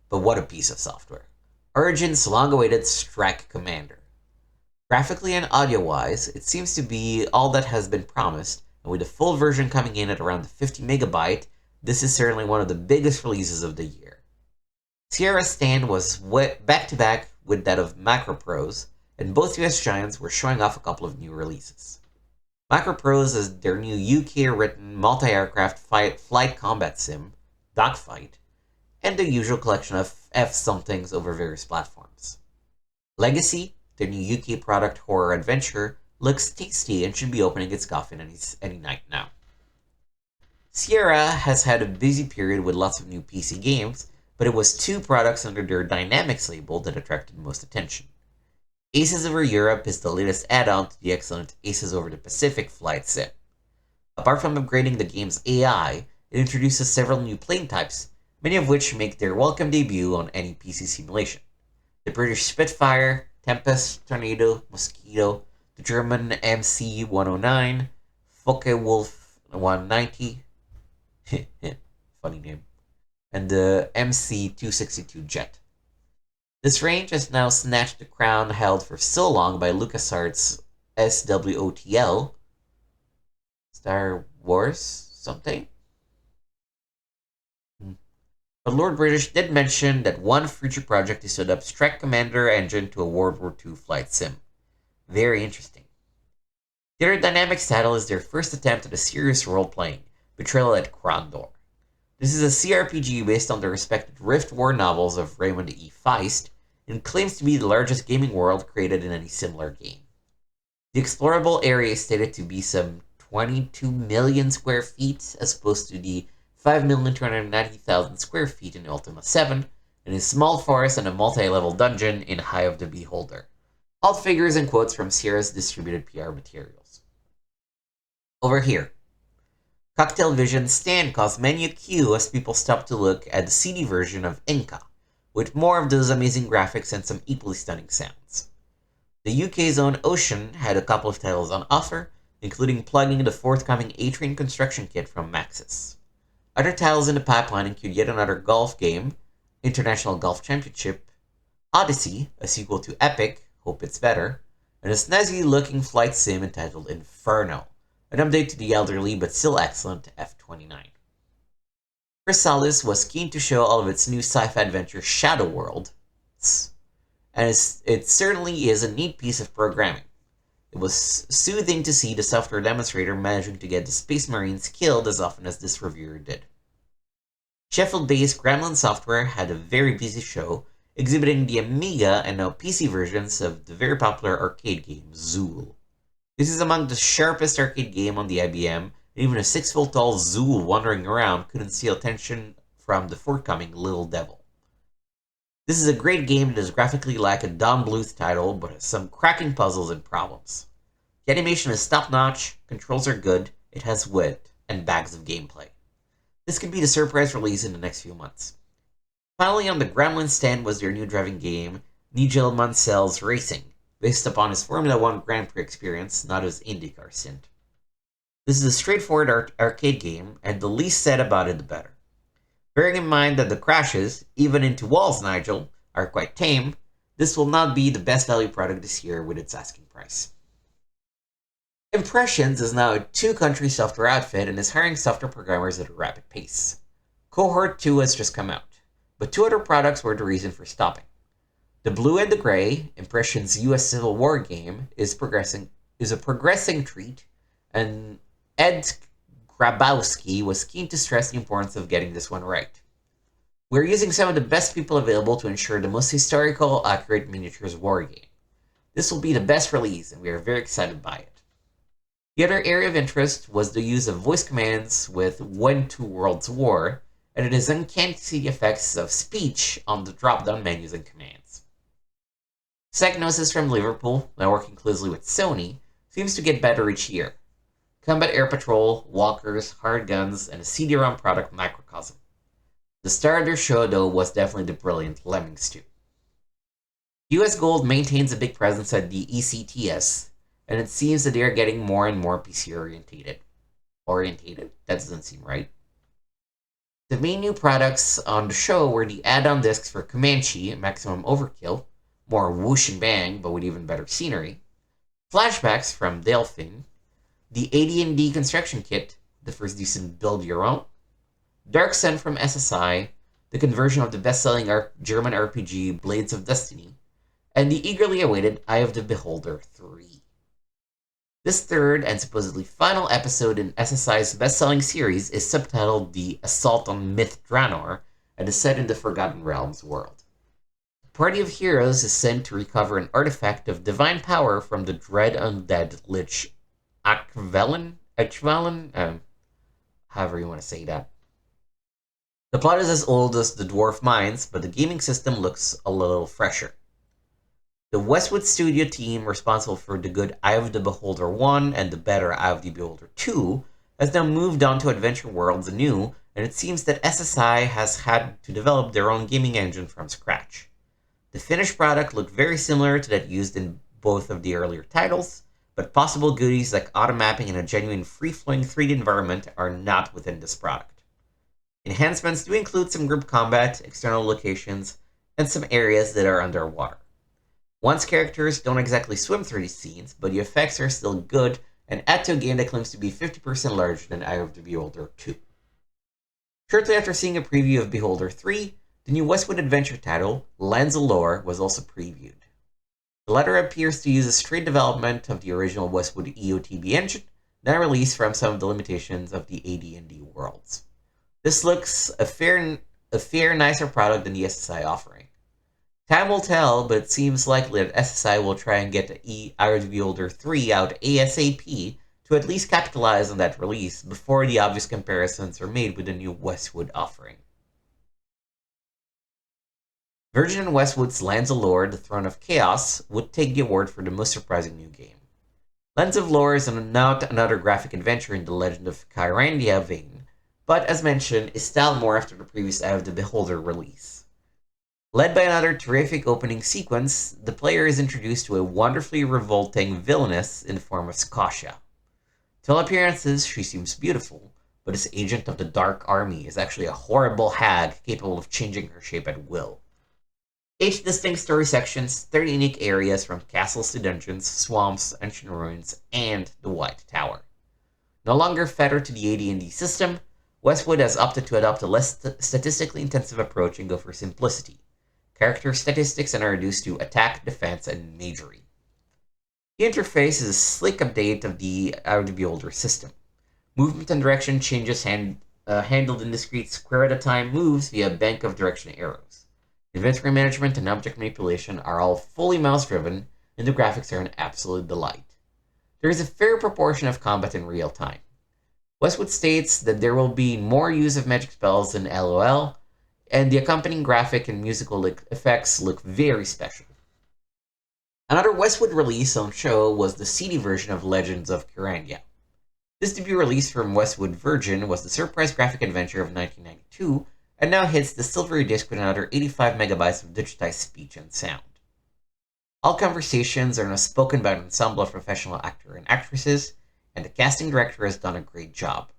But what a piece of software. Origin's long-awaited Strike Commander. Graphically and audio-wise, it seems to be all that has been promised, and with the full version coming in at around the 50 megabyte, this is certainly one of the biggest releases of the year. Sierra's stand was back-to-back with that of Macroprose, and both US giants were showing off a couple of new releases. Macroprose is their new UK-written multi-aircraft flight combat sim, Dogfight, and the usual collection of F-somethings over various platforms. Legacy, their new UK product horror adventure, looks tasty and should be opening its coffin any night now. Sierra has had a busy period with lots of new PC games, but it was two products under their Dynamics label that attracted most attention. Aces Over Europe is the latest add-on to the excellent Aces Over the Pacific flight sim. Apart from upgrading the game's AI, it introduces several new plane types, many of which make their welcome debut on any PC simulation. The British Spitfire, Tempest, Tornado, Mosquito, the German MC-109, Focke-Wulf 190, funny name, and the MC-262 jet. This range has now snatched the crown held for so long by LucasArts' SWOTL, Star Wars something? But Lord British did mention that one future project is to adapt Strike Commander engine to a World War II flight sim. Very interesting. The other Dynamics title is their first attempt at a serious role-playing, Betrayal at Krondor. This is a CRPG based on the respected Rift War novels of Raymond E. Feist, and claims to be the largest gaming world created in any similar game. The explorable area is stated to be some 22 million square feet, as opposed to the 5,290,000 square feet in Ultima 7, and a small forest and a multi-level dungeon in Eye of the Beholder. All figures and quotes from Sierra's distributed PR materials. Over here, Cocktail Vision's stand caused many a queue as people stopped to look at the CD version of Inca, with more of those amazing graphics and some equally stunning sounds. The UK's own Ocean had a couple of titles on offer, including plugging the forthcoming A-Train construction kit from Maxis. Other titles in the pipeline include yet another golf game, International Golf Championship, Odyssey, a sequel to Epic, hope it's better, and a snazzy-looking flight sim entitled Inferno, an update to the elderly but still excellent F-29. Chrysalis was keen to show all of its new sci-fi adventure Shadow World, and it certainly is a neat piece of programming. It was soothing to see the software demonstrator managing to get the Space Marines killed as often as this reviewer did. Sheffield-based Gremlin Software had a very busy show, exhibiting the Amiga and now PC versions of the very popular arcade game Zool. This is among the sharpest arcade game on the IBM, and even a 6-foot-tall Zool wandering around couldn't steal attention from the forthcoming Little Devil. This is a great game that is graphically like a Don Bluth title, but has some cracking puzzles and problems. The animation is top-notch, controls are good, it has wit, and bags of gameplay. This could be the surprise release in the next few months. Finally, on the Gremlin stand was their new driving game, Nigel Mansell's Racing, based upon his Formula 1 Grand Prix experience, not his IndyCar stint. This is a straightforward arcade game, and the least said about it, the better. Bearing in mind that the crashes, even into walls, Nigel, are quite tame, this will not be the best value product this year with its asking price. Impressions is now a two-country software outfit and is hiring software programmers at a rapid pace. Cohort 2 has just come out, but two other products were the reason for stopping. The Blue and the Gray, Impression's US Civil War game, is a progressing treat, and Ed Grabowski was keen to stress the importance of getting this one right. We're using some of the best people available to ensure the most historical, accurate miniatures war game. This will be the best release, and we are very excited by it. The other area of interest was the use of voice commands with When Two Worlds War, and it is uncanny to see the effects of speech on the drop-down menus and commands. Psygnosis from Liverpool, now working closely with Sony, seems to get better each year. Combat Air Patrol, Walkers, Hard Guns, and a CD-ROM product Microcosm. The star of their show, though, was definitely the brilliant Lemmings 2. US Gold maintains a big presence at the ECTS, and it seems that they are getting more and more PC-orientated. Orientated? That doesn't seem right. The main new products on the show were the add-on discs for Comanche, Maximum Overkill, more whoosh and bang, but with even better scenery, flashbacks from Delphine, the AD&D construction kit, the first decent build your own, Dark Sun from SSI, the conversion of the best-selling German RPG Blades of Destiny, and the eagerly awaited Eye of the Beholder 3. This third and supposedly final episode in SSI's best-selling series is subtitled The Assault on Myth Draenor and is set in the Forgotten Realms world. A party of heroes is sent to recover an artifact of divine power from the dread undead lich Achvalen, however you want to say that. The plot is as old as the Dwarf Mines, but the gaming system looks a little fresher. The Westwood Studio team responsible for the good Eye of the Beholder 1 and the better Eye of the Beholder 2 has now moved on to Adventure Worlds anew, and it seems that SSI has had to develop their own gaming engine from scratch. The finished product looked very similar to that used in both of the earlier titles, but possible goodies like auto-mapping and a genuine free-flowing 3D environment are not within this product. Enhancements do include some group combat, external locations, and some areas that are underwater. One's characters don't exactly swim through these scenes, but the effects are still good and add to a game that claims to be 50% larger than Eye of the Beholder 2. Shortly after seeing a preview of Beholder 3, the new Westwood Adventure title, Lands of Lore, was also previewed. The latter appears to use a straight development of the original Westwood EOTB engine, now released from some of the limitations of the AD&D worlds. This looks a fair nicer product than the SSI offering. Time will tell, but it seems likely that SSI will try and get the Eye of the Beholder 3 out ASAP to at least capitalize on that release before the obvious comparisons are made with the new Westwood offering. Virgin and Westwood's Lands of Lore, The Throne of Chaos, would take the award for the most surprising new game. Lands of Lore is not another graphic adventure in the Legend of Kyrandia vein, but as mentioned, is styled more after the previous Eye of the Beholder release. Led by another terrific opening sequence, the player is introduced to a wonderfully revolting villainess in the form of Scorpia. To all appearances, she seems beautiful, but this agent of the Dark Army is actually a horrible hag capable of changing her shape at will. 8 distinct story sections, 30 unique areas from castles to dungeons, swamps, ancient ruins, and the White Tower. No longer fettered to the AD&D system, Westwood has opted to adopt a less statistically intensive approach and go for simplicity. Character statistics are reduced to attack, defense, and magery. The interface is a slick update of the Eye of the Beholder system. Movement and direction changes handled in discrete square-at-a-time moves via a bank of direction arrows. Inventory management and object manipulation are all fully mouse-driven, and the graphics are an absolute delight. There is a fair proportion of combat in real time. Westwood states that there will be more use of magic spells than LOL, and the accompanying graphic and musical effects look very special. Another Westwood release on show was the CD version of Legends of Kyrandia. This debut release from Westwood Virgin was the surprise graphic adventure of 1992, and now hits the silvery disc with another 85 megabytes of digitized speech and sound. All conversations are now spoken by an ensemble of professional actors and actresses, and the casting director has done a great job.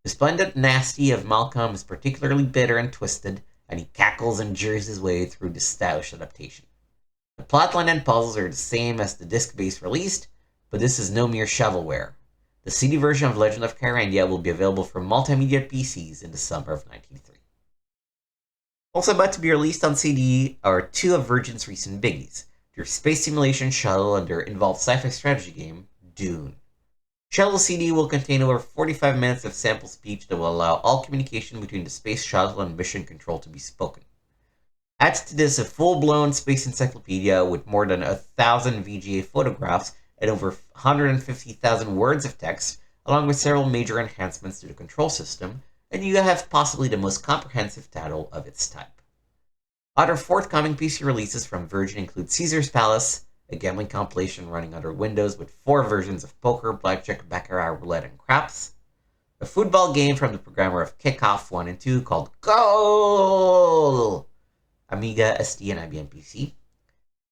The splendid nasty of Malcolm is particularly bitter and twisted, and he cackles and jeers his way through this stylish adaptation. The plotline and puzzles are the same as the disc-based release, but this is no mere shovelware. The CD version of Legend of Kyrandia will be available for multimedia PCs in the summer of 1993. Also about to be released on CD are two of Virgin's recent biggies, their space simulation shuttle and their involved sci-fi strategy game, Dune. Shuttle CD will contain over 45 minutes of sample speech that will allow all communication between the space shuttle and mission control to be spoken. Add to this a full-blown space encyclopedia with more than 1,000 VGA photographs and over 150,000 words of text, along with several major enhancements to the control system, and you have possibly the most comprehensive title of its type. Other forthcoming PC releases from Virgin include Caesar's Palace, a gambling compilation running under Windows with 4 versions of poker, blackjack, baccarat, roulette, and craps, a football game from the programmer of Kickoff 1 and 2 called Goal! Amiga, ST, and IBM PC.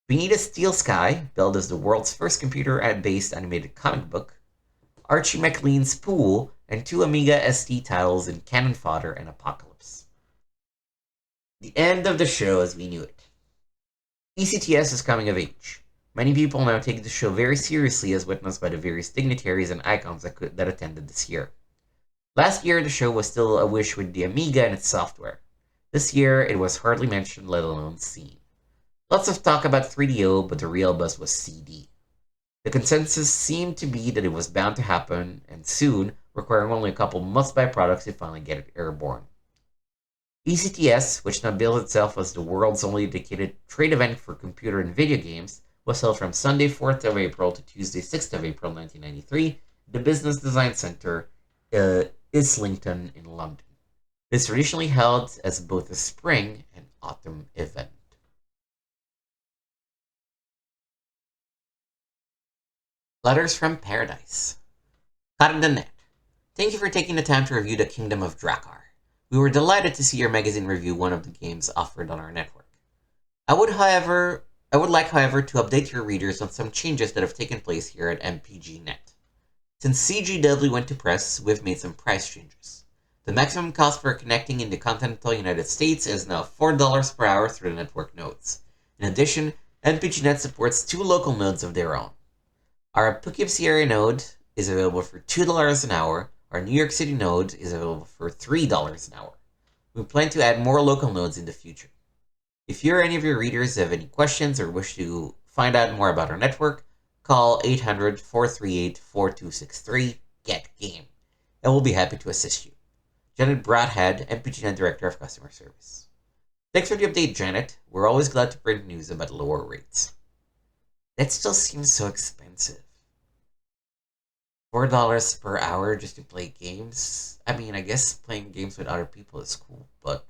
Beneath a Steel Sky, billed as the world's first computer-based animated comic book, Archie McLean's Pool, and 2 Amiga ST titles in Cannon Fodder and Apocalypse. The end of the show as we knew it. ECTS is coming of age. Many people now take the show very seriously, as witnessed by the various dignitaries and icons that attended this year. Last year, the show was still a wish with the Amiga and its software. This year, it was hardly mentioned, let alone seen. Lots of talk about 3DO, but the real buzz was CD. The consensus seemed to be that it was bound to happen, and soon, requiring only a couple must-buy products to finally get it airborne. ECTS, which now bills itself as the world's only dedicated trade event for computer and video games, was held from Sunday 4th of April to Tuesday 6th of April 1993, the Business Design Center, Islington in London. It is traditionally held as both a spring and autumn event. Letters from Paradise. Caught in the net. Thank you for taking the time to review the Kingdom of Drakkar. We were delighted to see your magazine review one of the games offered on our network. I would like, however, to update your readers on some changes that have taken place here at MPG.net. Since CGW went to press, we've made some price changes. The maximum cost for connecting in the continental United States is now $4 per hour through the network nodes. In addition, MPG.net supports 2 local nodes of their own. Our Poughkeepsie area node is available for $2 an hour. Our New York City node is available for $3 an hour. We plan to add more local nodes in the future. If you or any of your readers have any questions or wish to find out more about our network, call 800-438-4263, GET GAME, and we'll be happy to assist you. Janet Broadhead, MPG.net Director of Customer Service. Thanks for the update, Janet. We're always glad to bring news about lower rates. That still seems so expensive. $4 per hour just to play games? I mean, I guess playing games with other people is cool, but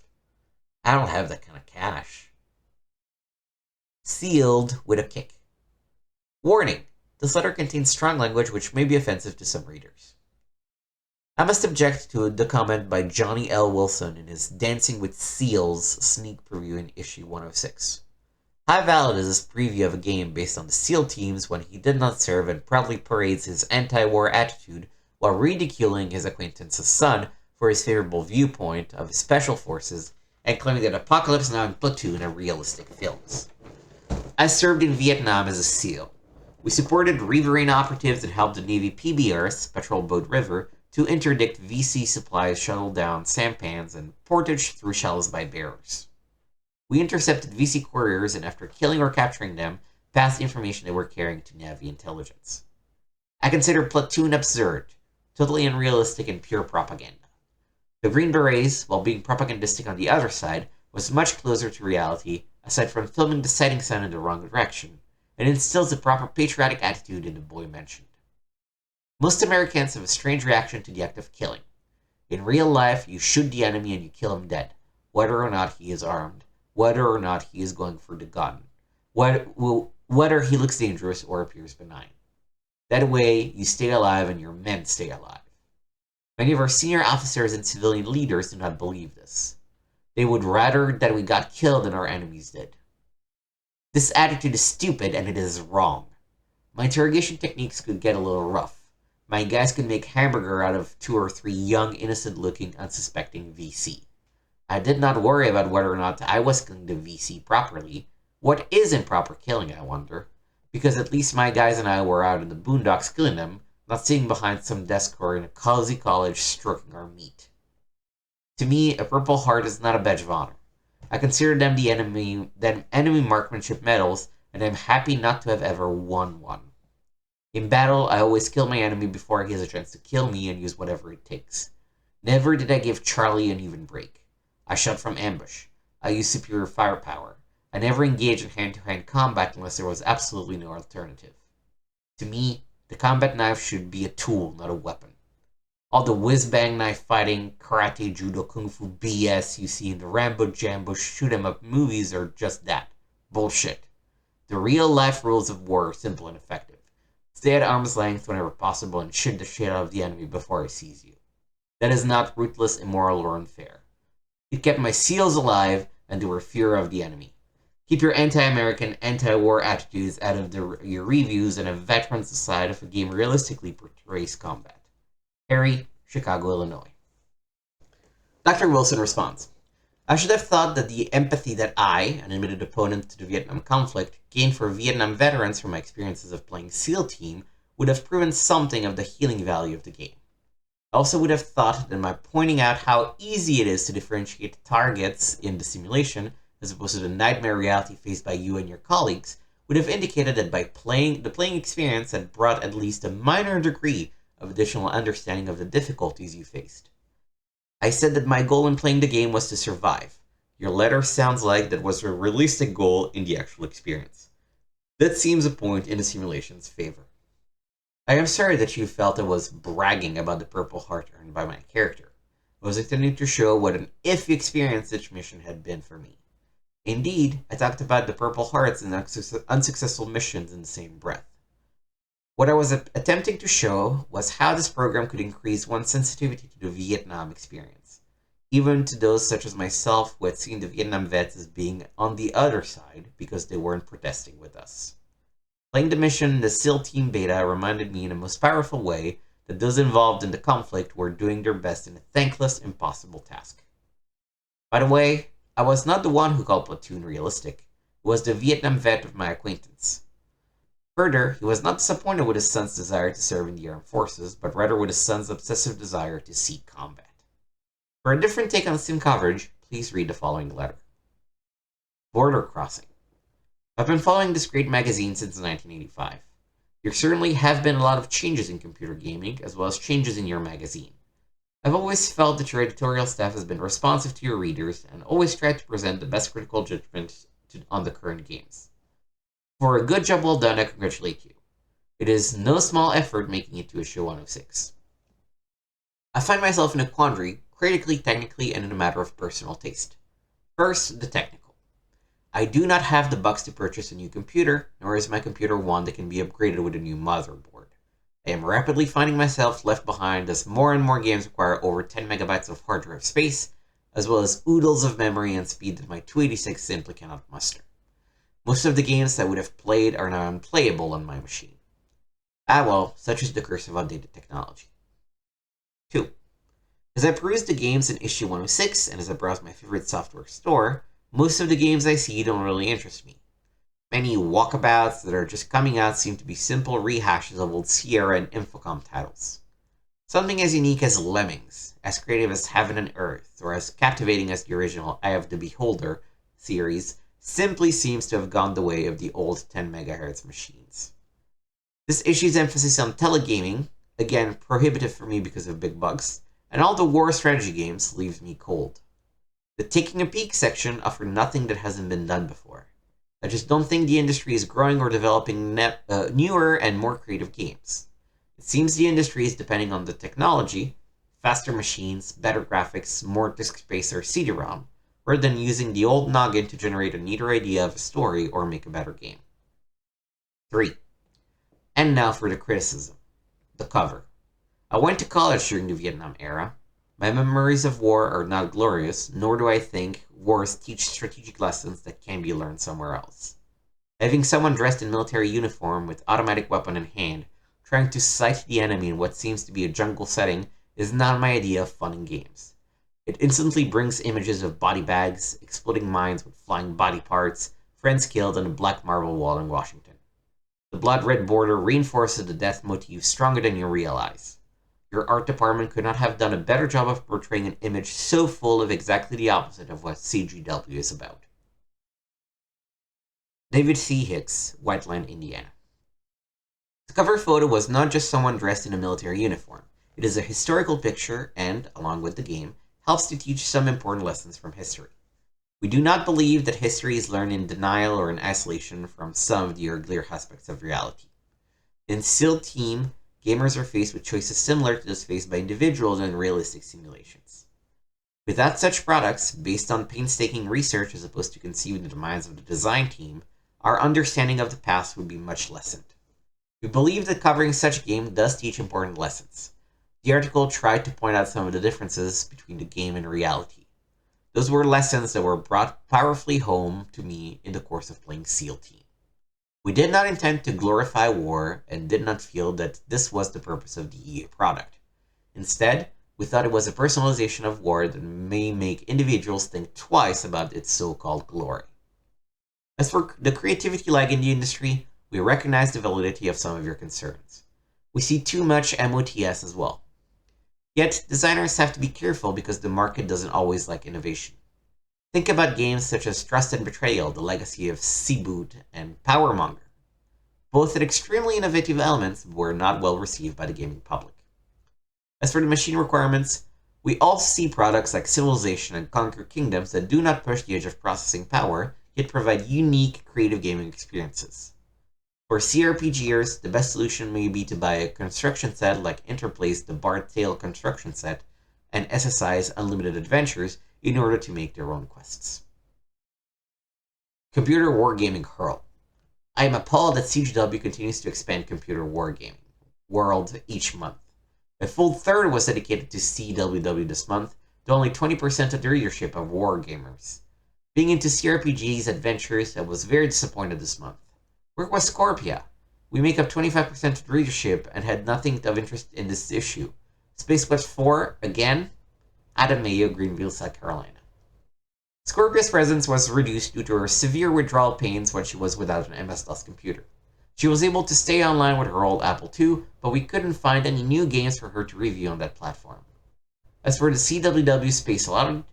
I don't have that kind of cash. Sealed with a kick. Warning! This letter contains strong language which may be offensive to some readers. I must object to the comment by Johnny L. Wilson in his Dancing with Seals sneak preview in issue 106. How valid is this preview of a game based on the SEAL teams when he did not serve and proudly parades his anti-war attitude while ridiculing his acquaintance's son for his favorable viewpoint of his special forces and claiming that Apocalypse Now and Platoon are realistic films? I served in Vietnam as a SEAL. We supported riverine operatives that helped the Navy PBRs, Patrol Boat River, to interdict VC supplies shuttled down sampans and portage through shells by bearers. We intercepted VC couriers and after killing or capturing them, passed the information they were carrying to Navy intelligence. I consider Platoon absurd, totally unrealistic and pure propaganda. The Green Berets, while being propagandistic on the other side, was much closer to reality, aside from filming the sighting sun in the wrong direction, and instills the proper patriotic attitude in the boy mentioned. Most Americans have a strange reaction to the act of killing. In real life, you shoot the enemy and you kill him dead, whether or not he is armed, whether or not he is going for the gun, whether he looks dangerous or appears benign. That way, you stay alive and your men stay alive. Many of our senior officers and civilian leaders do not believe this. They would rather that we got killed than our enemies did. This attitude is stupid and it is wrong. My interrogation techniques could get a little rough. My guys could make hamburger out of 2 or 3 young, innocent-looking, unsuspecting VC. I did not worry about whether or not I was killing the VC properly. What is improper killing, I wonder? because at least my guys and I were out in the boondocks killing them, not sitting behind some desk or in a cozy college stroking our meat. To me, a Purple Heart is not a badge of honor. I consider them enemy marksmanship medals, and I'm happy not to have ever won one. In battle, I always kill my enemy before he has a chance to kill me and use whatever it takes. Never did I give Charlie an even break. I shot from ambush. I used superior firepower. I never engaged in hand-to-hand combat unless there was absolutely no alternative. To me, the combat knife should be a tool, not a weapon. All the whiz-bang knife fighting, karate, judo, kung fu BS you see in the Rambo Jambo shoot-em-up movies are just that. Bullshit. The real-life rules of war are simple and effective. Stay at arm's length whenever possible and shoot the shit out of the enemy before he sees you. That is not ruthless, immoral, or unfair. It kept my SEALs alive, and they were fear of the enemy. Keep your anti-American, anti-war attitudes out of your reviews and a veteran's side if a game realistically portrays combat. Harry, Chicago, Illinois. Dr. Wilson responds, I should have thought that the empathy that I, an admitted opponent to the Vietnam conflict, gained for Vietnam veterans from my experiences of playing SEAL Team would have proven something of the healing value of the game. I also would have thought that my pointing out how easy it is to differentiate targets in the simulation, as opposed to the nightmare reality faced by you and your colleagues, would have indicated that the playing experience had brought at least a minor degree of additional understanding of the difficulties you faced. I said that my goal in playing the game was to survive. Your letter sounds like that was a realistic goal in the actual experience. That seems a point in the simulation's favor. I am sorry that you felt I was bragging about the Purple Heart earned by my character. I was intending to show what an iffy experience each mission had been for me. Indeed, I talked about the Purple Hearts and unsuccessful missions in the same breath. What I was attempting to show was how this program could increase one's sensitivity to the Vietnam experience, even to those such as myself who had seen the Vietnam vets as being on the other side because they weren't protesting with us. Playing the mission in the SEAL Team beta reminded me in the most powerful way that those involved in the conflict were doing their best in a thankless, impossible task. By the way, I was not the one who called Platoon realistic. It was the Vietnam vet of my acquaintance. Further, he was not disappointed with his son's desire to serve in the armed forces, but rather with his son's obsessive desire to seek combat. For a different take on the same coverage, please read the following letter. Border Crossing. I've been following this great magazine since 1985. There certainly have been a lot of changes in computer gaming, as well as changes in your magazine. I've always felt that your editorial staff has been responsive to your readers, and always tried to present the best critical judgment on the current games. For a good job well done, I congratulate you. It is no small effort making it to issue 106. I find myself in a quandary, critically, technically, and in a matter of personal taste. First, the technical. I do not have the bucks to purchase a new computer, nor is my computer one that can be upgraded with a new motherboard. I am rapidly finding myself left behind as more and more games require over 10 megabytes of hard drive space, as well as oodles of memory and speed that my 286 simply cannot muster. Most of the games that I would have played are now unplayable on my machine. Ah well, such is the curse of outdated technology. 2. As I peruse the games in issue 106 and as I browse my favorite software store, most of the games I see don't really interest me. Many walkabouts that are just coming out seem to be simple rehashes of old Sierra and Infocom titles. Something as unique as Lemmings, as creative as Heaven and Earth, or as captivating as the original Eye of the Beholder series, simply seems to have gone the way of the old 10 MHz machines. This issue's emphasis on telegaming, again prohibitive for me because of big bugs, and all the war strategy games leaves me cold. The Taking a Peek section offered nothing that hasn't been done before. I just don't think the industry is growing or developing newer and more creative games. It seems the industry is depending on the technology, faster machines, better graphics, more disk space or CD-ROM, rather than using the old noggin to generate a neater idea of a story or make a better game. 3. And now for the criticism. The cover. I went to college during the Vietnam era. My memories of war are not glorious, nor do I think wars teach strategic lessons that can be learned somewhere else. Having someone dressed in military uniform with automatic weapon in hand, trying to sight the enemy in what seems to be a jungle setting, is not my idea of fun in games. It instantly brings images of body bags, exploding mines with flying body parts, friends killed, and a black marble wall in Washington. The blood-red border reinforces the death motif stronger than you realize. Your art department could not have done a better job of portraying an image so full of exactly the opposite of what CGW is about. David C. Hicks, Whiteland, Indiana. The cover photo was not just someone dressed in a military uniform. It is a historical picture and, along with the game, helps to teach some important lessons from history. We do not believe that history is learned in denial or in isolation from some of the uglier aspects of reality. In SEAL Team, gamers are faced with choices similar to those faced by individuals in realistic simulations. Without such products, based on painstaking research as opposed to conceived in the minds of the design team, our understanding of the past would be much lessened. We believe that covering such a game does teach important lessons. The article tried to point out some of the differences between the game and reality. Those were lessons that were brought powerfully home to me in the course of playing SEAL Team. We did not intend to glorify war and did not feel that this was the purpose of the EA product. Instead, we thought it was a personalization of war that may make individuals think twice about its so-called glory. As for the creativity lag in the industry, we recognize the validity of some of your concerns. We see too much MOTS as well. Yet, designers have to be careful because the market doesn't always like innovation. Think about games such as Trust and Betrayal, The Legacy of Seaboot, and Powermonger. Both had extremely innovative elements but were not well received by the gaming public. As for the machine requirements, we also see products like Civilization and Conquer Kingdoms that do not push the edge of processing power, yet provide unique, creative gaming experiences. For CRPGers, the best solution may be to buy a construction set like Interplay's The Bard Tale construction set and SSI's Unlimited Adventures in order to make their own quests. Computer Wargaming Hurl. I am appalled that CGW continues to expand computer wargaming world each month. A full third was dedicated to CWW this month, to only 20% of the readership of wargamers. Being into CRPGs adventures, I was very disappointed this month. Where was Scorpia? We make up 25% of the readership and had nothing of interest in this issue. Space Quest 4, again? Adam Mayo, Greenville, South Carolina. Scorpia's presence was reduced due to her severe withdrawal pains when she was without an MS-DOS computer. She was able to stay online with her old Apple II, but we couldn't find any new games for her to review on that platform. As for the CWW Space Allotment,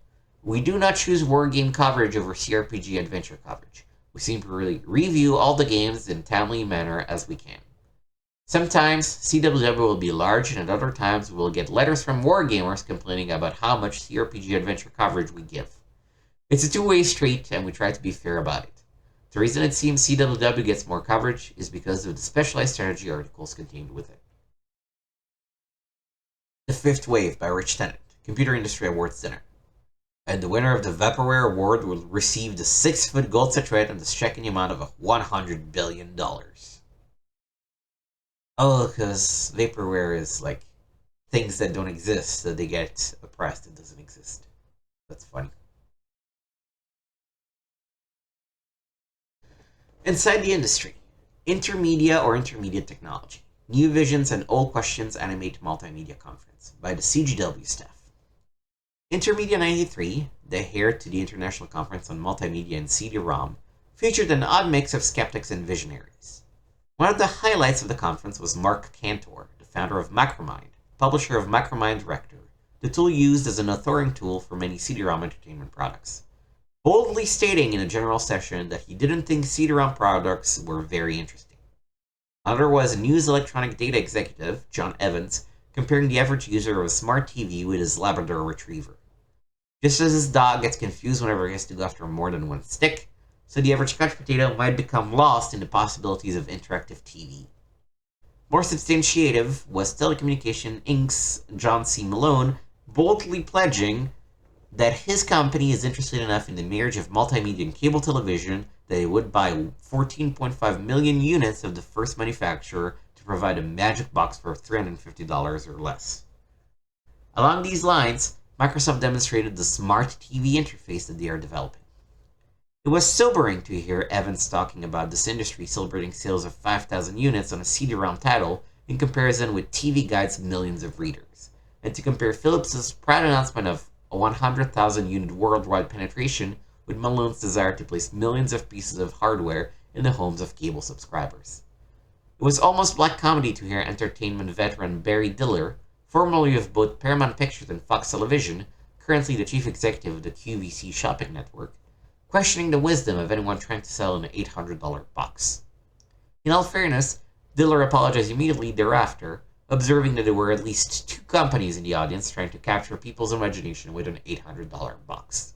we do not choose wargame coverage over CRPG adventure coverage. We simply review all the games in a timely manner as we can. Sometimes CWW will be large, and at other times we will get letters from wargamers complaining about how much CRPG adventure coverage we give. It's a two-way street, and we try to be fair about it. The reason it seems CWW gets more coverage is because of the specialized strategy articles contained with it. The Fifth Wave by Rich Tennant, Computer Industry Awards Dinner. And the winner of the Vaporware Award will receive the 6-foot gold statuette and the checking amount of $100 billion. Oh, because Vaporware is like things that don't exist, so they get a prize that doesn't exist. That's funny. Inside the industry, Intermedia or Intermediate Technology, New Visions and Old Questions Animate Multimedia Conference by the CGW staff. Intermedia 93, the heir to the International Conference on Multimedia and CD-ROM, featured an odd mix of skeptics and visionaries. One of the highlights of the conference was Mark Cantor, the founder of Macromind, publisher of Macromind Rector, the tool used as an authoring tool for many CD-ROM entertainment products, boldly stating in a general session that he didn't think CD-ROM products were very interesting. Another was News Electronic Data executive, John Evans, comparing the average user of a smart TV with his Labrador Retriever. Just as his dog gets confused whenever he has to go after more than one stick, so the average couch potato might become lost in the possibilities of interactive TV. More substantiative was Telecommunication Inc.'s John C. Malone boldly pledging that his company is interested enough in the marriage of multimedia and cable television that it would buy 14.5 million units of the first manufacturer to provide a magic box for $350 or less. Along these lines, Microsoft demonstrated the smart TV interface that they are developing. It was sobering to hear Evans talking about this industry celebrating sales of 5,000 units on a CD-ROM title in comparison with TV Guide's millions of readers, and to compare Philips' proud announcement of a 100,000 unit worldwide penetration with Malone's desire to place millions of pieces of hardware in the homes of cable subscribers. It was almost black comedy to hear entertainment veteran Barry Diller, formerly of both Paramount Pictures and Fox Television, currently the chief executive of the QVC shopping network, questioning the wisdom of anyone trying to sell an $800 box. In all fairness, Diller apologized immediately thereafter, observing that there were at least two companies in the audience trying to capture people's imagination with an $800 box.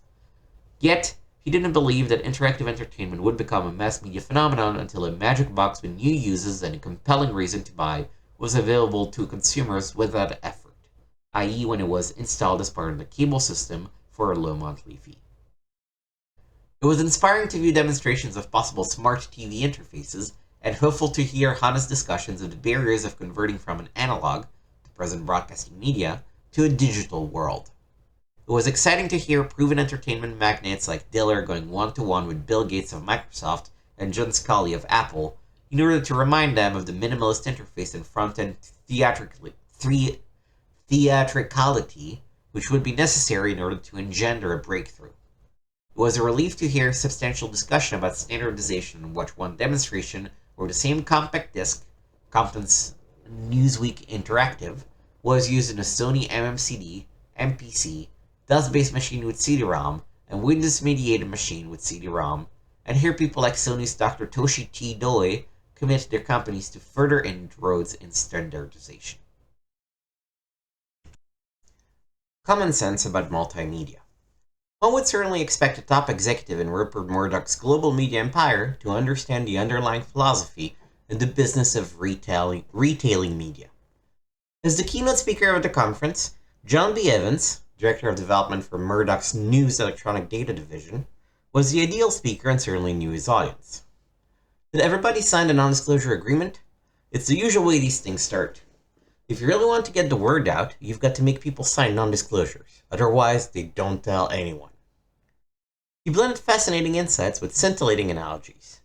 Yet, he didn't believe that interactive entertainment would become a mass media phenomenon until a magic box with new uses and a compelling reason to buy was available to consumers without effort, i.e. when it was installed as part of the cable system for a low monthly fee. It was inspiring to view demonstrations of possible smart TV interfaces and hopeful to hear Hana's discussions of the barriers of converting from an analog, the present broadcasting media, to a digital world. It was exciting to hear proven entertainment magnates like Diller going one-to-one with Bill Gates of Microsoft and John Scully of Apple in order to remind them of the minimalist interface and front-end theatricality which would be necessary in order to engender a breakthrough. It was a relief to hear substantial discussion about standardization and watch one demonstration where the same compact disc, Compton's Newsweek Interactive, was used in a Sony MMCD, MPC, DOS-based machine with CD-ROM, and Windows-mediated machine with CD-ROM, and hear people like Sony's Dr. Toshi T. Doi commit their companies to further inroads in standardization. Common sense about multimedia. One would certainly expect a top executive in Rupert Murdoch's global media empire to understand the underlying philosophy and the business of retailing media. As the keynote speaker of the conference, John B. Evans, Director of Development for Murdoch's News Electronic Data Division, was the ideal speaker and certainly knew his audience. Did everybody sign a non-disclosure agreement? It's the usual way these things start. If you really want to get the word out, you've got to make people sign non-disclosures. Otherwise, they don't tell anyone. He blended fascinating insights with scintillating analogies.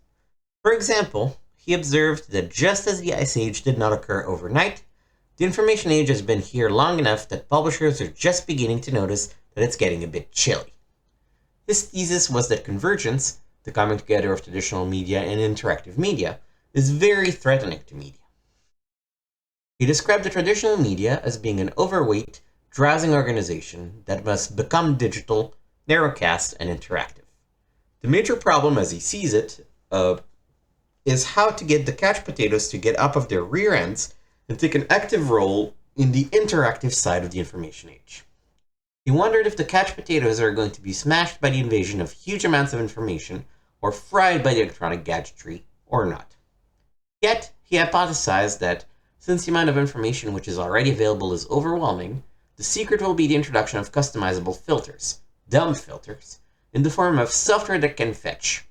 For example, he observed that just as the Ice Age did not occur overnight, the information age has been here long enough that publishers are just beginning to notice that it's getting a bit chilly. His thesis was that convergence, the coming together of traditional media and interactive media, is very threatening to media. He described the traditional media as being an overweight, drowsing organization that must become digital, narrowcast, and interactive. The major problem, as he sees it, is how to get the couch potatoes to get up of their rear ends and take an active role in the interactive side of the information age. He wondered if the couch potatoes are going to be smashed by the invasion of huge amounts of information or fried by the electronic gadgetry or not. Yet, he hypothesized that since the amount of information which is already available is overwhelming, the secret will be the introduction of customizable filters, dumb filters, in the form of software that can fetch.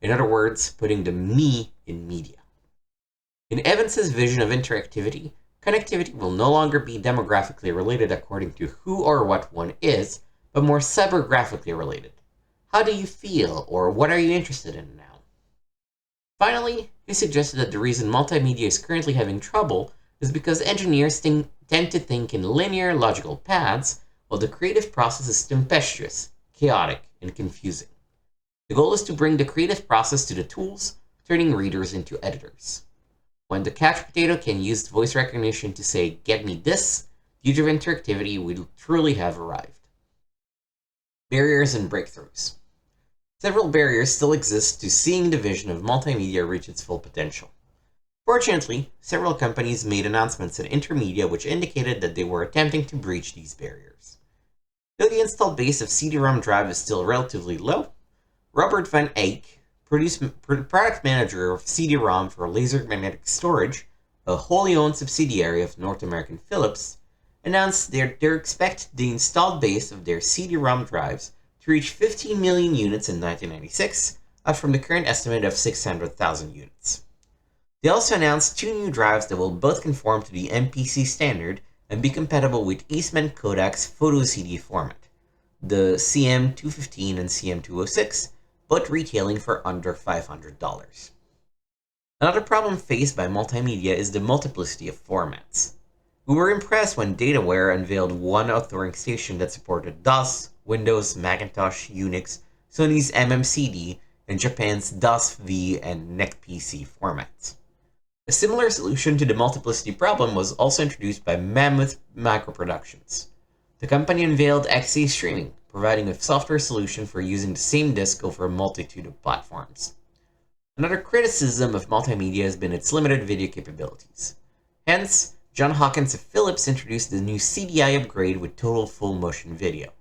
In other words, putting the me in media. In Evans's vision of interactivity, connectivity will no longer be demographically related according to who or what one is, but more cybergraphically related. How do you feel, or what are you interested in now? Finally, he suggested that the reason multimedia is currently having trouble is because engineers tend to think in linear, logical paths, while the creative process is tempestuous, chaotic, and confusing. The goal is to bring the creative process to the tools, turning readers into editors. When the couch potato can use voice recognition to say, "Get me this," the age of interactivity will truly have arrived. Barriers and breakthroughs. Several barriers still exist to seeing the vision of multimedia reach its full potential. Fortunately, several companies made announcements at Intermedia which indicated that they were attempting to breach these barriers. Though the installed base of CD-ROM drive is still relatively low, Robert Van Eyck, product manager of CD-ROM for Laser Magnetic Storage, a wholly owned subsidiary of North American Philips, announced they expect the installed base of their CD-ROM drives to reach 15 million units in 1996, up from the current estimate of 600,000 units. They also announced two new drives that will both conform to the MPC standard and be compatible with Eastman Kodak's photo CD format, the CM215 and CM206, both retailing for under $500. Another problem faced by multimedia is the multiplicity of formats. We were impressed when DataWare unveiled one authoring station that supported DOS, Windows, Macintosh, Unix, Sony's MMCD, and Japan's DOS-V and NEC PC formats. A similar solution to the multiplicity problem was also introduced by Mammoth Microproductions. The company unveiled XA Streaming, providing a software solution for using the same disk over a multitude of platforms. Another criticism of multimedia has been its limited video capabilities. Hence, John Hawkins of Philips introduced the new CDI upgrade with total full motion video.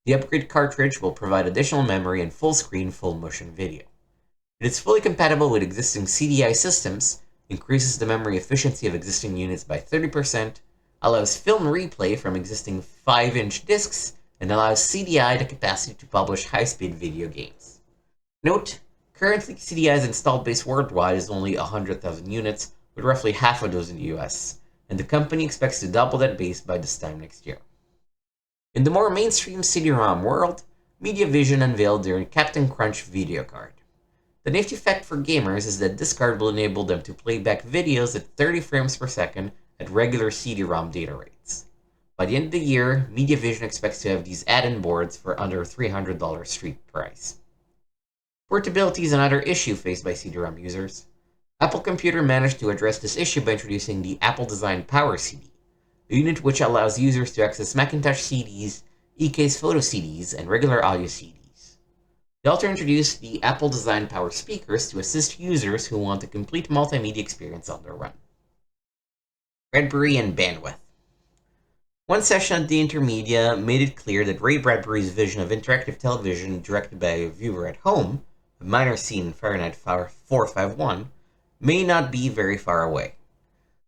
The upgrade cartridge will provide additional memory and full-screen full-motion video. It is fully compatible with existing CDI systems, increases the memory efficiency of existing units by 30%, allows film replay from existing 5-inch discs, and allows CDI the capacity to publish high-speed video games. Note, currently CDI's installed base worldwide is only 100,000 units, with roughly half of those in the US, and the company expects to double that base by this time next year. In the more mainstream CD-ROM world, MediaVision unveiled their Captain Crunch video card. The nifty fact for gamers is that this card will enable them to play back videos at 30 frames per second at regular CD-ROM data rates. By the end of the year, MediaVision expects to have these add-in boards for under $300 street price. Portability is another issue faced by CD-ROM users. Apple Computer managed to address this issue by introducing the Apple-designed Power CD, a unit which allows users to access Macintosh CDs, eCase photo CDs, and regular audio CDs. They also introduced the Apple-designed Power speakers to assist users who want a complete multimedia experience on their run. Bradbury and bandwidth. One session at the Intermedia made it clear that Ray Bradbury's vision of interactive television directed by a viewer at home, a minor scene in Fahrenheit 451, may not be very far away.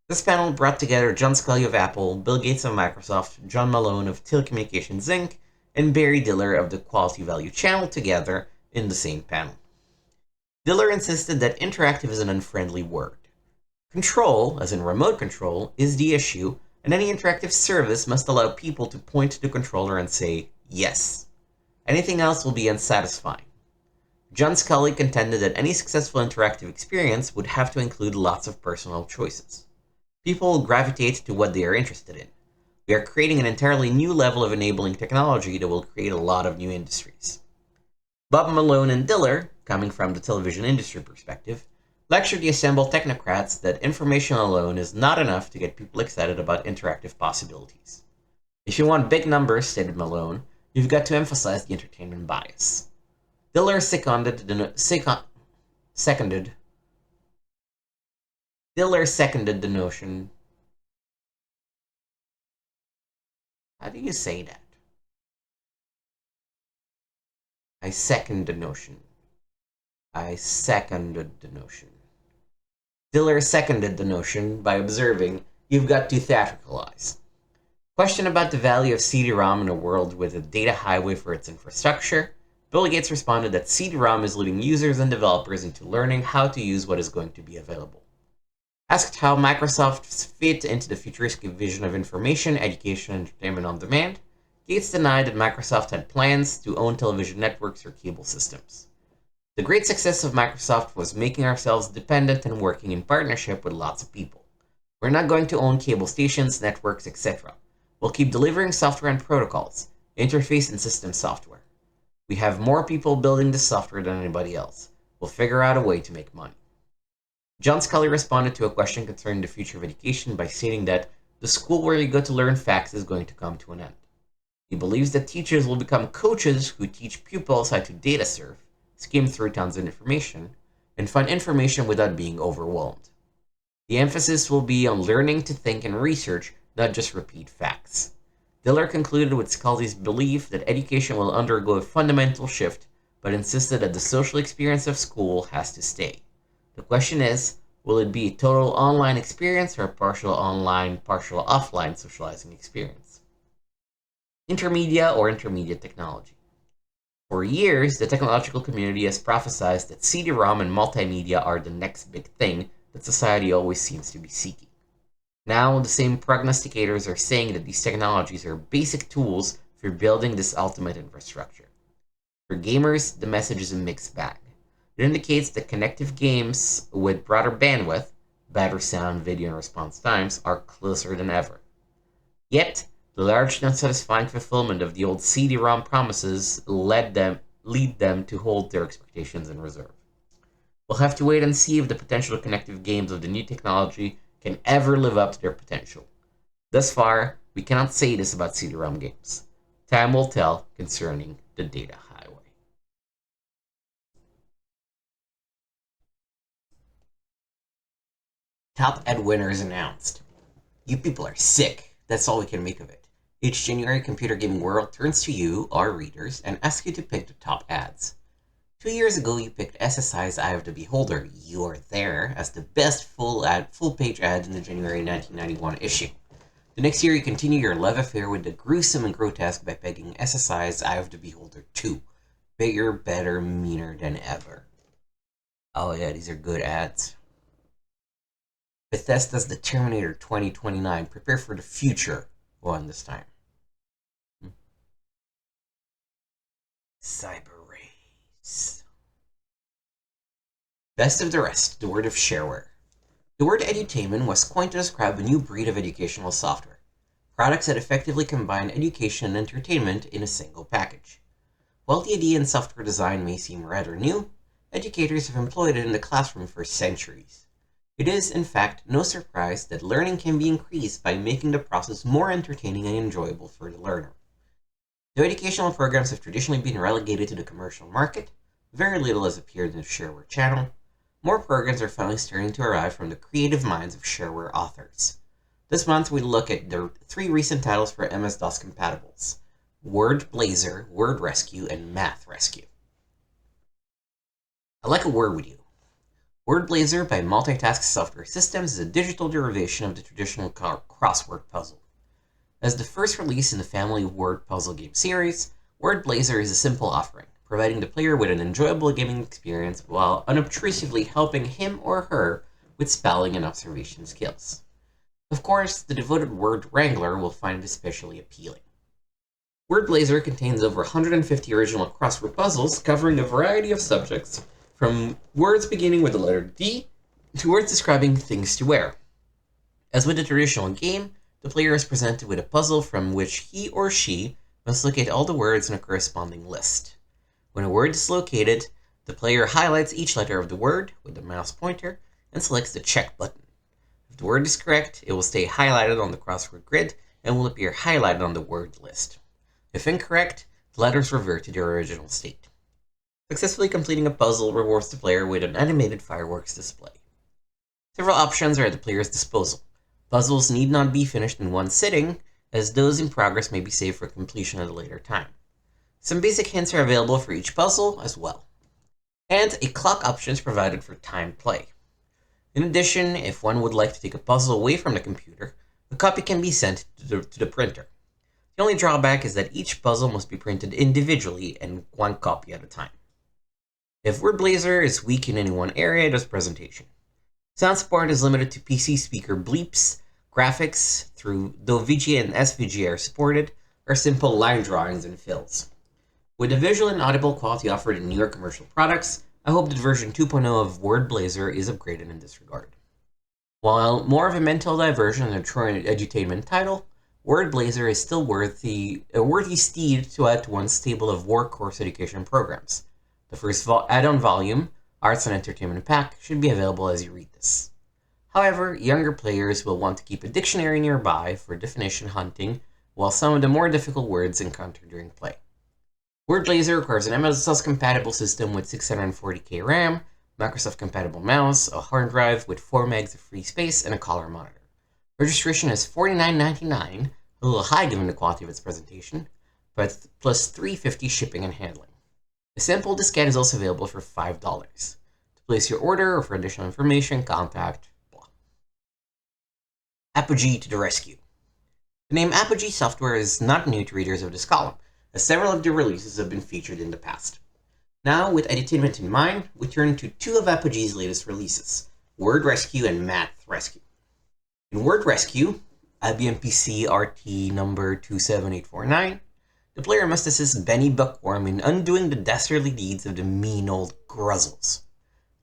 This panel brought together John Sculley of Apple, Bill Gates of Microsoft, John Malone of Telecommunications Inc., and Barry Diller of the Quality Value Channel together in the same panel. Diller insisted that interactive is an unfriendly word. Control, as in remote control, is the issue, and any interactive service must allow people to point to the controller and say, yes. Anything else will be unsatisfying. John Sculley contended that any successful interactive experience would have to include lots of personal choices. People will gravitate to what they are interested in. We are creating an entirely new level of enabling technology that will create a lot of new industries. Bob Malone and Diller, coming from the television industry perspective, lectured the assembled technocrats that information alone is not enough to get people excited about interactive possibilities. If you want big numbers, stated Malone, you've got to emphasize the entertainment bias. Diller seconded the notion. How do you say that? I second the notion. I seconded the notion. Diller seconded the notion by observing, you've got to theatricalize. Question about the value of CD-ROM in a world with a data highway for its infrastructure, Bill Gates responded that CD-ROM is leading users and developers into learning how to use what is going to be available. Asked how Microsoft fit into the futuristic vision of information, education, and entertainment on demand, Gates denied that Microsoft had plans to own television networks or cable systems. The great success of Microsoft was making ourselves dependent and working in partnership with lots of people. We're not going to own cable stations, networks, etc. We'll keep delivering software and protocols, interface and system software. We have more people building this software than anybody else. We'll figure out a way to make money. John Sculley responded to a question concerning the future of education by stating that the school where you go to learn facts is going to come to an end. He believes that teachers will become coaches who teach pupils how to data surf, skim through tons of information, and find information without being overwhelmed. The emphasis will be on learning to think and research, not just repeat facts. Diller concluded with Sculley's belief that education will undergo a fundamental shift, but insisted that the social experience of school has to stay. The question is, will it be a total online experience or a partial online, partial offline socializing experience? Intermedia or intermediate technology. For years, the technological community has prophesied that CD-ROM and multimedia are the next big thing that society always seems to be seeking. Now, the same prognosticators are saying that these technologies are basic tools for building this ultimate infrastructure. For gamers, the message is a mixed bag. It indicates that connective games with broader bandwidth, better sound, video, and response times are closer than ever. Yet, the large and unsatisfying fulfillment of the old CD-ROM promises lead them to hold their expectations in reserve. We'll have to wait and see if the potential connective games of the new technology can ever live up to their potential. Thus far, we cannot say this about CD-ROM games. Time will tell concerning the data highway. Top Ed winners announced. You people are sick. That's all we can make of it. Each January, Computer Gaming World turns to you, our readers, and asks you to pick the top ads. 2 years ago, you picked SSI's Eye of the Beholder, You're There, as the best full-page ad in the January 1991 issue. The next year, you continue your love affair with the gruesome and grotesque by pegging SSI's Eye of the Beholder 2. Bigger, better, meaner than ever. Oh yeah, these are good ads. Bethesda's The Terminator 2029. Prepare for the future one this time. Cyber Race. Best of the rest, the word of shareware. The word edutainment was coined to describe a new breed of educational software. Products that effectively combine education and entertainment in a single package. While the idea in software design may seem rather new, educators have employed it in the classroom for centuries. It is, in fact, no surprise that learning can be increased by making the process more entertaining and enjoyable for the learner. Though educational programs have traditionally been relegated to the commercial market, very little has appeared in the shareware channel. More programs are finally starting to arrive from the creative minds of shareware authors. This month we look at the 3 recent titles for MS-DOS compatibles: Word Blazer, Word Rescue, and Math Rescue. I'd like a word with you. Word Blazer by Multitask Software Systems is a digital derivation of the traditional crossword puzzle. As the first release in the family of word puzzle game series, Word Blazer is a simple offering, providing the player with an enjoyable gaming experience while unobtrusively helping him or her with spelling and observation skills. Of course, the devoted word wrangler will find it especially appealing. Word Blazer contains over 150 original crossword puzzles covering a variety of subjects, from words beginning with the letter D to words describing things to wear. As with the traditional game, the player is presented with a puzzle from which he or she must locate all the words in a corresponding list. When a word is located, the player highlights each letter of the word with the mouse pointer and selects the check button. If the word is correct, it will stay highlighted on the crossword grid and will appear highlighted on the word list. If incorrect, the letters revert to their original state. Successfully completing a puzzle rewards the player with an animated fireworks display. Several options are at the player's disposal. Puzzles need not be finished in one sitting, as those in progress may be saved for completion at a later time. Some basic hints are available for each puzzle as well. And a clock option is provided for timed play. In addition, if one would like to take a puzzle away from the computer, a copy can be sent to the printer. The only drawback is that each puzzle must be printed individually and one copy at a time. If Word Blazer is weak in any one area, it does presentation. Sound support is limited to PC speaker bleeps. Graphics, though VGA and SVGA are supported, are simple line drawings and fills. With the visual and audible quality offered in newer commercial products, I hope that version 2.0 of Word Blazer is upgraded in this regard. While more of a mental diversion than a true edutainment title, Word Blazer is still a worthy steed to add to one's stable of workhorse education programs. The first add-on volume, Arts and Entertainment Pack, should be available as you read this. However, younger players will want to keep a dictionary nearby for definition hunting, while some of the more difficult words encountered during play. Word Blazer requires an MS-DOS compatible system with 640K RAM, Microsoft compatible mouse, a hard drive with 4 megs of free space, and a color monitor. Registration is $49.99, a little high given the quality of its presentation, but plus $3.50 shipping and handling. A sample diskette is also available for $5. To place your order or for additional information, contact blah. Apogee to the rescue. The name Apogee Software is not new to readers of this column, as several of their releases have been featured in the past. Now, with edutainment in mind, we turn to 2 of Apogee's latest releases, Word Rescue and Math Rescue. In Word Rescue, IBM PC RT number 27849, the player must assist Benny Buckworm in undoing the dastardly deeds of the mean old Gruzzles.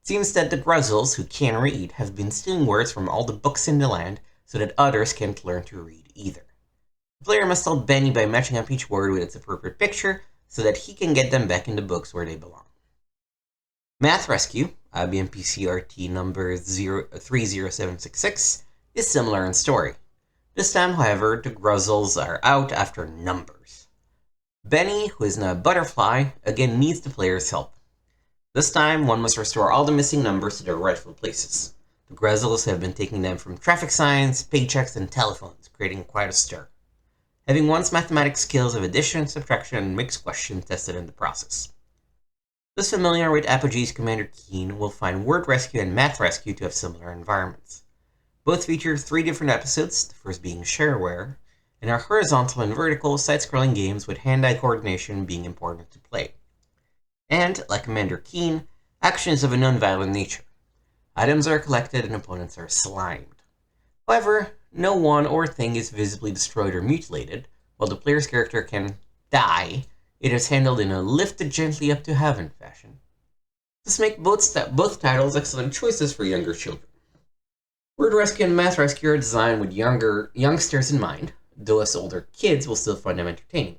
It seems that the Gruzzles, who can read, have been stealing words from all the books in the land so that others can't learn to read either. The player must help Benny by matching up each word with its appropriate picture so that he can get them back in the books where they belong. Math Rescue, BMPCRT number 30766, is similar in story. This time, however, the Gruzzles are out after numbers. Benny, who is now a butterfly, again needs the player's help. This time, one must restore all the missing numbers to their rightful places. The Gruzzles have been taking them from traffic signs, paychecks, and telephones, creating quite a stir. Having one's mathematics skills of addition, subtraction, and mixed question tested in the process. Those familiar with Apogee's Commander Keen will find Word Rescue and Math Rescue to have similar environments. Both feature 3 different episodes, the first being Shareware, and are horizontal and vertical side-scrolling games with hand-eye coordination being important to play. And, like Commander Keen, action is of a non-violent nature. Items are collected and opponents are slimed. However, no one or thing is visibly destroyed or mutilated, while the player's character can die. It is handled in a lifted gently up to heaven fashion. This makes both titles excellent choices for younger children. Word Rescue and Math Rescue are designed with youngsters in mind, though us older kids will still find them entertaining.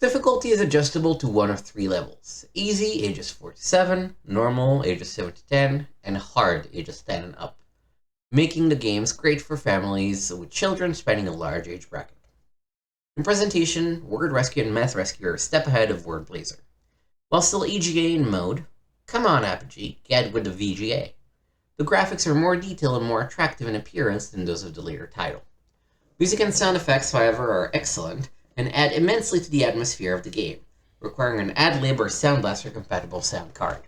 Difficulty is adjustable to one of 3 levels: easy, ages 4 to 7, normal, ages 7 to 10, and hard, ages 10 and up, making the games great for families with children spanning a large age bracket. In presentation, Word Rescue and Math Rescue are a step ahead of Word Blazer. While still EGA in mode, come on Apogee, get with the VGA. The graphics are more detailed and more attractive in appearance than those of the later title. Music and sound effects, however, are excellent and add immensely to the atmosphere of the game, requiring an ad-lib or Sound Blaster compatible sound card.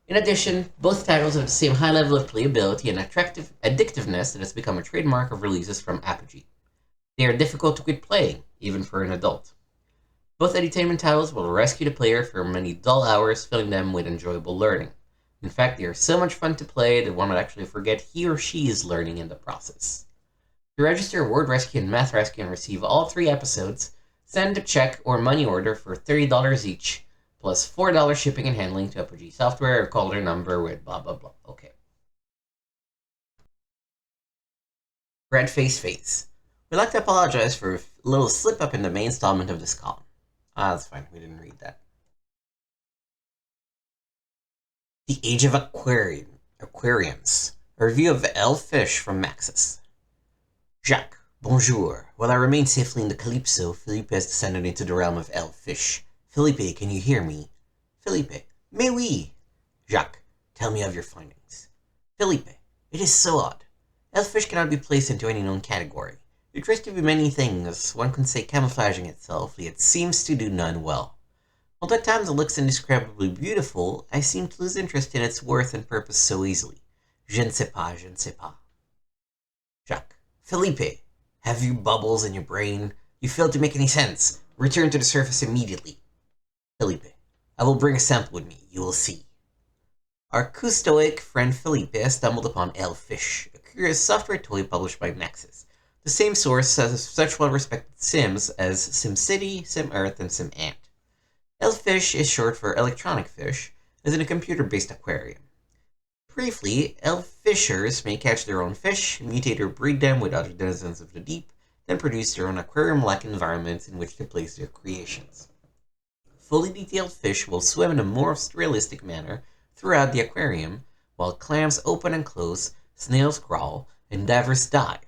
In addition, both titles have the same high level of playability and addictiveness that has become a trademark of releases from Apogee. They are difficult to quit playing, even for an adult. Both edutainment titles will rescue the player from many dull hours, filling them with enjoyable learning. In fact, they are so much fun to play that one would actually forget he or she is learning in the process. To register Word Rescue and Math Rescue and receive all 3 episodes, send a check or money order for $30 each, plus $4 shipping and handling to Apogee Software, or call their number with blah blah blah. Okay. Red Face. We'd like to apologize for a little slip-up in the main installment of this column. That's fine, we didn't read that. The Age of Aquariums. A review of Elfish from Maxis. Jacques, bonjour. While I remain safely in the Calypso, Philippe has descended into the realm of Elfish. Philippe, can you hear me? Philippe, mais oui. Jacques, tell me of your findings. Philippe, it is so odd. Elfish cannot be placed into any known category. It tries to be many things, one can say camouflaging itself, yet seems to do none well. Although at times it looks indescribably beautiful, I seem to lose interest in its worth and purpose so easily. Je ne sais pas, je ne sais pas. Jacques, Philippe, have you bubbles in your brain? You fail to make any sense. Return to the surface immediately. Felipe, I will bring a sample with me. You will see. Our custoic friend Felipe has stumbled upon Elfish, a curious software toy published by Maxis, the same source as such well-respected Sims as SimCity, SimEarth, and SimAnt. Elfish is short for electronic fish, as in a computer-based aquarium. Briefly, Elfishers may catch their own fish, mutate or breed them with other denizens of the deep, then produce their own aquarium-like environments in which to place their creations. Fully detailed fish will swim in a more realistic manner throughout the aquarium, while clams open and close, snails crawl, and divers dive,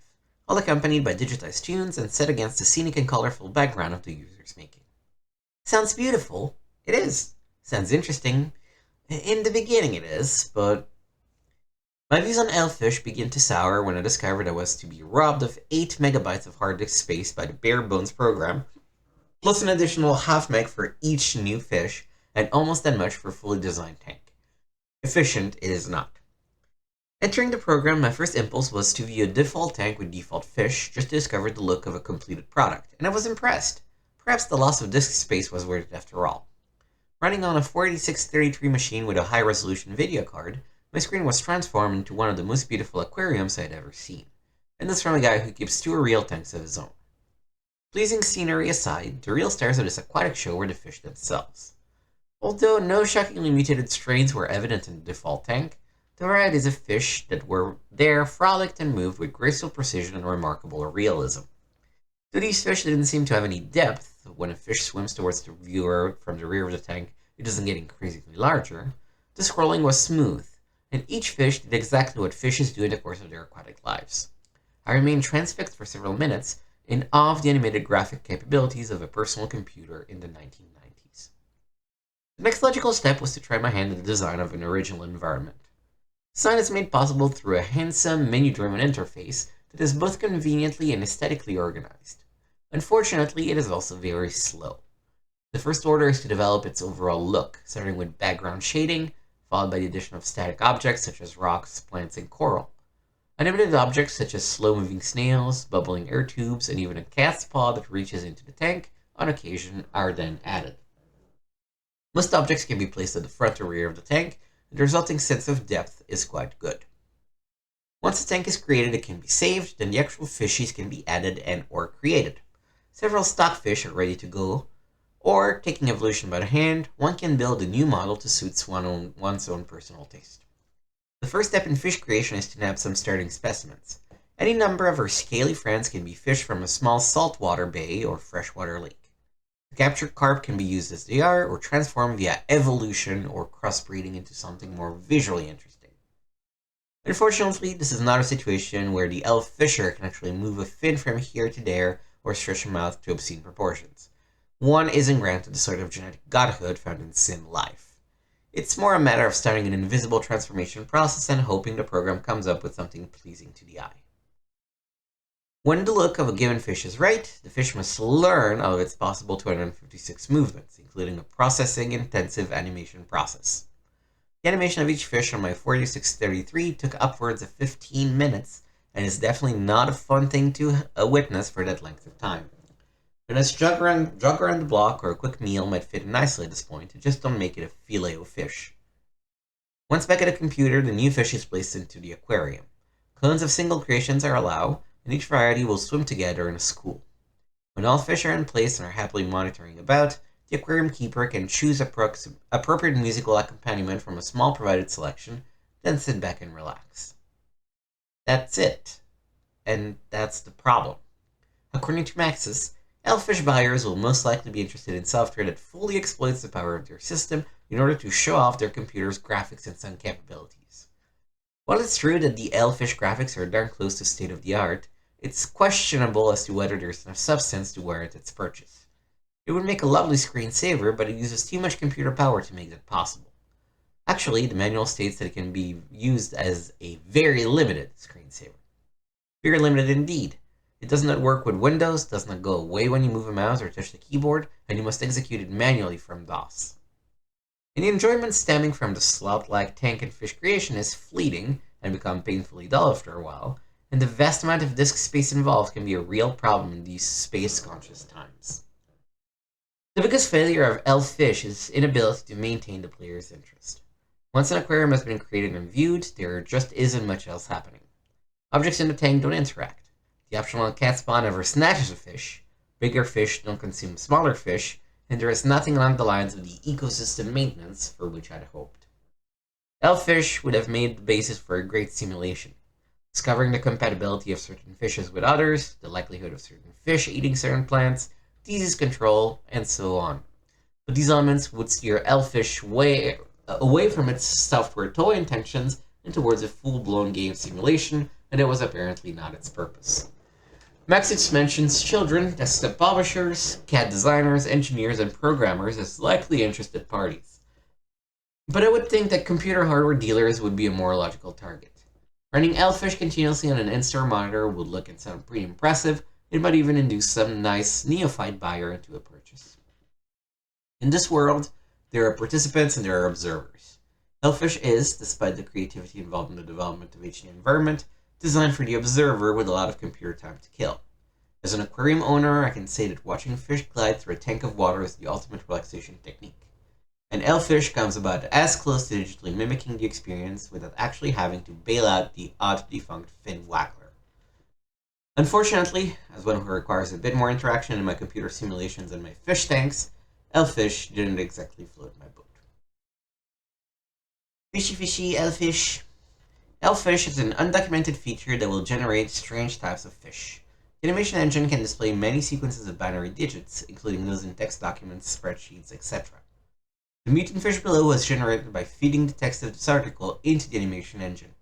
all accompanied by digitized tunes and set against the scenic and colorful background of the user's making. Sounds beautiful. It is. Sounds interesting. In the beginning it is, but my views on Elfish begin to sour when I discovered I was to be robbed of 8 megabytes of hard disk space by the bare bones program, plus an additional half meg for each new fish, and almost that much for a fully designed tank. Efficient it is not. Entering the program, my first impulse was to view a default tank with default fish, just to discover the look of a completed product, and I was impressed. Perhaps the loss of disk space was worth it after all. Running on a 4633 machine with a high-resolution video card, my screen was transformed into one of the most beautiful aquariums I had ever seen, and this from a guy who keeps 2 real tanks of his own. Pleasing scenery aside, the real stars of this aquatic show were the fish themselves. Although no shockingly mutated strains were evident in the default tank, the varieties of fish that were there frolicked and moved with graceful precision and remarkable realism. Though these fish didn't seem to have any depth, when a fish swims towards the viewer from the rear of the tank, it doesn't get increasingly larger, the scrolling was smooth, and each fish did exactly what fishes do in the course of their aquatic lives. I remained transfixed for several minutes in awe of the animated graphic capabilities of a personal computer in the 1990s. The next logical step was to try my hand at the design of an original environment. Design is made possible through a handsome, menu-driven interface that is both conveniently and aesthetically organized. Unfortunately, it is also very slow. The first order is to develop its overall look, starting with background shading, followed by the addition of static objects such as rocks, plants, and coral. Animated objects such as slow-moving snails, bubbling air tubes, and even a cat's paw that reaches into the tank on occasion are then added. Most objects can be placed at the front or rear of the tank, and the resulting sense of depth is quite good. Once the tank is created, it can be saved, then the actual fishies can be added and or created. Several stock fish are ready to go, or, taking evolution by the hand, one can build a new model to suit one's own personal taste. The first step in fish creation is to nab some starting specimens. Any number of our scaly friends can be fished from a small saltwater bay or freshwater lake. The captured carp can be used as they are, or transformed via evolution or crossbreeding into something more visually interesting. Unfortunately, this is not a situation where the elf fisher can actually move a fin from here to there or stretch a mouth to obscene proportions. One isn't granted the sort of genetic godhood found in sim life. It's more a matter of starting an invisible transformation process and hoping the program comes up with something pleasing to the eye. When the look of a given fish is right, the fish must learn of its possible 256 movements, including a processing-intensive animation process. The animation of each fish on my 4633 took upwards of 15 minutes, and is definitely not a fun thing to witness for that length of time. A nice jog around the block or a quick meal might fit nicely at this point, just don't make it a filet of fish. Once back at the computer, the new fish is placed into the aquarium. Clones of single creations are allowed, and each variety will swim together in a school. When all fish are in place and are happily monitoring about, the aquarium keeper can choose appropriate musical accompaniment from a small provided selection, then sit back and relax. That's it. And that's the problem. According to Maxis, elfish buyers will most likely be interested in software that fully exploits the power of their system in order to show off their computer's graphics and sound capabilities. While it's true that the elfish graphics are darn close to state-of-the-art, it's questionable as to whether there's enough substance to warrant its purchase. It would make a lovely screensaver, but it uses too much computer power to make that possible. Actually, the manual states that it can be used as a very limited screensaver. Very limited indeed. It does not work with Windows, does not go away when you move a mouse or touch the keyboard, and you must execute it manually from DOS. And the enjoyment stemming from the sloth-like tank and fish creation is fleeting and become painfully dull after a while, and the vast amount of disk space involved can be a real problem in these space-conscious times. The biggest failure of elfish is inability to maintain the player's interest. Once an aquarium has been created and viewed, there just isn't much else happening. Objects in the tank don't interact. The optional cat spawn never snatches a fish, bigger fish don't consume smaller fish, and there is nothing along the lines of the ecosystem maintenance for which I'd hoped. Elfish would have made the basis for a great simulation. Discovering the compatibility of certain fishes with others, the likelihood of certain fish eating certain plants, disease control, and so on. But these elements would steer Elfish away from its software toy intentions and towards a full-blown game simulation, and it was apparently not its purpose. Maxis mentions children, desktop publishers, CAD designers, engineers, and programmers as likely interested parties. But I would think that computer hardware dealers would be a more logical target. Running Elfish continuously on an in-store monitor would look and sound pretty impressive. It might even induce some nice neophyte buyer into a purchase. In this world, there are participants and there are observers. Elfish is, despite the creativity involved in the development of each new environment, designed for the observer with a lot of computer time to kill. As an aquarium owner, I can say that watching fish glide through a tank of water is the ultimate relaxation technique. And Elfish comes about as close to digitally mimicking the experience without actually having to bail out the odd-defunct fin waggler. Unfortunately, as one who requires a bit more interaction in my computer simulations than my fish tanks, Elfish didn't exactly float my boat. Fishy fishy, Elfish. Elfish is an undocumented feature that will generate strange types of fish. The animation engine can display many sequences of binary digits, including those in text documents, spreadsheets, etc. The mutant fish below was generated by feeding the text of this article into the animation engine.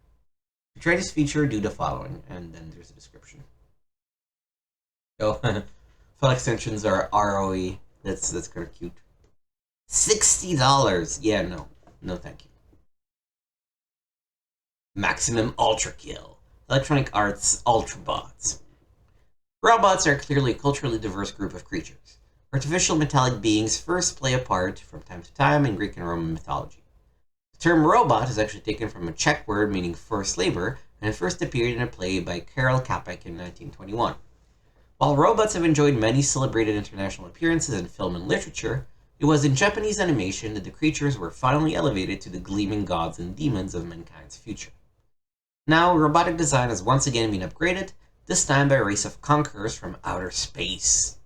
To try this feature, do the following, and then there's a description. Oh, file extensions are ROE. That's kind of cute. $60. Yeah, no, thank you. Maximum Ultra Kill. Electronic Arts Ultrabots. Robots are clearly a culturally diverse group of creatures. Artificial metallic beings first play a part, from time to time, in Greek and Roman mythology. The term robot is actually taken from a Czech word meaning forced labor, and it first appeared in a play by Karel Čapek in 1921. While robots have enjoyed many celebrated international appearances in film and literature, it was in Japanese animation that the creatures were finally elevated to the gleaming gods and demons of mankind's future. Now, robotic design has once again been upgraded, this time by a race of conquerors from outer space.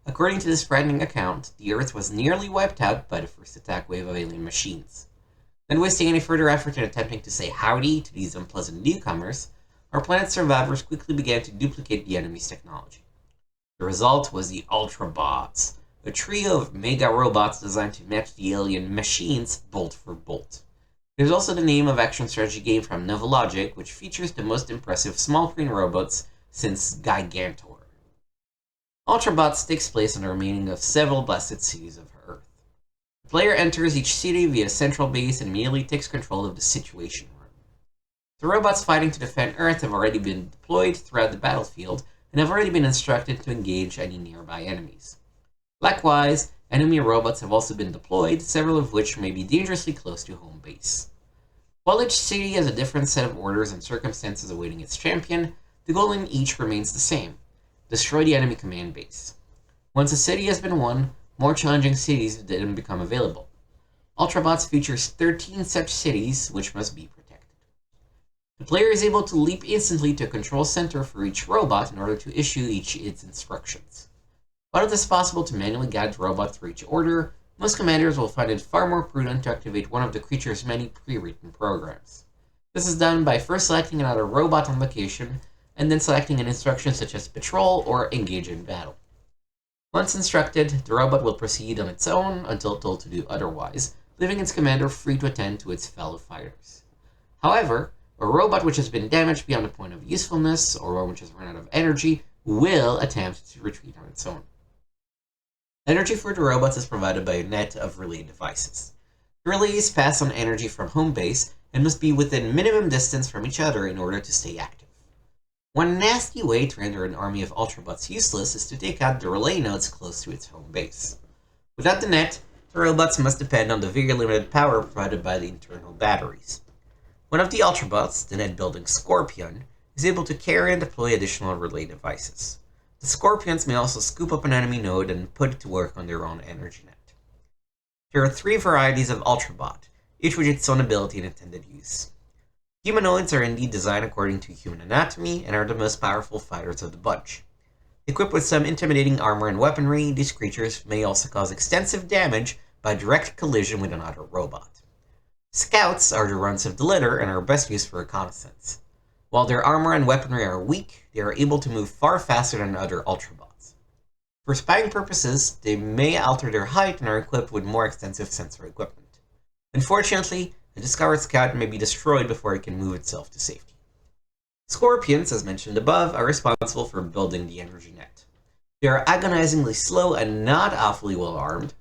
According to this frightening account, the Earth was nearly wiped out by the first attack wave of alien machines. Not wasting any further effort in attempting to say howdy to these unpleasant newcomers, our planet's survivors quickly began to duplicate the enemy's technology. The result was the Ultrabots, a trio of mega robots designed to match the alien machines bolt for bolt. There's also the name of action strategy game from Novologic, which features the most impressive small screen robots since Gigantor. Ultrabots takes place in the remaining of several blasted cities of Earth. The player enters each city via a central base and immediately takes control of the Situation Room. The robots fighting to defend Earth have already been deployed throughout the battlefield and have already been instructed to engage any nearby enemies. Likewise, enemy robots have also been deployed, several of which may be dangerously close to home base. While each city has a different set of orders and circumstances awaiting its champion, the goal in each remains the same: destroy the enemy command base. Once a city has been won, more challenging cities then become available. Ultrabots features 13 such cities, which must be protected. The player is able to leap instantly to a control center for each robot in order to issue each its instructions. While it is possible to manually guide the robot through each order, most commanders will find it far more prudent to activate one of the creature's many pre-written programs. This is done by first selecting another robot on location, and then selecting an instruction such as patrol or engage in battle. Once instructed, the robot will proceed on its own until told to do otherwise, leaving its commander free to attend to its fellow fighters. However, a robot which has been damaged beyond the point of usefulness, or one which has run out of energy, will attempt to retreat on its own. Energy for the robots is provided by a net of relay devices. The relays pass on energy from home base and must be within minimum distance from each other in order to stay active. One nasty way to render an army of Ultrabots useless is to take out the relay nodes close to its home base. Without the net, the robots must depend on the very limited power provided by the internal batteries. One of the Ultrabots, the net-building Scorpion, is able to carry and deploy additional relay devices. The Scorpions may also scoop up an enemy node and put it to work on their own energy net. There are 3 varieties of Ultrabot, each with its own ability and intended use. Humanoids are indeed designed according to human anatomy and are the most powerful fighters of the bunch. Equipped with some intimidating armor and weaponry, these creatures may also cause extensive damage by direct collision with another robot. Scouts are the runs of the litter and are best used for reconnaissance. While their armor and weaponry are weak, they are able to move far faster than other Ultrabots. For spying purposes, they may alter their height and are equipped with more extensive sensor equipment. Unfortunately, a discovered scout may be destroyed before it can move itself to safety. Scorpions, as mentioned above, are responsible for building the energy net. They are agonizingly slow and not awfully well armed.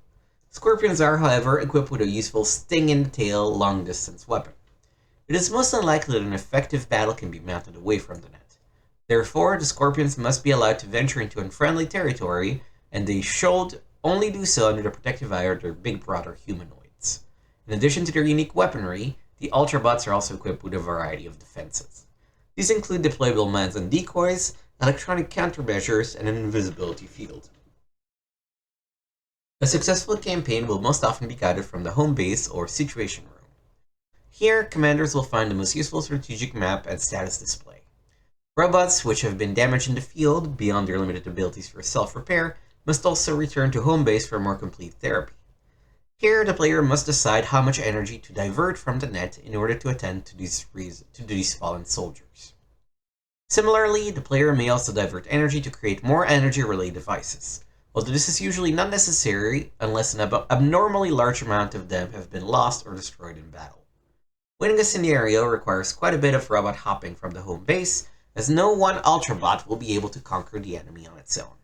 Scorpions are, however, equipped with a useful sting-in-the-tail long-distance weapon. It is most unlikely that an effective battle can be mounted away from the net. Therefore, the Scorpions must be allowed to venture into unfriendly territory, and they should only do so under the protective eye of their big brother humanoids. In addition to their unique weaponry, the Ultrabots are also equipped with a variety of defenses. These include deployable mines and decoys, electronic countermeasures, and an invisibility field. A successful campaign will most often be guided from the home base or situation room. Here, commanders will find the most useful strategic map and status display. Robots which have been damaged in the field, beyond their limited abilities for self-repair, must also return to home base for more complete therapy. Here, the player must decide how much energy to divert from the net in order to attend to these fallen soldiers. Similarly, the player may also divert energy to create more energy relay devices. although this is usually not necessary unless an abnormally large amount of them have been lost or destroyed in battle. Winning a scenario requires quite a bit of robot hopping from the home base, as no one Ultrabot will be able to conquer the enemy on its own.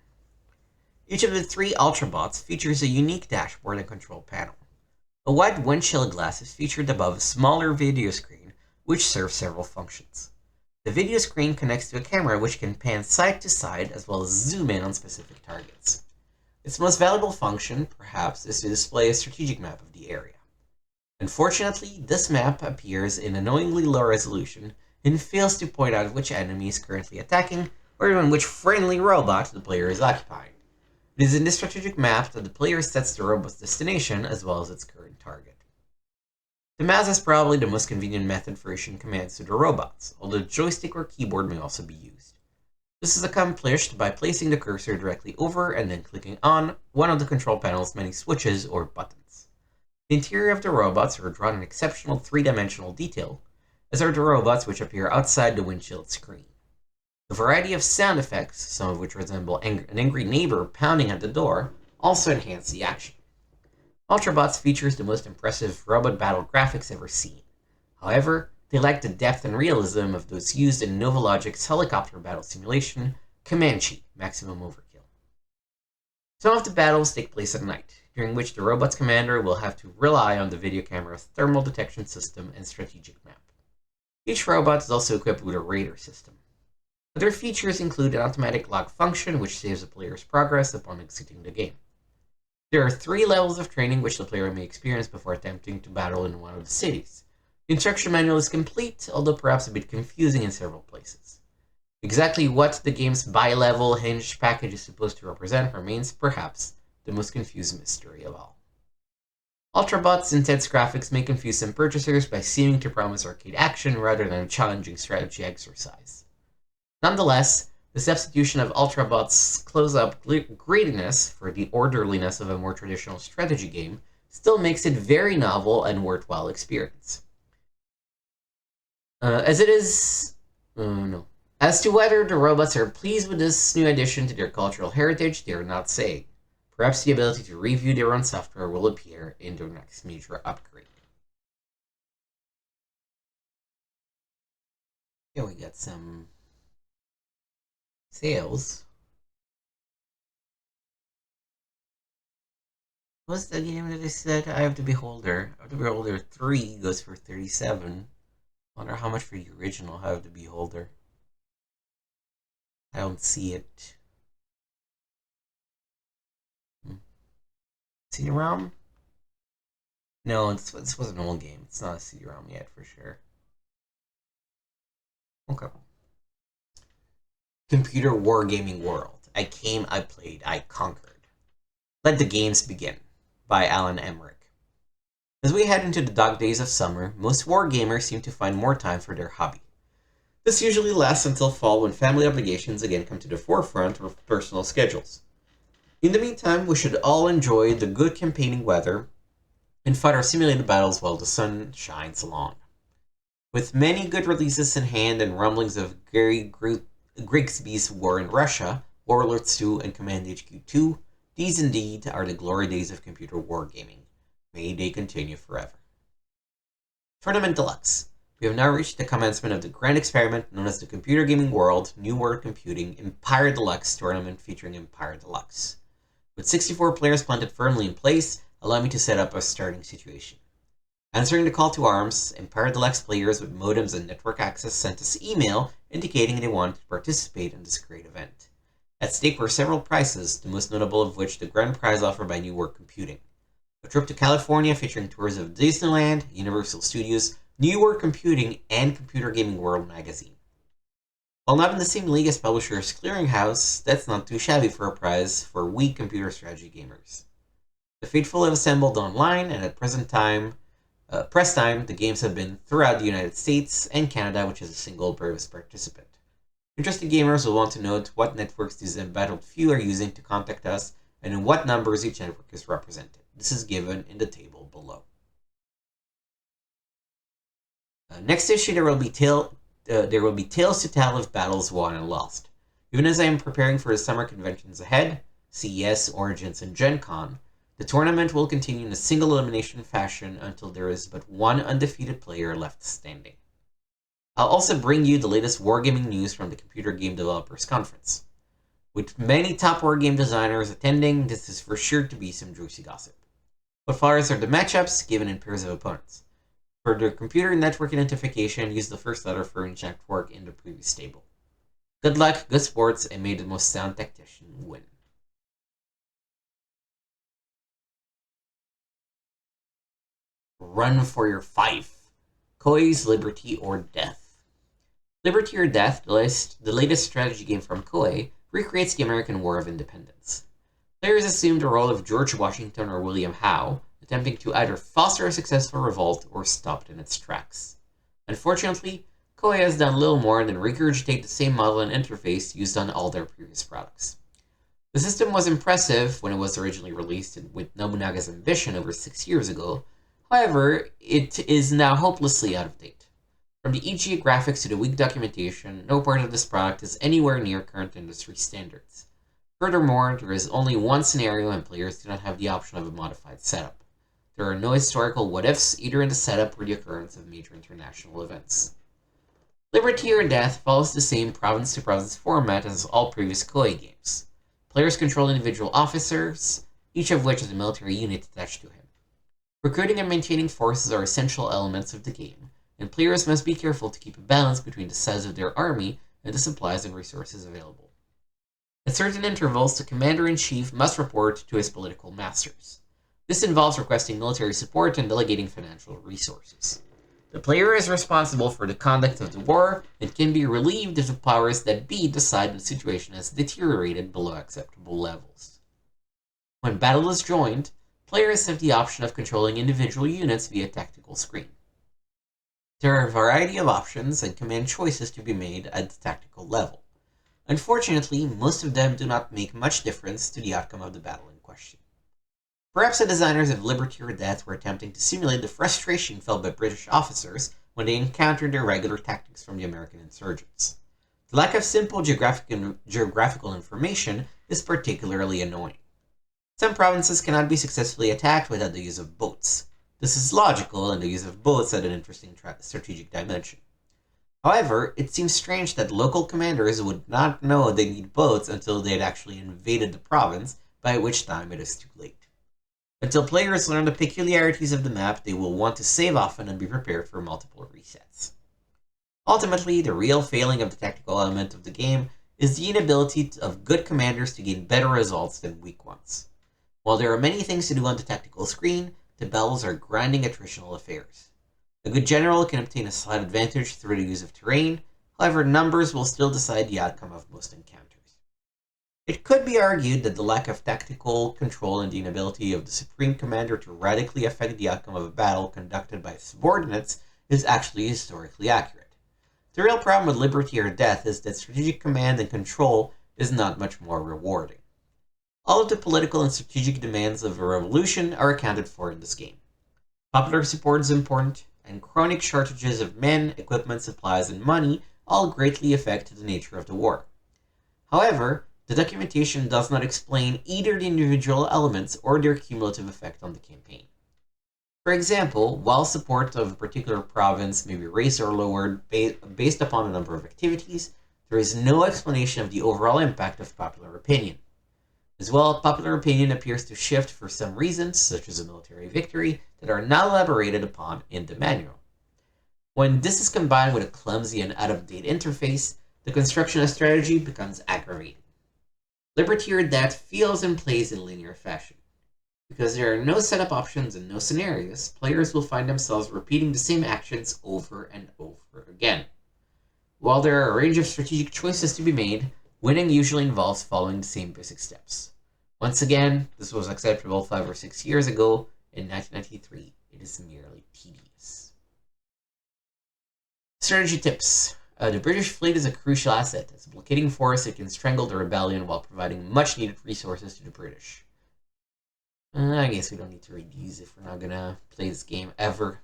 Each of the 3 Ultrabots features a unique dashboard and control panel. A wide windshield glass is featured above a smaller video screen, which serves several functions. The video screen connects to a camera which can pan side to side as well as zoom in on specific targets. Its most valuable function, perhaps, is to display a strategic map of the area. Unfortunately, this map appears in annoyingly low resolution and fails to point out which enemy is currently attacking or even which friendly robot the player is occupying. It is in this strategic map that the player sets the robot's destination as well as its current target. The mouse is probably the most convenient method for issuing commands to the robots, although the joystick or keyboard may also be used. This is accomplished by placing the cursor directly over and then clicking on one of the control panel's many switches or buttons. The interior of the robots are drawn in exceptional 3-dimensional detail, as are the robots which appear outside the windshield screen. The variety of sound effects, some of which resemble an angry neighbor pounding at the door, also enhance the action. Ultrabots features the most impressive robot battle graphics ever seen. However, they lack the depth and realism of those used in Novologic's helicopter battle simulation, Comanche: Maximum Overkill. Some of the battles take place at night, during which the robot's commander will have to rely on the video camera's thermal detection system and strategic map. Each robot is also equipped with a radar system. Other features include an automatic log function which saves the player's progress upon exiting the game. There are 3 levels of training which the player may experience before attempting to battle in one of the cities. The instruction manual is complete, although perhaps a bit confusing in several places. Exactly what the game's bi-level hinged package is supposed to represent remains, perhaps, the most confused mystery of all. Ultrabot's intense graphics may confuse some purchasers by seeming to promise arcade action rather than a challenging strategy exercise. Nonetheless, the substitution of Ultrabot's close-up greediness for the orderliness of a more traditional strategy game still makes it very novel and worthwhile experience. As to whether the robots are pleased with this new addition to their cultural heritage, they are not saying. Perhaps the ability to review their own software will appear in their next major upgrade. Here we got some sales. What's the game that I said? Eye of the Beholder. Eye of the Beholder 3 goes for 37. Wonder how much for the original Eye of the Beholder. I don't see it. CD-ROM? No, this was an old game. It's not a CD-ROM yet, for sure. Okay. Computer Wargaming World. I came, I played, I conquered. Let the games begin. By Alan Emmerich. As we head into the dog days of summer, most wargamers seem to find more time for their hobby. This usually lasts until fall when family obligations again come to the forefront of personal schedules. In the meantime, we should all enjoy the good campaigning weather and fight our simulated battles while the sun shines along. With many good releases in hand and rumblings of Gary Grigsby's War in Russia, Warlords 2, and Command HQ 2, these indeed are the glory days of computer wargaming. May they continue forever. Tournament Deluxe. We have now reached the commencement of the grand experiment known as the Computer Gaming World New World Computing Empire Deluxe Tournament featuring Empire Deluxe. With 64 players planted firmly in place, allow me to set up a starting situation. Answering the call to arms, Empire Deluxe players with modems and network access sent us email indicating they wanted to participate in this great event. At stake were several prizes, the most notable of which the grand prize offered by New World Computing. A trip to California featuring tours of Disneyland, Universal Studios, New World Computing, and Computer Gaming World magazine. While not in the same league as Publishers Clearinghouse, that's not too shabby for a prize for we computer strategy gamers. The faithful have assembled online, and at press time, the games have been throughout the United States and Canada, which is a single bravest participant. Interested gamers will want to note what networks these embattled few are using to contact us, and in what numbers each network is represented. This is given in the table below. Next issue, there will be tales to tell of battles won and lost. Even as I am preparing for the summer conventions ahead, CES, Origins, and Gen Con, the tournament will continue in a single elimination fashion until there is but one undefeated player left standing. I'll also bring you the latest wargaming news from the Computer Game Developers Conference. With many top wargame designers attending, this is for sure to be some juicy gossip. What follows are the matchups given in pairs of opponents. For the computer network identification, use the first letter for each network in the previous table. Good luck, good sports, and may the most sound tactician win. Run for your fife. Koei's Liberty or Death. Liberty or Death, the latest strategy game from Koei, recreates the American War of Independence. Players assume the role of George Washington or William Howe, attempting to either foster a successful revolt or stop it in its tracks. Unfortunately, Koei has done little more than regurgitate the same model and interface used on all their previous products. The system was impressive when it was originally released with Nobunaga's Ambition over 6 years ago. However, it is now hopelessly out of date. From the EG graphics to the weak documentation, no part of this product is anywhere near current industry standards. Furthermore, there is only one scenario and players do not have the option of a modified setup. There are no historical what-ifs either in the setup or the occurrence of major international events. Liberty or Death follows the same province-to-province format as all previous Koei games. Players control individual officers, each of which has a military unit attached to him. Recruiting and maintaining forces are essential elements of the game, and players must be careful to keep a balance between the size of their army and the supplies and resources available. At certain intervals, the commander-in-chief must report to his political masters. This involves requesting military support and delegating financial resources. The player is responsible for the conduct of the war and can be relieved if the powers that be decide the situation has deteriorated below acceptable levels. When battle is joined, players have the option of controlling individual units via tactical screen. There are a variety of options and command choices to be made at the tactical level. Unfortunately, most of them do not make much difference to the outcome of the battle in question. Perhaps the designers of Liberty or Death were attempting to simulate the frustration felt by British officers when they encountered irregular tactics from the American insurgents. The lack of simple geographical information is particularly annoying. Some provinces cannot be successfully attacked without the use of boats. This is logical, and the use of boats had an interesting strategic dimension. However, it seems strange that local commanders would not know they need boats until they had actually invaded the province, by which time it is too late. Until players learn the peculiarities of the map, they will want to save often and be prepared for multiple resets. Ultimately, the real failing of the tactical element of the game is the inability of good commanders to gain better results than weak ones. While there are many things to do on the tactical screen, the battles are grinding attritional affairs. A good general can obtain a slight advantage through the use of terrain, however numbers will still decide the outcome of most encounters. It could be argued that the lack of tactical control and the inability of the Supreme Commander to radically affect the outcome of a battle conducted by subordinates is actually historically accurate. The real problem with Liberty or Death is that strategic command and control is not much more rewarding. All of the political and strategic demands of a revolution are accounted for in this game. Popular support is important, and chronic shortages of men, equipment, supplies, and money all greatly affect the nature of the war. However, the documentation does not explain either the individual elements or their cumulative effect on the campaign. For example, while support of a particular province may be raised or lowered based upon a number of activities, there is no explanation of the overall impact of popular opinion. As well, popular opinion appears to shift for some reasons, such as a military victory, that are not elaborated upon in the manual. When this is combined with a clumsy and out-of-date interface, the construction of strategy becomes aggravating. Liberty or Death feels and plays in linear fashion. Because there are no setup options and no scenarios, players will find themselves repeating the same actions over and over again. While there are a range of strategic choices to be made, winning usually involves following the same basic steps. Once again, this was acceptable 5 or 6 years ago. In 1993, it is merely tedious. Strategy tips. The British fleet is a crucial asset. As a blockading force, it can strangle the rebellion while providing much-needed resources to the British. I guess we don't need to read these if we're not gonna play this game ever.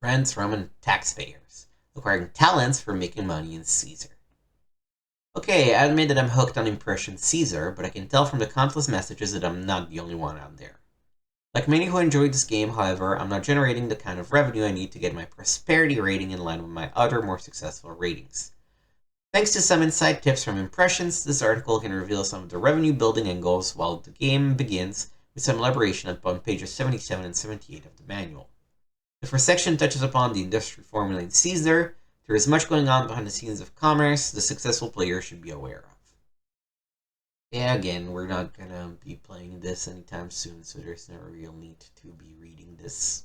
Friends, Roman taxpayers, acquiring talents for making money in Caesar. Okay, I admit that I'm hooked on Impression Caesar, but I can tell from the countless messages that I'm not the only one out there. Like many who enjoyed this game, however, I'm not generating the kind of revenue I need to get my prosperity rating in line with my other more successful ratings. Thanks to some inside tips from Impressions, this article can reveal some of the revenue building angles while the game begins with some elaboration upon pages 77 and 78 of the manual. The first section touches upon the industry formula in Caesar. There is much going on behind the scenes of commerce the successful player should be aware of. Yeah, again, we're not gonna be playing this anytime soon, so there's no real need to be reading this.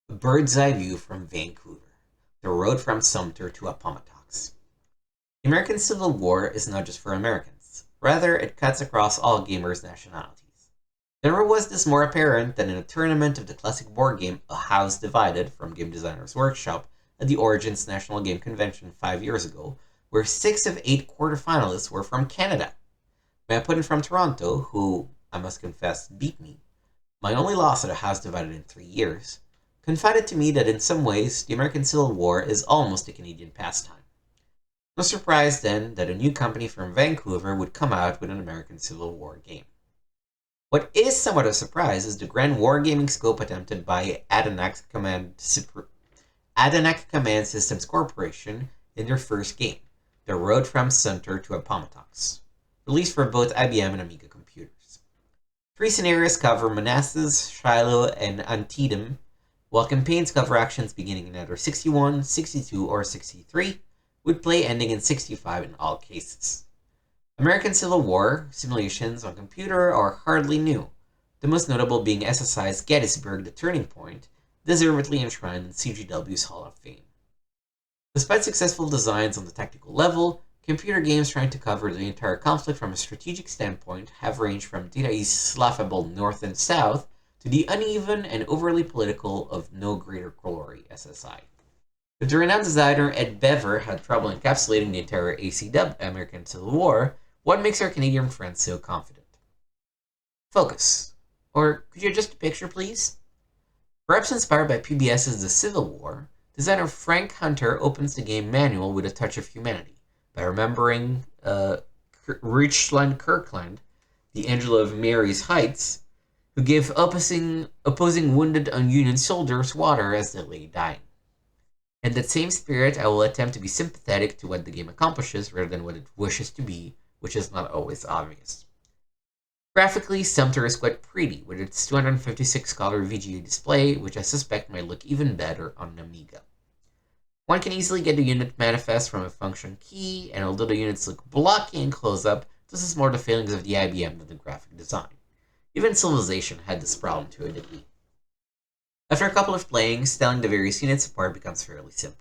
A bird's eye view from Vancouver. The road from Sumter to Appomattox. The American Civil War is not just for Americans. Rather, it cuts across all gamers' nationalities. Never was this more apparent than in a tournament of the classic board game A House Divided from Game Designers Workshop at the Origins National Game Convention 5 years ago, where 6 of 8 quarterfinalists were from Canada. My opponent from Toronto, who, I must confess, beat me, my only loss at A House Divided in 3 years, confided to me that in some ways the American Civil War is almost a Canadian pastime. No surprise then that a new company from Vancouver would come out with an American Civil War game. What is somewhat a surprise is the grand wargaming scope attempted by Adenac Command Systems Corporation in their first game, The Road from Sumter to Appomattox, released for both IBM and Amiga computers. 3 scenarios cover Manassas, Shiloh, and Antietam, while campaigns cover actions beginning in either 61, 62, or 63, with play ending in 65 in all cases. American Civil War simulations on computer are hardly new, the most notable being SSI's Gettysburg: The Turning Point, deservedly enshrined in CGW's Hall of Fame. Despite successful designs on the tactical level, computer games trying to cover the entire conflict from a strategic standpoint have ranged from Data East's laughable North and South to the uneven and overly political of No Greater Glory SSI. If the renowned designer Ed Bever had trouble encapsulating the entire ACW American Civil War, what makes our Canadian friends so confident? Focus. Or could you adjust the picture, please? Perhaps inspired by PBS's The Civil War, designer Frank Hunter opens the game manual with a touch of humanity by remembering Richland Kirkland, the angel of Mary's Heights, who gave opposing wounded Union soldiers water as they lay dying. In that same spirit, I will attempt to be sympathetic to what the game accomplishes rather than what it wishes to be, which is not always obvious. Graphically, Sumter is quite pretty, with its 256-color VGA display, which I suspect might look even better on an Amiga. One can easily get the unit manifest from a function key, and although the units look blocky in close-up, this is more the failings of the IBM than the graphic design. Even Civilization had this problem to a degree. After a couple of playings, telling the various units apart becomes fairly simple.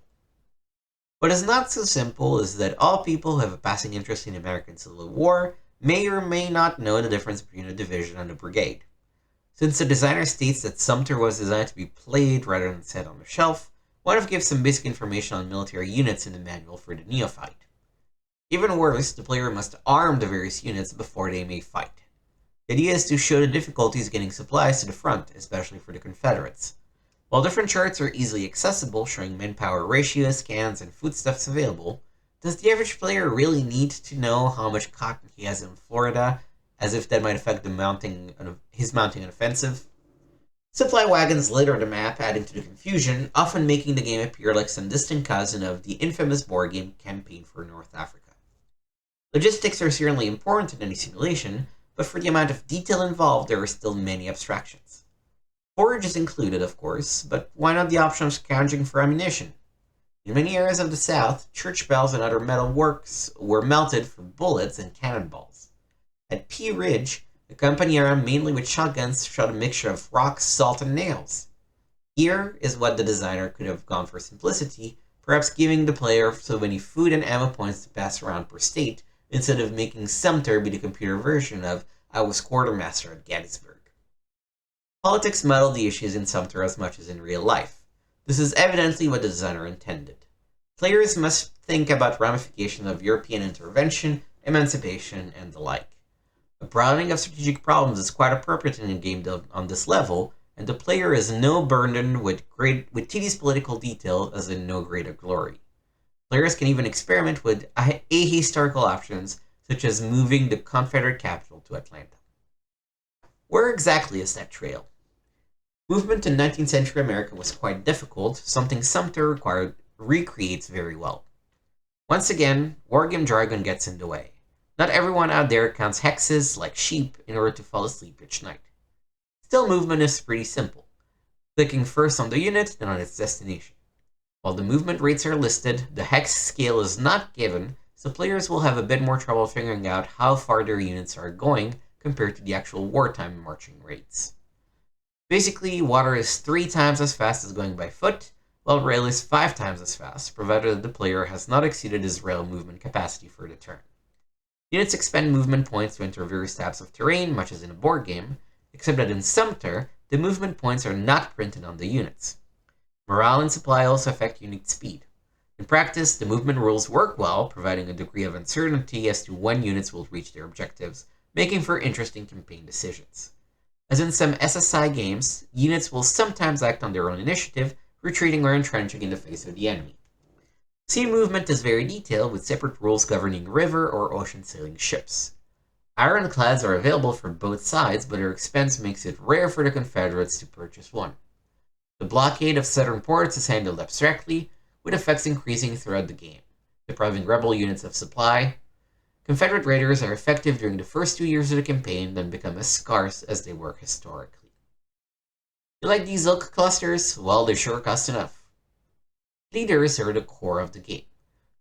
What is not so simple is that all people who have a passing interest in the American Civil War may or may not know the difference between a division and a brigade. Since the designer states that Sumter was designed to be played rather than set on the shelf, why not give some basic information on military units in the manual for the neophyte? Even worse, the player must arm the various units before they may fight. The idea is to show the difficulties getting supplies to the front, especially for the Confederates. While different charts are easily accessible, showing manpower ratios, cans, and foodstuffs available, does the average player really need to know how much cotton he has in Florida, as if that might affect his mounting an offensive? Supply wagons litter the map, adding to the confusion, often making the game appear like some distant cousin of the infamous board game Campaign for North Africa. Logistics are certainly important in any simulation, but for the amount of detail involved, there are still many abstractions. Forage is included, of course, but why not the option of scrounging for ammunition? In many areas of the South, church bells and other metal works were melted for bullets and cannonballs. At Pea Ridge, the company armed mainly with shotguns shot a mixture of rocks, salt, and nails. Here is what the designer could have gone for simplicity, perhaps giving the player so many food and ammo points to pass around per state, instead of making Sumter be the computer version of I was quartermaster at Gettysburg. Politics muddle the issues in Sumter as much as in real life. This is evidently what the designer intended. Players must think about ramifications of European intervention, emancipation, and the like. A broadening of strategic problems is quite appropriate in a game on this level, and the player is no burdened with tedious political detail as in no greater glory. Players can even experiment with ahistorical options, such as moving the Confederate capital to Atlanta. Where exactly is that trail? Movement in 19th century America was quite difficult, something Sumter recreates very well. Once again, wargame jargon gets in the way. Not everyone out there counts hexes like sheep in order to fall asleep each night. Still, movement is pretty simple, clicking first on the unit, then on its destination. While the movement rates are listed, the hex scale is not given, so players will have a bit more trouble figuring out how far their units are going compared to the actual wartime marching rates. Basically, water is 3 times as fast as going by foot, while rail is 5 times as fast, provided that the player has not exceeded his rail movement capacity for the turn. Units expend movement points to enter various types of terrain, much as in a board game, except that in Sumter, the movement points are not printed on the units. Morale and supply also affect unit speed. In practice, the movement rules work well, providing a degree of uncertainty as to when units will reach their objectives, making for interesting campaign decisions. As in some SSI games, units will sometimes act on their own initiative, retreating or entrenching in the face of the enemy. Sea movement is very detailed, with separate rules governing river or ocean sailing ships. Ironclads are available for both sides, but their expense makes it rare for the Confederates to purchase one. The blockade of southern ports is handled abstractly, with effects increasing throughout the game, depriving rebel units of supply. Confederate raiders are effective during the first 2 years of the campaign, then become as scarce as they were historically. You like these Zulk clusters? Well, they sure cost enough. Leaders are the core of the game.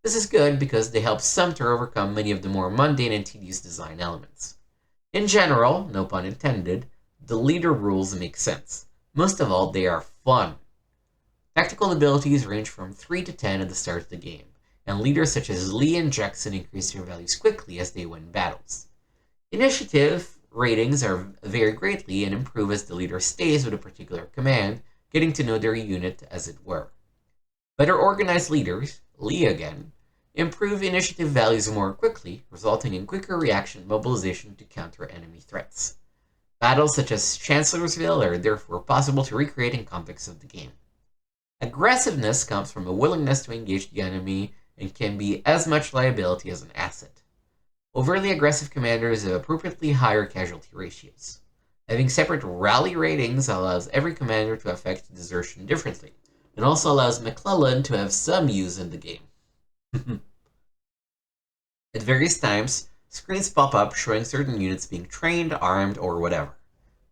This is good because they help Sumter overcome many of the more mundane and tedious design elements. In general, no pun intended, the leader rules make sense. Most of all, they are fun. Tactical abilities range from 3 to 10 at the start of the game, and leaders such as Lee and Jackson increase their values quickly as they win battles. Initiative ratings vary greatly and improve as the leader stays with a particular command, getting to know their unit as it were. Better organized leaders, Lee again, improve initiative values more quickly, resulting in quicker reaction and mobilization to counter enemy threats. Battles such as Chancellorsville are therefore possible to recreate in context of the game. Aggressiveness comes from a willingness to engage the enemy and can be as much liability as an asset. Overly aggressive commanders have appropriately higher casualty ratios. Having separate rally ratings allows every commander to affect desertion differently, and also allows McClellan to have some use in the game. At various times, screens pop up showing certain units being trained, armed, or whatever.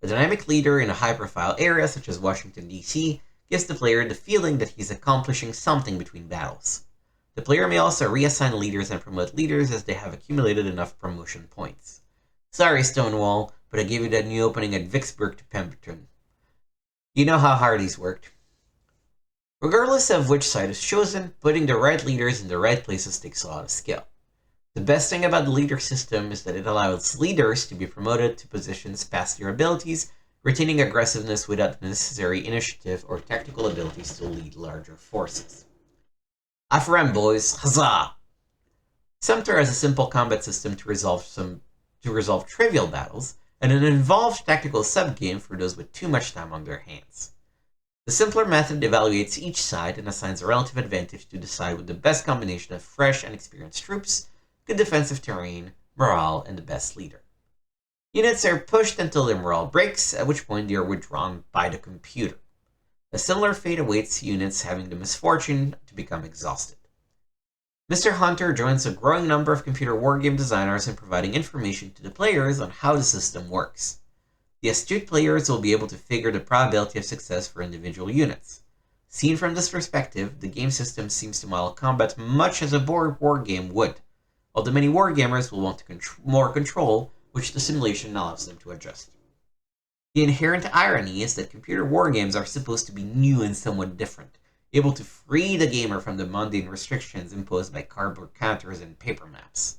A dynamic leader in a high-profile area such as Washington, D.C., gives the player the feeling that he's accomplishing something between battles. The player may also reassign leaders and promote leaders as they have accumulated enough promotion points. Sorry, Stonewall, but I gave you that new opening at Vicksburg to Pemberton. You know how hard he's worked. Regardless of which side is chosen, putting the right leaders in the right places takes a lot of skill. The best thing about the leader system is that it allows leaders to be promoted to positions past their abilities, retaining aggressiveness without the necessary initiative or tactical abilities to lead larger forces. Off ramp, boys! Huzzah! Sumter has a simple combat system to resolve trivial battles, and an involved tactical subgame for those with too much time on their hands. The simpler method evaluates each side and assigns a relative advantage to decide with the best combination of fresh and experienced troops, good defensive terrain, morale, and the best leader. Units are pushed until their morale breaks, at which point they are withdrawn by the computer. A similar fate awaits units having the misfortune to become exhausted. Mr. Hunter joins a growing number of computer wargame designers in providing information to the players on how the system works. The astute players will be able to figure the probability of success for individual units. Seen from this perspective, the game system seems to model combat much as a board wargame would, although many wargamers will want more control, which the simulation allows them to adjust. The inherent irony is that computer wargames are supposed to be new and somewhat different, able to free the gamer from the mundane restrictions imposed by cardboard counters and paper maps.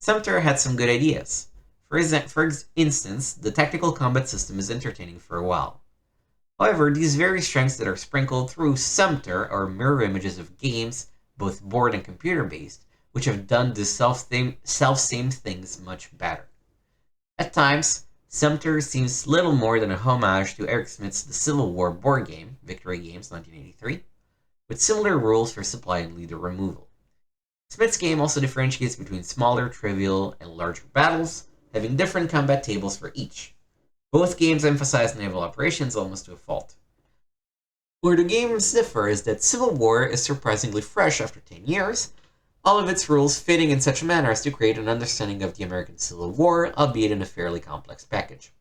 Sumter had some good ideas. For instance, the tactical combat system is entertaining for a while. However, these very strengths that are sprinkled through Sumter are mirror images of games, both board and computer-based, which have done the self-same things much better. At times, Sumter seems little more than a homage to Eric Smith's The Civil War board game, Victory Games 1983, with similar rules for supply and leader removal. Smith's game also differentiates between smaller, trivial, and larger battles, having different combat tables for each. Both games emphasize naval operations almost to a fault. Where the games differ is that Civil War is surprisingly fresh after 10 years, all of its rules fitting in such a manner as to create an understanding of the American Civil War, albeit in a fairly complex package.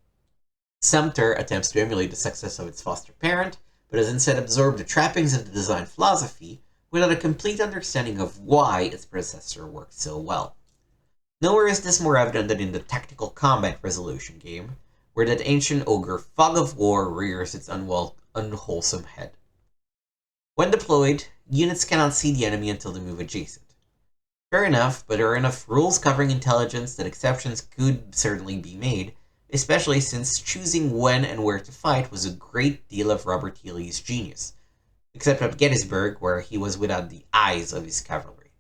Sumter attempts to emulate the success of its foster parent, but has instead absorbed the trappings of the design philosophy without a complete understanding of why its predecessor worked so well. Nowhere is this more evident than in the tactical combat resolution game, where that ancient ogre Fog of War rears its unwholesome head. When deployed, units cannot see the enemy until they move adjacent. Fair enough, but there are enough rules covering intelligence that exceptions could certainly be made, especially since choosing when and where to fight was a great deal of Robert E. Lee's genius, except at Gettysburg, where he was without the eyes of his cavalry.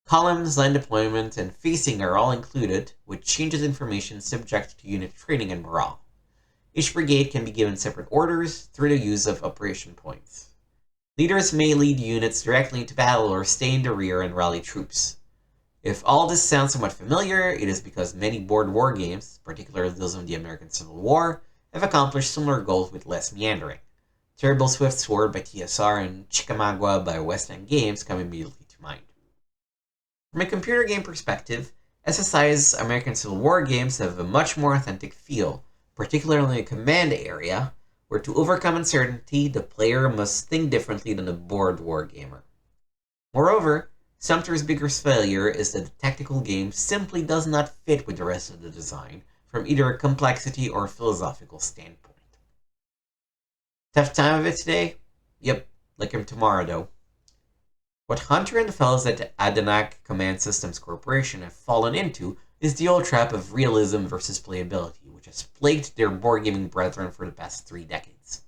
Columns, line deployment, and facing are all included, with changes information subject to unit training and morale. Each brigade can be given separate orders through the use of operation points. Leaders may lead units directly into battle or stay in the rear and rally troops. If all this sounds somewhat familiar, it is because many board war games, particularly those of the American Civil War, have accomplished similar goals with less meandering. Terrible Swift Sword by TSR and Chickamauga by West End Games come immediately to mind. From a computer game perspective, SSI's American Civil War games have a much more authentic feel, particularly in the command area, where to overcome uncertainty, the player must think differently than a board war gamer. Moreover, Sumter's biggest failure is that the tactical game simply does not fit with the rest of the design, from either a complexity or philosophical standpoint. Tough time of it today? Yep, like him tomorrow though. What Hunter and the fellows at Adenac Command Systems Corporation have fallen into is the old trap of realism versus playability, which has plagued their board gaming brethren for the past 3 decades.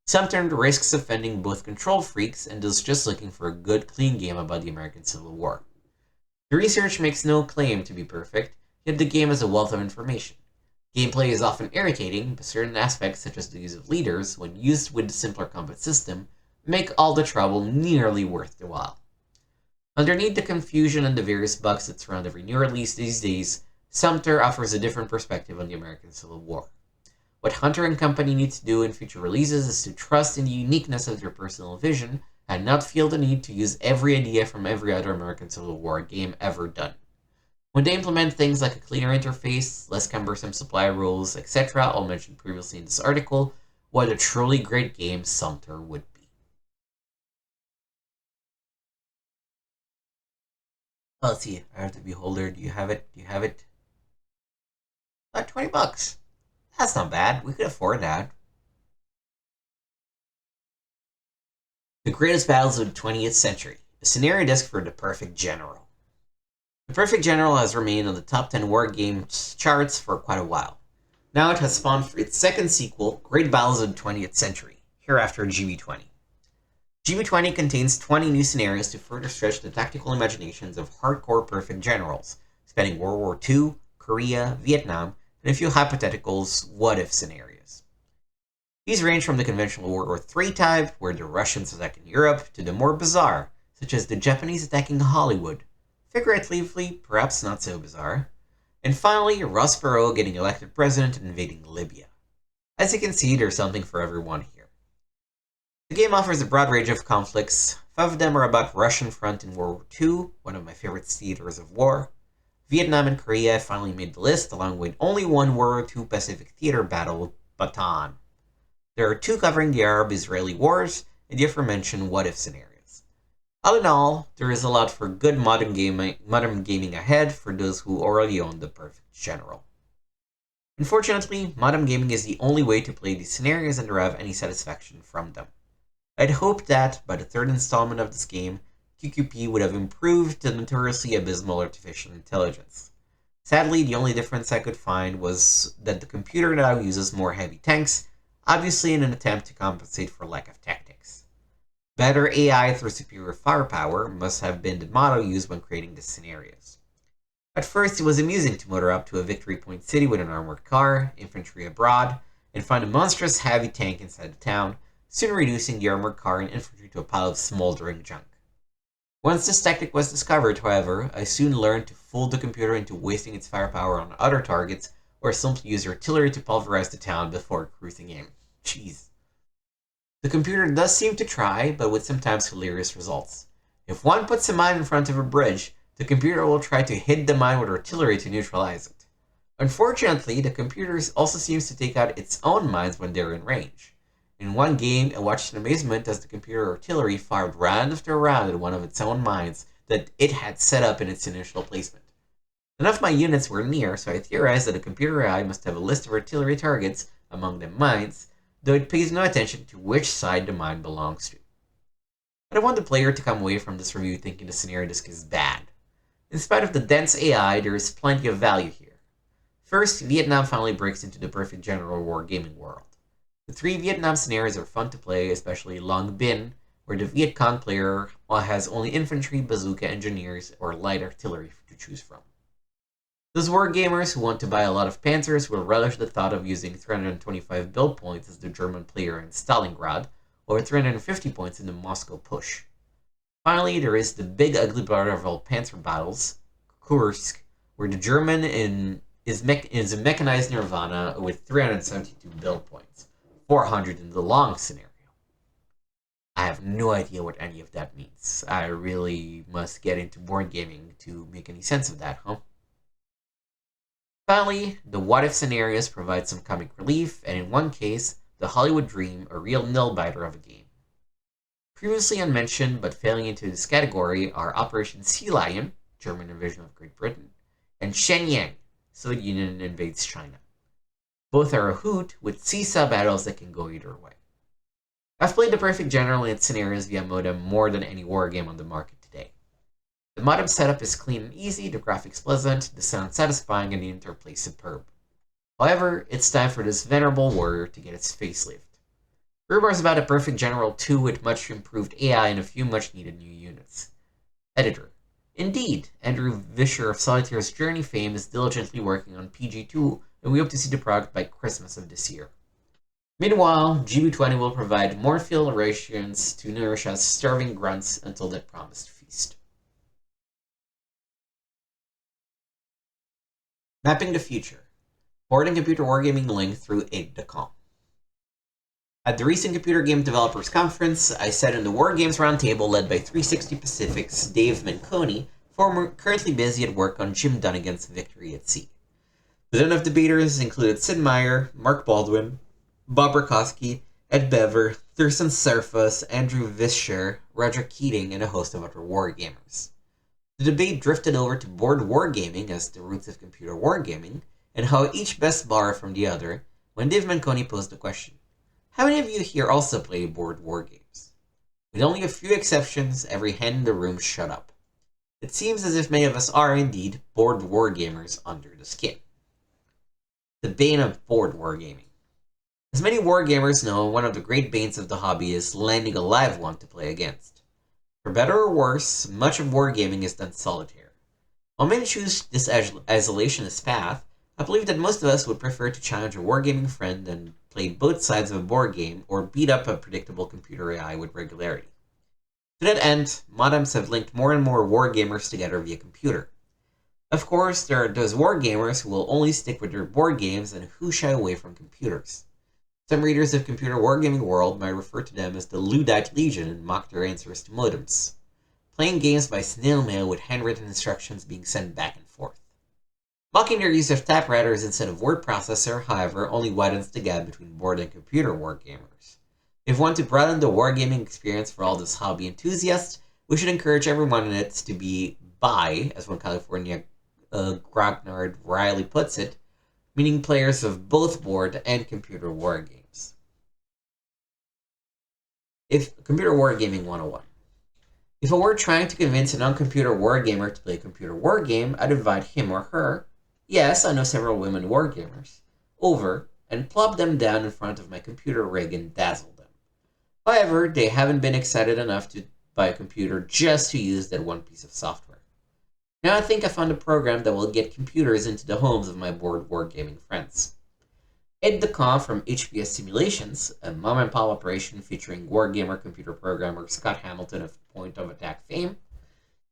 Sumter risks offending both control freaks and is just looking for a good, clean game about the American Civil War. The research makes no claim to be perfect, yet the game has a wealth of information. Gameplay is often irritating, but certain aspects, such as the use of leaders, when used with the simpler combat system, make all the trouble nearly worth the while. Underneath the confusion and the various bugs that surround every new release these days, Sumter offers a different perspective on the American Civil War. What Hunter and company need to do in future releases is to trust in the uniqueness of their personal vision and not feel the need to use every idea from every other American Civil War game ever done. When they implement things like a cleaner interface, less cumbersome supply rules, etc., all mentioned previously in this article, what a truly great game Sumter would be. Oh, let's see. I have the Beholder. Do you have it? Do you have it? Like $20. That's not bad. We could afford that. The Greatest Battles of the 20th Century. A scenario disc for the Perfect General. The Perfect General has remained on the top 10 war games charts for quite a while. Now it has spawned for its second sequel, Great Battles of the 20th Century, hereafter GB20. GB20 contains 20 new scenarios to further stretch the tactical imaginations of hardcore perfect generals, spanning World War II, Korea, Vietnam, and a few hypotheticals what-if scenarios. These range from the conventional World War III type, where the Russians attack in Europe, to the more bizarre, such as the Japanese attacking Hollywood, figuratively perhaps not so bizarre, and finally Ross Perot getting elected president and invading Libya. As you can see, there's something for everyone here. The game offers a broad range of conflicts. 5 of them are about Russian front in World War II, one of my favorite theaters of war. Vietnam and Korea finally made the list, along with only one World War II Pacific theater battle, Bataan. There are 2 covering the Arab-Israeli wars, and the aforementioned what-if scenarios. All in all, there is a lot for good modern gaming ahead for those who already own the Perfect General. Unfortunately, modern gaming is the only way to play these scenarios and derive any satisfaction from them. I'd hoped that, by the 3rd installment of this game, QQP would have improved the notoriously abysmal artificial intelligence. Sadly, the only difference I could find was that the computer now uses more heavy tanks, obviously in an attempt to compensate for lack of tactics. Better AI through superior firepower must have been the motto used when creating the scenarios. At first, it was amusing to motor up to a victory point city with an armored car, infantry abroad, and find a monstrous heavy tank inside the town, soon reducing the armored car and infantry to a pile of smoldering junk. Once this tactic was discovered, however, I soon learned to fool the computer into wasting its firepower on other targets, or simply use artillery to pulverize the town before cruising in. Jeez. The computer does seem to try, but with sometimes hilarious results. If one puts a mine in front of a bridge, the computer will try to hit the mine with artillery to neutralize it. Unfortunately, the computer also seems to take out its own mines when they're in range. In one game, I watched in amazement as the computer artillery fired round after round at one of its own mines that it had set up in its initial placement. None of my units were near, so I theorized that the computer AI must have a list of artillery targets, among them mines, though it pays no attention to which side the mine belongs to. I don't want the player to come away from this review thinking the scenario disc is bad. In spite of the dense AI, there is plenty of value here. First, Vietnam finally breaks into the perfect general wargaming world. The 3 Vietnam scenarios are fun to play, especially Long Binh, where the Viet Cong player has only infantry, bazooka, engineers, or light artillery to choose from. Those wargamers who want to buy a lot of Panzers will relish the thought of using 325 build points as the German player in Stalingrad, or 350 points in the Moscow push. Finally, there is the big ugly brother of all Panzer battles, Kursk, where the German is a mechanized nirvana with 372 build points, 400 in the long scenario. I have no idea what any of that means. I really must get into board gaming to make any sense of that, huh? Finally, the what-if scenarios provide some comic relief, and in one case, the Hollywood Dream, a real nail-biter of a game. Previously unmentioned, but failing into this category, are Operation Sea Lion, German invasion of Great Britain, and Shenyang, Soviet Union invades China. Both are a hoot, with seesaw battles that can go either way. I've played the Perfect General in its scenarios via modem more than any wargame on the market today. The modem setup is clean and easy, the graphics pleasant, the sound satisfying, and the interplay superb. However, it's time for this venerable warrior to get its facelift. Rumors about a Perfect General 2 with much improved AI and a few much needed new units. Editor. Indeed, Andrew Vischer of Solitaire's Journey fame is diligently working on PG2, and we hope to see the product by Christmas of this year. Meanwhile, GB20 will provide more fuel rations to nourish us starving grunts until that promised feast. Mapping the future. Board and computer wargaming link through aid.com. At the recent Computer Game Developers Conference, I sat in the Wargames Roundtable led by 360 Pacific's Dave Manconi, currently busy at work on Jim Dunnigan's Victory at Sea. The den of debaters included Sid Meier, Mark Baldwin, Bob Rakowski, Ed Bever, Thurston Surface, Andrew Vischer, Roger Keating, and a host of other wargamers. The debate drifted over to board wargaming as the roots of computer wargaming, and how each best borrow from the other, when Dave Manconi posed the question, how many of you here also play board wargames? With only a few exceptions, every hand in the room shut up. It seems as if many of us are indeed board wargamers under the skin. The bane of board wargaming. As many wargamers know, one of the great banes of the hobby is landing a live one to play against. For better or worse, much of wargaming is done solitaire. While many choose this isolationist path, I believe that most of us would prefer to challenge a wargaming friend and play both sides of a board game or beat up a predictable computer AI with regularity. To that end, modems have linked more and more wargamers together via computer. Of course, there are those wargamers who will only stick with their board games and who shy away from computers. Some readers of Computer Wargaming World might refer to them as the Luddite Legion and mock their answers to modems, playing games by snail mail with handwritten instructions being sent back and forth. Mocking their use of typewriters instead of word processor, however, only widens the gap between board and computer wargamers. If we want to broaden the wargaming experience for all those hobby enthusiasts, we should encourage everyone in it to be bi, as one California grognard Riley puts it, meaning players of both board and computer wargames. Computer Wargaming 101. If I were trying to convince a non-computer wargamer to play a computer wargame, I'd invite him or her, yes, I know several women wargamers, over and plop them down in front of my computer rig and dazzle them. However, they haven't been excited enough to buy a computer just to use that one piece of software. Now I think I found a program that will get computers into the homes of my bored wargaming friends. Ed DeCon from HPS Simulations, a mom-and-pop operation featuring wargamer computer programmer Scott Hamilton of Point of Attack fame,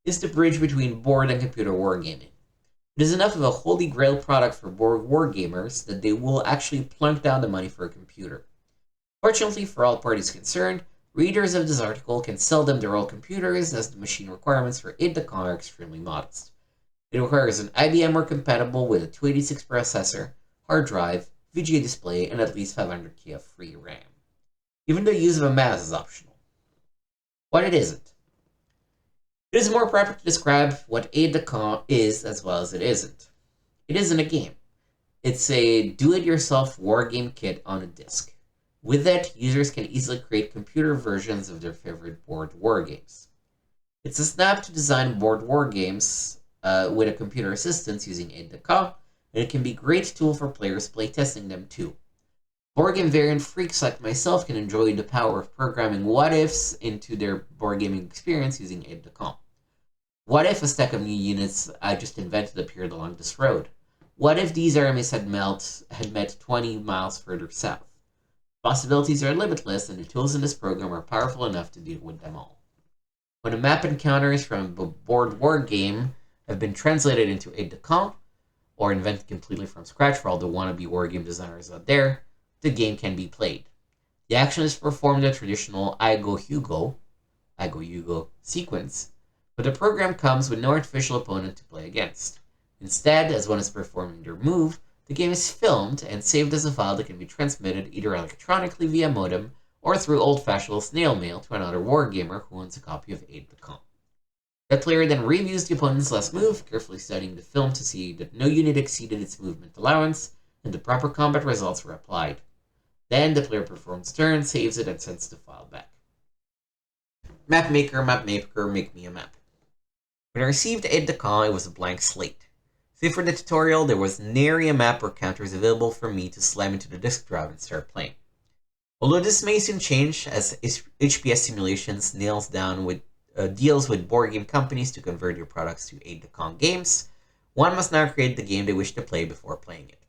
is the bridge between board and computer wargaming. It is enough of a holy grail product for board wargamers that they will actually plunk down the money for a computer. Fortunately for all parties concerned, readers of this article can sell them their old computers as the machine requirements for Ed DeCon are extremely modest. It requires an IBM or compatible with a 286 processor, hard drive, VGA display, and at least 500K of free RAM. Even the use of a mouse is optional. What it isn't. It is more proper to describe what Aide de Camp is as well as it isn't. It isn't a game. It's a do-it-yourself wargame kit on a disc. With that, users can easily create computer versions of their favorite board wargames. It's a snap to design board wargames with a computer assistance using Aide de Camp, and it can be a great tool for players playtesting them too. Board game variant freaks like myself can enjoy the power of programming what-ifs into their board gaming experience using Aide de Camp. What if a stack of new units I just invented appeared along this road? What if these armies had met 20 miles further south? Possibilities are limitless, and the tools in this program are powerful enough to deal with them all. When a map encounters from a board war game have been translated into Aide de Camp, or invented completely from scratch for all the wannabe wargame designers out there, the game can be played. The action is performed in a traditional I go Hugo sequence, but the program comes with no artificial opponent to play against. Instead, as one is performing their move, the game is filmed and saved as a file that can be transmitted either electronically via modem or through old-fashioned snail mail to another wargamer who owns a copy of Aide de Camp. That player then reviews the opponent's last move, carefully studying the film to see that no unit exceeded its movement allowance and the proper combat results were applied. Then the player performs turn, saves it, and sends the file back. Map maker, make me a map. When I received Aide de Camp, it was a blank slate. So for the tutorial, there was nary a map or counters available for me to slam into the disk drive and start playing. Although this may soon change as HPS Simulations deals with board game companies to convert their products to Aide de Camp games, one must now create the game they wish to play before playing it.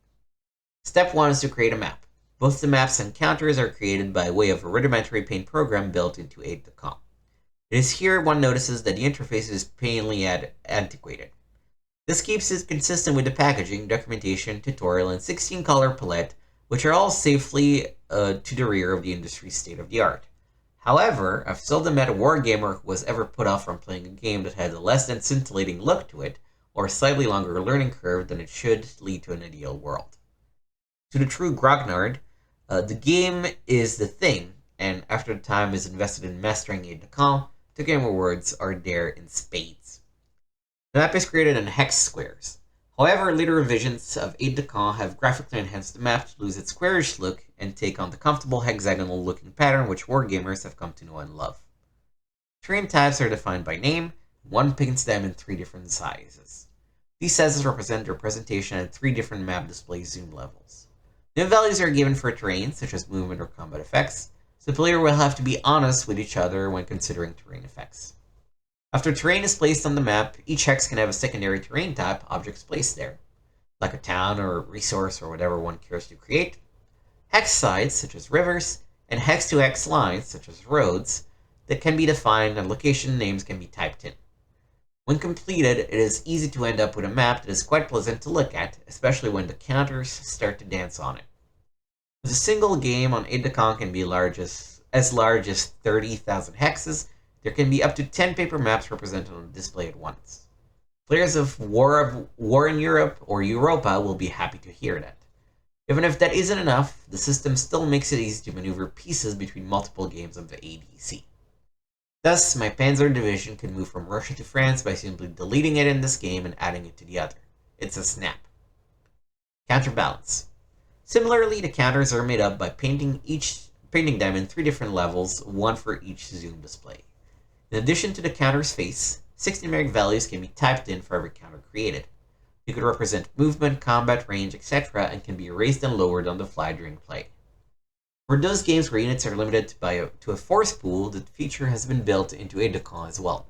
Step 1 is to create a map. Both the maps and counters are created by way of a rudimentary paint program built into Aide de Camp. It is here one notices that the interface is painfully antiquated. This keeps it consistent with the packaging, documentation, tutorial, and 16-color palette, which are all safely to the rear of the industry's state-of-the-art. However, I've seldom met a wargamer who was ever put off from playing a game that had a less than scintillating look to it, or a slightly longer learning curve than it should lead to an ideal world. To the true grognard, the game is the thing, and after the time is invested in mastering Aide de Camp, the game rewards are there in spades. The map is created in hex squares. However, later revisions of Aide de Camp have graphically enhanced the map to lose its squarish look and take on the comfortable hexagonal-looking pattern which wargamers have come to know and love. Terrain types are defined by name, one paints them in 3 different sizes. These sizes represent their presentation at 3 different map display zoom levels. No values are given for terrain, such as movement or combat effects, so the player will have to be honest with each other when considering terrain effects. After terrain is placed on the map, each hex can have a secondary terrain type objects placed there, like a town or a resource or whatever one cares to create, hex sides such as rivers, and hex-to-hex lines such as roads that can be defined and location names can be typed in. When completed, it is easy to end up with a map that is quite pleasant to look at, especially when the counters start to dance on it. With a single game on Aide de Camp can be as large as 30,000 hexes, there can be up to 10 paper maps represented on the display at once. Players of War in Europe or Europa will be happy to hear that. Even if that isn't enough, the system still makes it easy to maneuver pieces between multiple games of the ADC. Thus, my Panzer division can move from Russia to France by simply deleting it in this game and adding it to the other. It's a snap. Counterbalance. Similarly, the counters are made up by painting them in 3 different levels, one for each zoom display. In addition to the counter's face, 6 numeric values can be typed in for every counter created. They could represent movement, combat, range, etc., and can be raised and lowered on the fly during play. For those games where units are limited to a force pool, the feature has been built into Aide de Camp as well.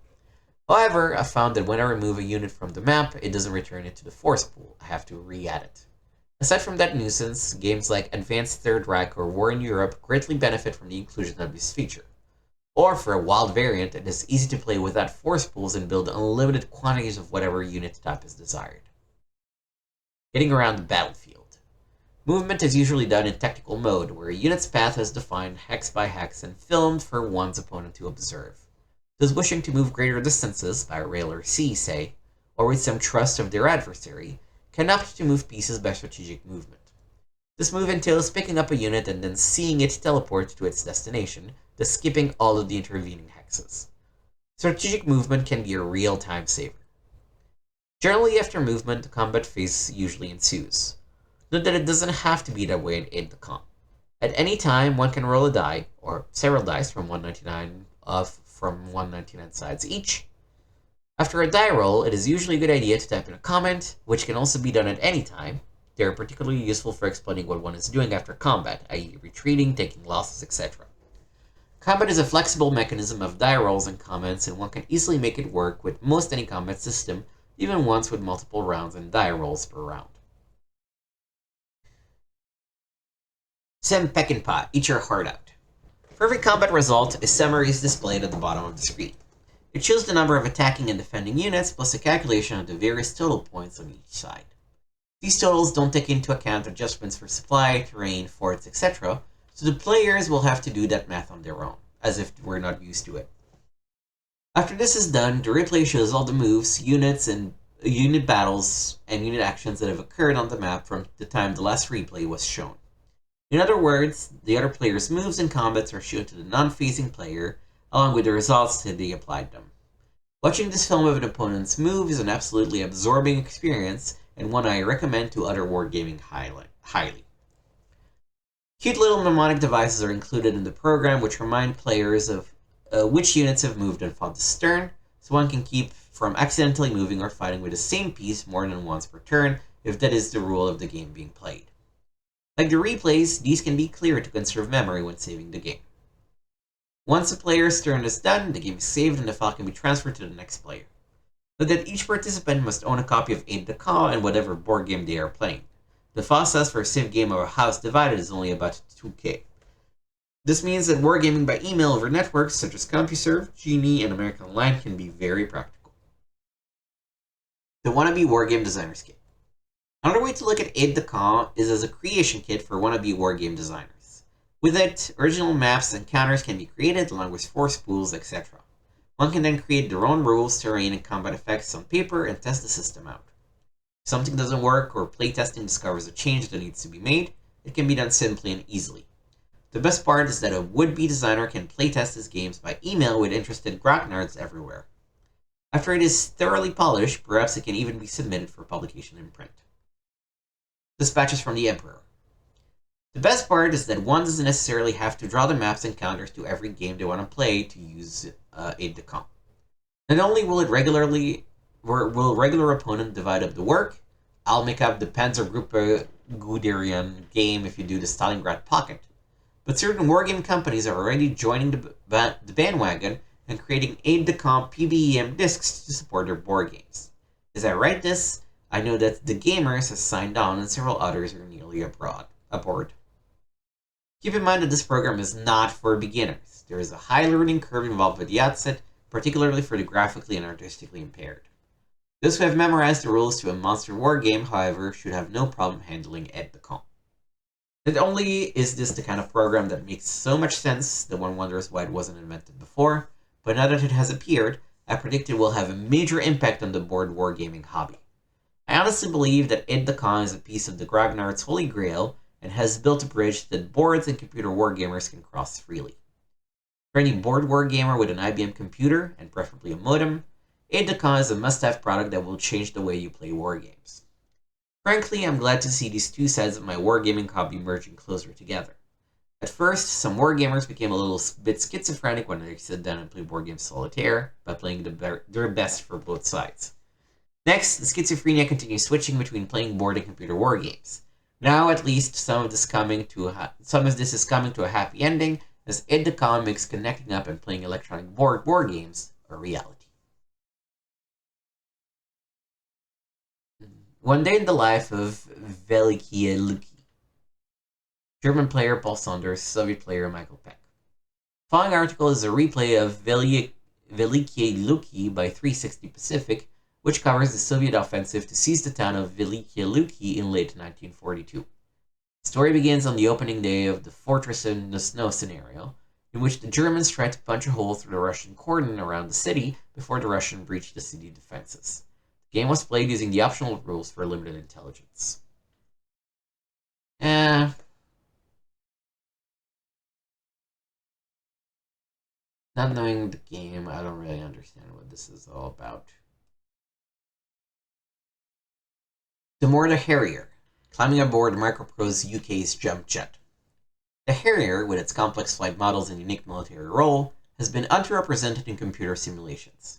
However, I found that when I remove a unit from the map, it doesn't return it to the force pool. I have to re-add it. Aside from that nuisance, games like Advanced Third Reich or War in Europe greatly benefit from the inclusion of this feature. Or for a wild variant, it is easy to play without force pools and build unlimited quantities of whatever unit type is desired. Getting around the battlefield. Movement is usually done in tactical mode, where a unit's path is defined hex by hex and filmed for one's opponent to observe. Those wishing to move greater distances, by rail or sea, say, or with some trust of their adversary, can opt to move pieces by strategic movement. This move entails picking up a unit and then seeing it teleport to its destination, thus skipping all of the intervening hexes. Strategic movement can be a real time saver. Generally, after movement, the combat phase usually ensues. Note that it doesn't have to be that way in Aid the Camp. At any time, one can roll a die, or several dice from 199 sides each. After a die roll, it is usually a good idea to type in a comment, which can also be done at any time. They are particularly useful for explaining what one is doing after combat, i.e. retreating, taking losses, etc. Combat is a flexible mechanism of die rolls and comments, and one can easily make it work with most any combat system, even ones with multiple rounds and die rolls per round. Sem Peckinpah, eat your heart out. For every combat result, a summary is displayed at the bottom of the screen. It shows the number of attacking and defending units, plus a calculation of the various total points on each side. These totals don't take into account adjustments for supply, terrain, forts, etc., so the players will have to do that math on their own, as if we're not used to it. After this is done, the replay shows all the moves, units, and unit battles, and unit actions that have occurred on the map from the time the last replay was shown. In other words, the other player's moves and combats are shown to the non-phasing player, along with the results that they applied them. Watching this film of an opponent's move is an absolutely absorbing experience, and one I recommend to other wargaming highly. Cute little mnemonic devices are included in the program which remind players of which units have moved and fought this turn, so one can keep from accidentally moving or fighting with the same piece more than once per turn, if that is the rule of the game being played. Like the replays, these can be clear to conserve memory when saving the game. Once a player's turn is done, the game is saved and the file can be transferred to the next player. Note that each participant must own a copy of Aid the Camp and whatever board game they are playing. The file size for a save game of a house divided is only about 2K. This means that wargaming by email over networks such as CompuServe, Genie, and American Online can be very practical. The Wannabe Wargame Designer's Kit. Another way to look at Aid the Camp is as a creation kit for wannabe wargame designers. With it, original maps and counters can be created along with force pools, etc. One can then create their own rules, terrain, and combat effects on paper and test the system out. If something doesn't work or playtesting discovers a change that needs to be made, it can be done simply and easily. The best part is that a would-be designer can playtest his games by email with interested grognards everywhere. After it is thoroughly polished, perhaps it can even be submitted for publication in print. Dispatches from the Emperor. The best part is that one doesn't necessarily have to draw the maps and counters to every game they want to play to use Aid the Camp. Not only will regular opponent divide up the work, I'll make up the Panzergruppe Guderian game if you do the Stalingrad Pocket, but certain wargame companies are already joining the bandwagon and creating Aid the Camp PBEM discs to support their board games. As I write this, I know that The Gamers has signed on and several others are nearly aboard. Keep in mind that this program is not for beginners. There is a high learning curve involved at the outset, particularly for the graphically and artistically impaired. Those who have memorized the rules to a monster war game, however, should have no problem handling Aid the Camp. Not only is this the kind of program that makes so much sense that one wonders why it wasn't invented before, but now that it has appeared, I predict it will have a major impact on the board wargaming hobby. I honestly believe that Aid the Camp is a piece of the grognard's holy grail and has built a bridge that boards and computer wargamers can cross freely. For any board wargamer with an IBM computer, and preferably a modem, Aid the Camp is a must-have product that will change the way you play wargames. Frankly, I'm glad to see these two sides of my wargaming hobby merging closer together. At first, some wargamers became a little bit schizophrenic when they sit down and play board games solitaire, by playing their best for both sides. Next, the schizophrenia continues switching between playing board and computer wargames. Now, at least, some of this is coming to a happy ending, as Aid the Camp makes connecting up and playing electronic board games a reality. One Day in the Life of Velikie Luki. German player Paul Saunders, Soviet player Michael Peck. The following article is a replay of Velikie Luki by 360 Pacific, which covers the Soviet offensive to seize the town of Velikie Luki in late 1942. The story begins on the opening day of the Fortress in the Snow scenario, in which the Germans tried to punch a hole through the Russian cordon around the city before the Russians breached the city defenses. The game was played using the optional rules for limited intelligence. Not knowing the game, I don't really understand what this is all about. The Mortar Harrier, climbing aboard Microprose UK's jump jet. The Harrier, with its complex flight models and unique military role, has been underrepresented in computer simulations.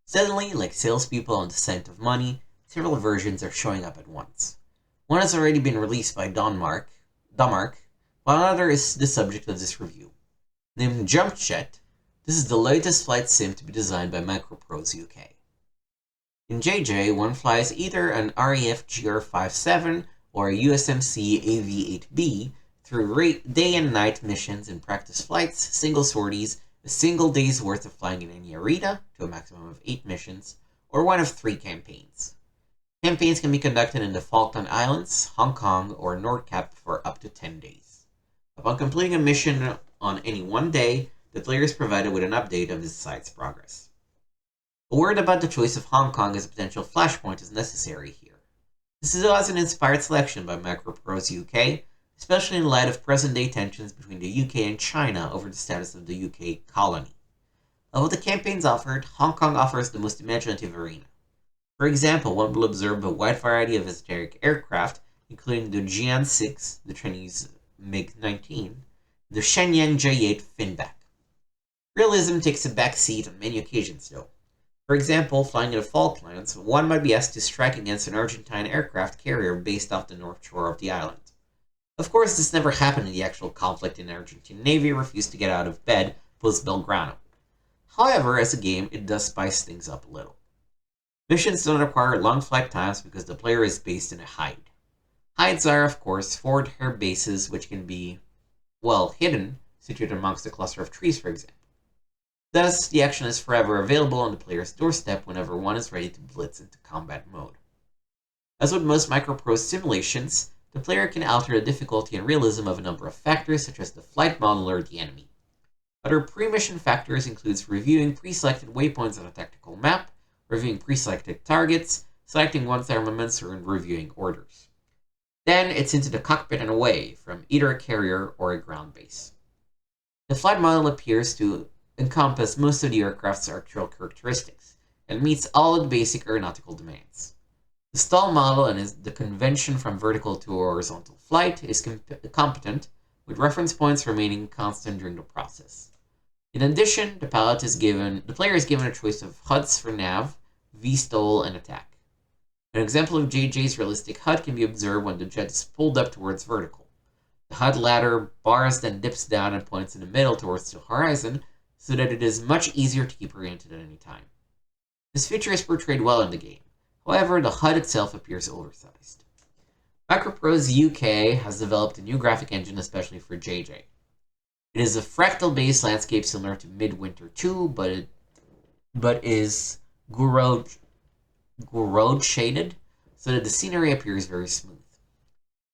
Suddenly, like salespeople on the scent of money, several versions are showing up at once. One has already been released by Denmark, while another is the subject of this review. Named Jump Jet, this is the latest flight sim to be designed by Microprose UK. In JJ, one flies either an RAF GR-57 or a USMC AV-8B through day and night missions and practice flights, single sorties, a single day's worth of flying in any arena, to a maximum of 8 missions, or one of 3 campaigns. Campaigns can be conducted in the Falkland Islands, Hong Kong, or Nordkap for up to 10 days. Upon completing a mission on any one day, the player is provided with an update of his site's progress. A word about the choice of Hong Kong as a potential flashpoint is necessary here. This was an inspired selection by Microprose UK, especially in light of present-day tensions between the UK and China over the status of the UK colony. Of the campaigns offered, Hong Kong offers the most imaginative arena. For example, one will observe a wide variety of esoteric aircraft, including the Jian-6, the Chinese MiG-19, the Shenyang J-8 Finback. Realism takes a back seat on many occasions, though. For example, flying in the Falklands, one might be asked to strike against an Argentine aircraft carrier based off the north shore of the island. Of course, this never happened in the actual conflict, and the Argentine Navy refused to get out of bed post Belgrano. However, as a game, it does spice things up a little. Missions don't require long flight times because the player is based in a hide. Hides are, of course, forward air bases which can be, hidden, situated amongst a cluster of trees, for example. Thus, the action is forever available on the player's doorstep whenever one is ready to blitz into combat mode. As with most Microprose simulations, the player can alter the difficulty and realism of a number of factors such as the flight model or the enemy. Other pre-mission factors includes reviewing pre-selected waypoints on a tactical map, reviewing pre-selected targets, selecting one's armaments, or reviewing orders. Then it's into the cockpit and away from either a carrier or a ground base. The flight model appears to encompass most of the aircraft's structural characteristics and meets all of the basic aeronautical demands. The stall model and the convention from vertical to horizontal flight is competent, with reference points remaining constant during the process. In addition, the player is given a choice of HUDs for nav, VSTOL, and attack. An example of JJ's realistic HUD can be observed when the jet is pulled up towards vertical. The HUD ladder bars then dips down and points in the middle towards the horizon, so that it is much easier to keep oriented at any time. This feature is portrayed well in the game. However, the HUD itself appears oversized. Microprose UK has developed a new graphic engine especially for JJ. It is a fractal-based landscape similar to Midwinter 2, but is Gouraud shaded, so that the scenery appears very smooth.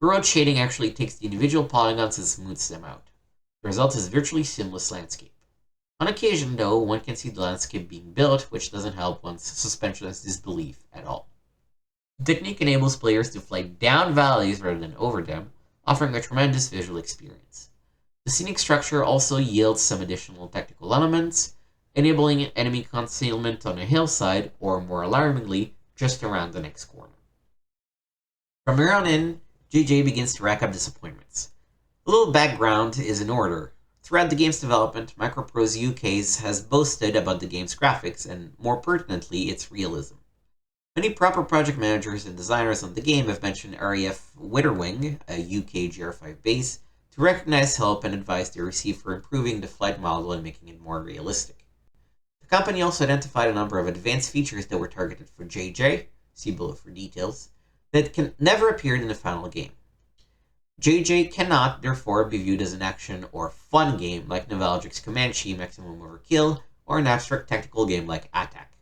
Gouraud shading actually takes the individual polygons and smooths them out. The result is a virtually seamless landscape. On occasion, though, one can see the landscape being built, which doesn't help one's suspension of disbelief at all. The technique enables players to fly down valleys rather than over them, offering a tremendous visual experience. The scenic structure also yields some additional tactical elements, enabling enemy concealment on a hillside, or more alarmingly, just around the next corner. From here on in, JJ begins to rack up disappointments. A little background is in order. Throughout the game's development, Microprose UK has boasted about the game's graphics and, more pertinently, its realism. Many proper project managers and designers on the game have mentioned RAF Witterwing, a UK GR5 base, to recognize help and advice they received for improving the flight model and making it more realistic. The company also identified a number of advanced features that were targeted for JJ, see below for details, that can never appeared in the final game. JJ cannot, therefore, be viewed as an action or fun game like Novalgic's Comanche Maximum Overkill or an abstract tactical game like Attack.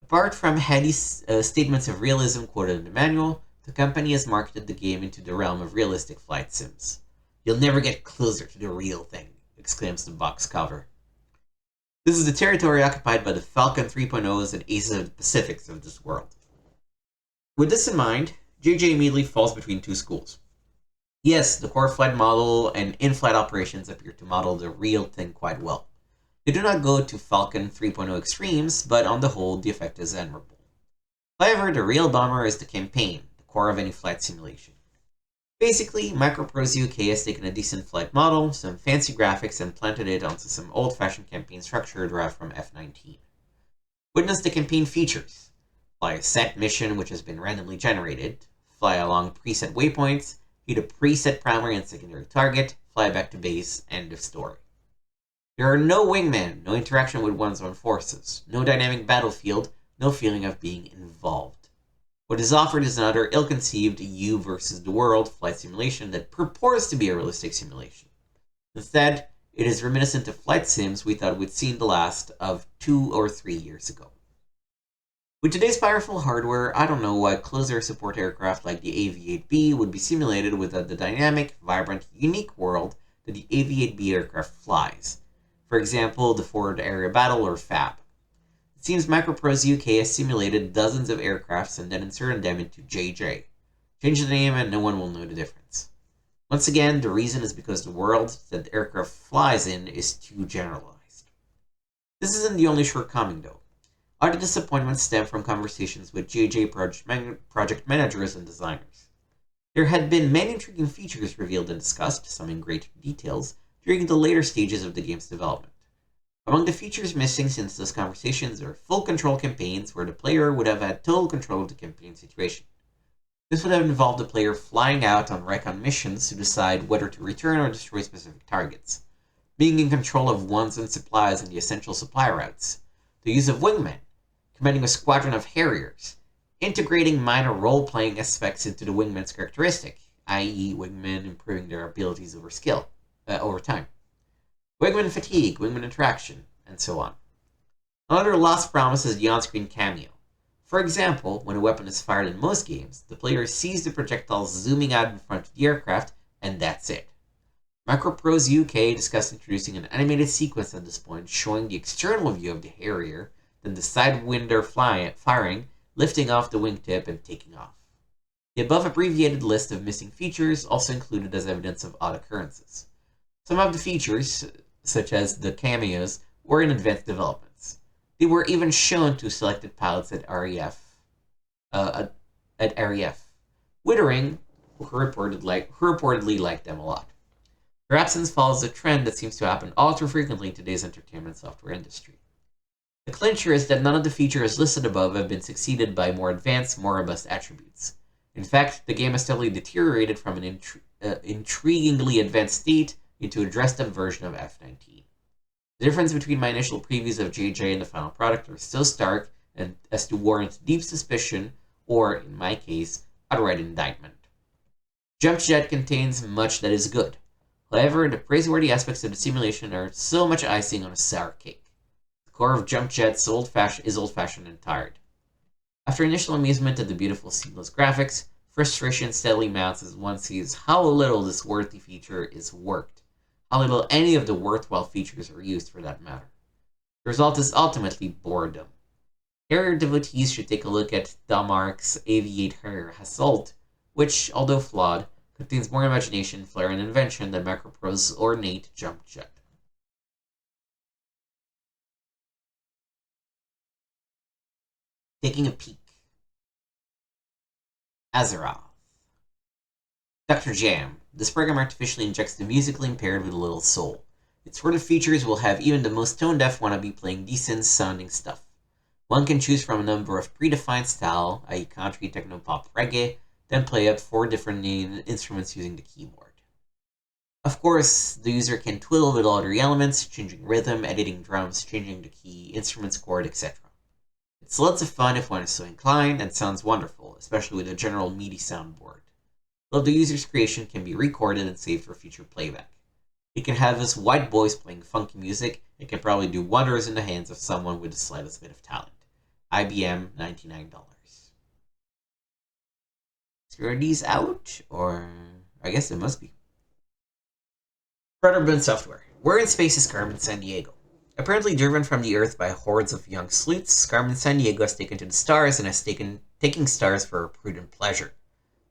Apart from heady statements of realism quoted in the manual, the company has marketed the game into the realm of realistic flight sims. "You'll never get closer to the real thing," exclaims the box cover. This is the territory occupied by the Falcon 3.0s and Aces of the Pacifics of this world. With this in mind, JJ immediately falls between two schools. Yes, the core flight model and in-flight operations appear to model the real thing quite well. They do not go to Falcon 3.0 extremes, but on the whole, the effect is admirable. However, the real bummer is the campaign, the core of any flight simulation. Basically, Microprose UK has taken a decent flight model, some fancy graphics, and planted it onto some old-fashioned campaign structure derived from F-19. Witness the campaign features. Fly a set mission which has been randomly generated, fly along preset waypoints, hit a preset primary and secondary target, fly back to base, end of story. There are no wingmen, no interaction with one's own forces, no dynamic battlefield, no feeling of being involved. What is offered is another ill-conceived you versus the world flight simulation that purports to be a realistic simulation. Instead, it is reminiscent of flight sims we thought we'd seen the last of 2 or 3 years ago. With today's powerful hardware, I don't know why closer support aircraft like the AV-8B would be simulated without the dynamic, vibrant, unique world that the AV-8B aircraft flies. For example, the Forward Area Battle or FAB. It seems Microprose UK has simulated dozens of aircrafts and then inserted them into JJ. Change the name and no one will know the difference. Once again, the reason is because the world that the aircraft flies in is too generalized. This isn't the only shortcoming though. Other disappointments stem from conversations with JJ project managers and designers. There had been many intriguing features revealed and discussed, some in great details, during the later stages of the game's development. Among the features missing since those conversations are full control campaigns where the player would have had total control of the campaign situation. This would have involved the player flying out on recon missions to decide whether to return or destroy specific targets, being in control of one's own supplies and the essential supply routes, the use of wingmen, commanding a squadron of Harriers, integrating minor role-playing aspects into the wingman's characteristic, i.e. wingmen improving their abilities over time, wingman fatigue, wingman interaction, and so on. Another lost promise is the on-screen cameo. For example, when a weapon is fired in most games, the player sees the projectile zooming out in front of the aircraft, and that's it. Microprose UK discussed introducing an animated sequence at this point showing the external view of the Harrier, then the sidewinder firing, lifting off the wingtip, and taking off. The above abbreviated list of missing features also included as evidence of odd occurrences. Some of the features, such as the cameos, were in advanced developments. They were even shown to selected pilots at RAF, Wittering, who reportedly liked them a lot. Their absence follows a trend that seems to happen all too frequently in today's entertainment software industry. The clincher is that none of the features listed above have been succeeded by more advanced, more robust attributes. In fact, the game has steadily deteriorated from an intriguingly advanced state into a dressed-up version of F-19. The difference between my initial previews of JJ and the final product are so stark as to warrant deep suspicion, or, in my case, outright indictment. Jump Jet contains much that is good. However, the praiseworthy aspects of the simulation are so much icing on a sour cake. The core of Jump Jet is old-fashioned and tired. After initial amusement at the beautiful seamless graphics, frustration steadily mounts as one sees how little this worthy feature is worked, how little any of the worthwhile features are used for that matter. The result is ultimately boredom. Harrier devotees should take a look at Damark's AV-8 Harrier Hassault, which, although flawed, contains more imagination, flair, and invention than Microprose's ornate Jump Jet. Taking a peek. Azeroth. Dr. Jam. This program artificially injects the musically impaired with a little soul. Its sort of features will have even the most tone-deaf wannabe playing decent-sounding stuff. One can choose from a number of predefined style, i.e. country, techno, pop, reggae, then play up 4 different instruments using the keyboard. Of course, the user can twiddle with all the elements, changing rhythm, editing drums, changing the key, instruments chord, etc. It's lots of fun if one is so inclined and sounds wonderful, especially with a general MIDI soundboard. Though the user's creation can be recorded and saved for future playback. It can have this white voice playing funky music. It can probably do wonders in the hands of someone with the slightest bit of talent. IBM, $99. So are these out? Or I guess they must be. Brotherburn Software. Where in Space is Carmen San Diego? Apparently driven from the Earth by hordes of young sleuths, Carmen San Diego has taken to the stars and has taking stars for a prudent pleasure.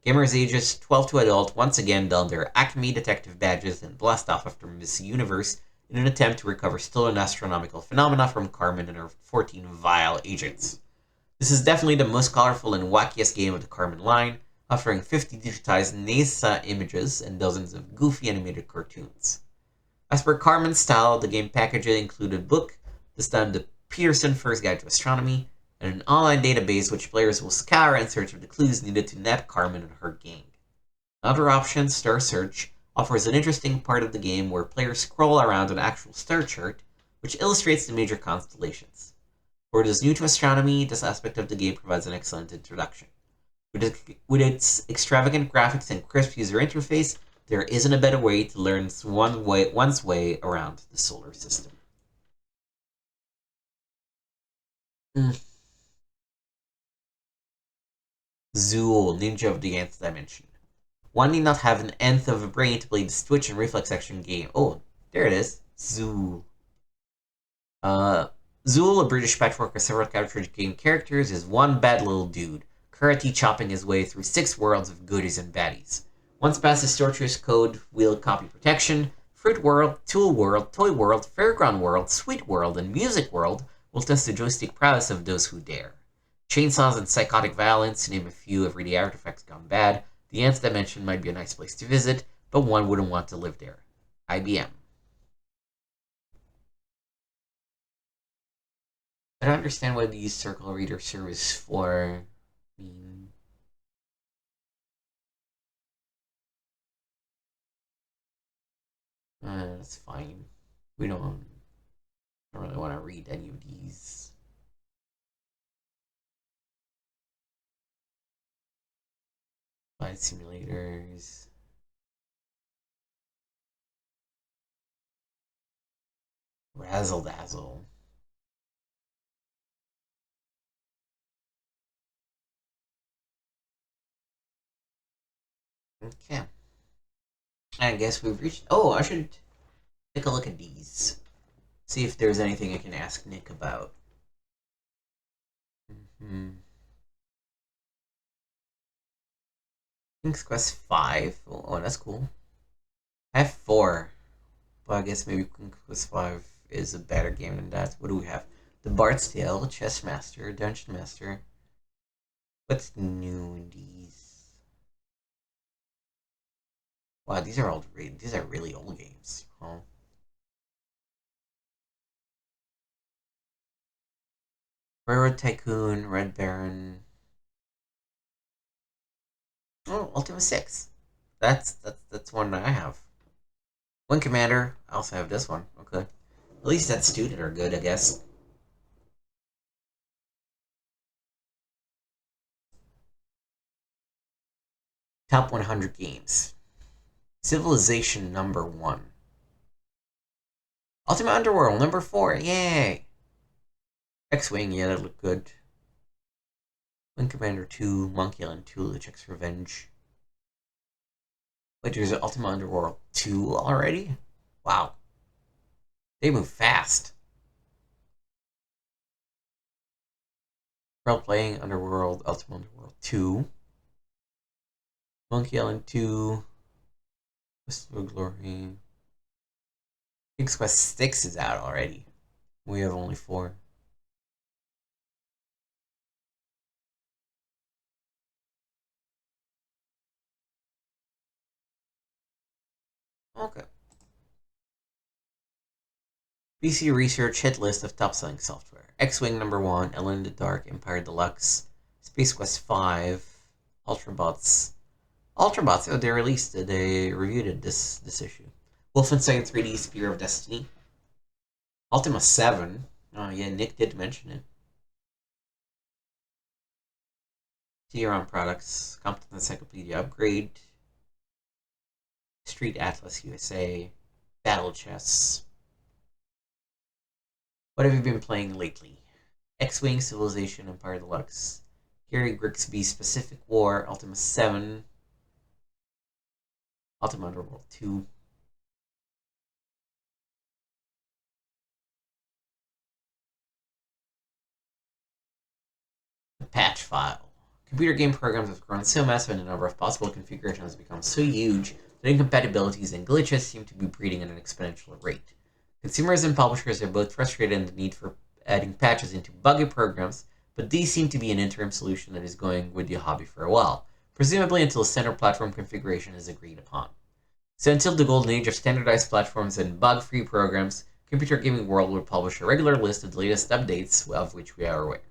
Gamers ages 12 to adult once again don their Acme detective badges and blast off after Miss Universe in an attempt to recover stolen astronomical phenomena from Carmen and her 14 vile agents. This is definitely the most colorful and wackiest game of the Carmen line, offering 50 digitized NASA images and dozens of goofy animated cartoons. As per Carmen's style, the game package included a book, this time the Peterson First Guide to Astronomy, and an online database which players will scour in search of the clues needed to nab Carmen and her gang. Another option, Star Search, offers an interesting part of the game where players scroll around an actual star chart, which illustrates the major constellations. For those new to astronomy, this aspect of the game provides an excellent introduction. With its extravagant graphics and crisp user interface, there isn't a better way to learn one's way around the solar system. Zool, Ninja of the Nth Dimension. One need not have an nth of a brain to play this twitch and reflex action game. Oh, there it is. Zool. Zool, a British patchwork of several cartridge game characters, is one bad little dude, karate chopping his way through 6 worlds of goodies and baddies. Once past his torturous code, wheel copy protection, Fruit World, Tool World, Toy World, Fairground World, Sweet World, and Music World will test the joystick prowess of those who dare. Chainsaws and psychotic violence, to name a few everyday artifacts gone bad, the Nth Dimension might be a nice place to visit, but one wouldn't want to live there. IBM. I don't understand what these circle reader service for mean. That's fine. We don't really want to read any of these. Flight simulators. Razzle dazzle. Okay. I guess we've reached. Oh, I should take a look at these. See if there's anything I can ask Nick about. King's Quest 5. Oh, that's cool. I have 4. But I guess maybe King's Quest 5 is a better game than that. What do we have? The Bard's Tale, Chess Master, Dungeon Master. What's new in these? Wow, these are really old games. Huh? Railroad Tycoon, Red Baron. Oh, Ultima 6. That's one that I have. Wing Commander. I also have this one. Okay. At least that's 2 that are good, I guess. Top 100 games. Civilization number 1. Ultima Underworld number 4. Yay! X-Wing, yeah, that looked good. Wing Commander 2, Monkey Island 2, LeChuck's Revenge. Wait, there's an Ultima Underworld 2 already? Wow. They move fast. Role-playing Underworld, Ultima Underworld 2. Monkey Island 2. Festival of Glory. King's Quest 6 is out already. We have only 4. Okay. PC Research hit list of top-selling software. X-Wing number 1, Alone in the Dark, Empire Deluxe, Space Quest 5, Ultrabots. Ultrabots, oh, they reviewed it this issue. Wolfenstein 3D, Spear of Destiny. Ultima 7. Oh yeah, Nick did mention it. CD-ROM products, Competent Encyclopedia Upgrade, Street Atlas USA, Battle Chess. What have you been playing lately? X-Wing, Civilization, Empire Deluxe, Gary Grigsby's Pacific War, Ultima 7, Ultima Underworld 2. The patch file. Computer game programs have grown so massive and the number of possible configurations has become so huge that incompatibilities and glitches seem to be breeding at an exponential rate. Consumers and publishers are both frustrated in the need for adding patches into buggy programs, but these seem to be an interim solution that is going with the hobby for a while, presumably until a standard platform configuration is agreed upon. So until the golden age of standardized platforms and bug-free programs, Computer Gaming World will publish a regular list of the latest updates of which we are aware.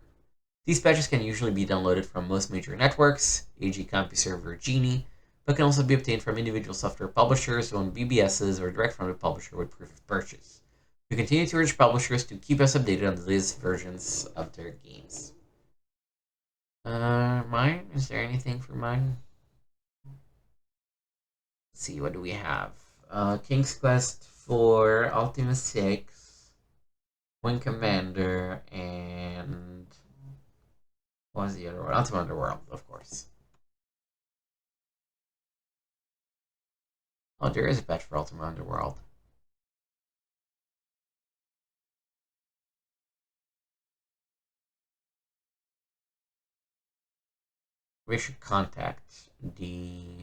These patches can usually be downloaded from most major networks, e.g. CompuServe or Genie, but can also be obtained from individual software publishers, owned BBSs, or direct from the publisher with proof of purchase. We continue to urge publishers to keep us updated on the latest versions of their games. Mine? Is there anything for mine? Let's see, what do we have? King's Quest for Ultima 6, Wing Commander, and what was the other one? Ultima Underworld, of course. Oh, there is a patch for Ultima Underworld. We should contact the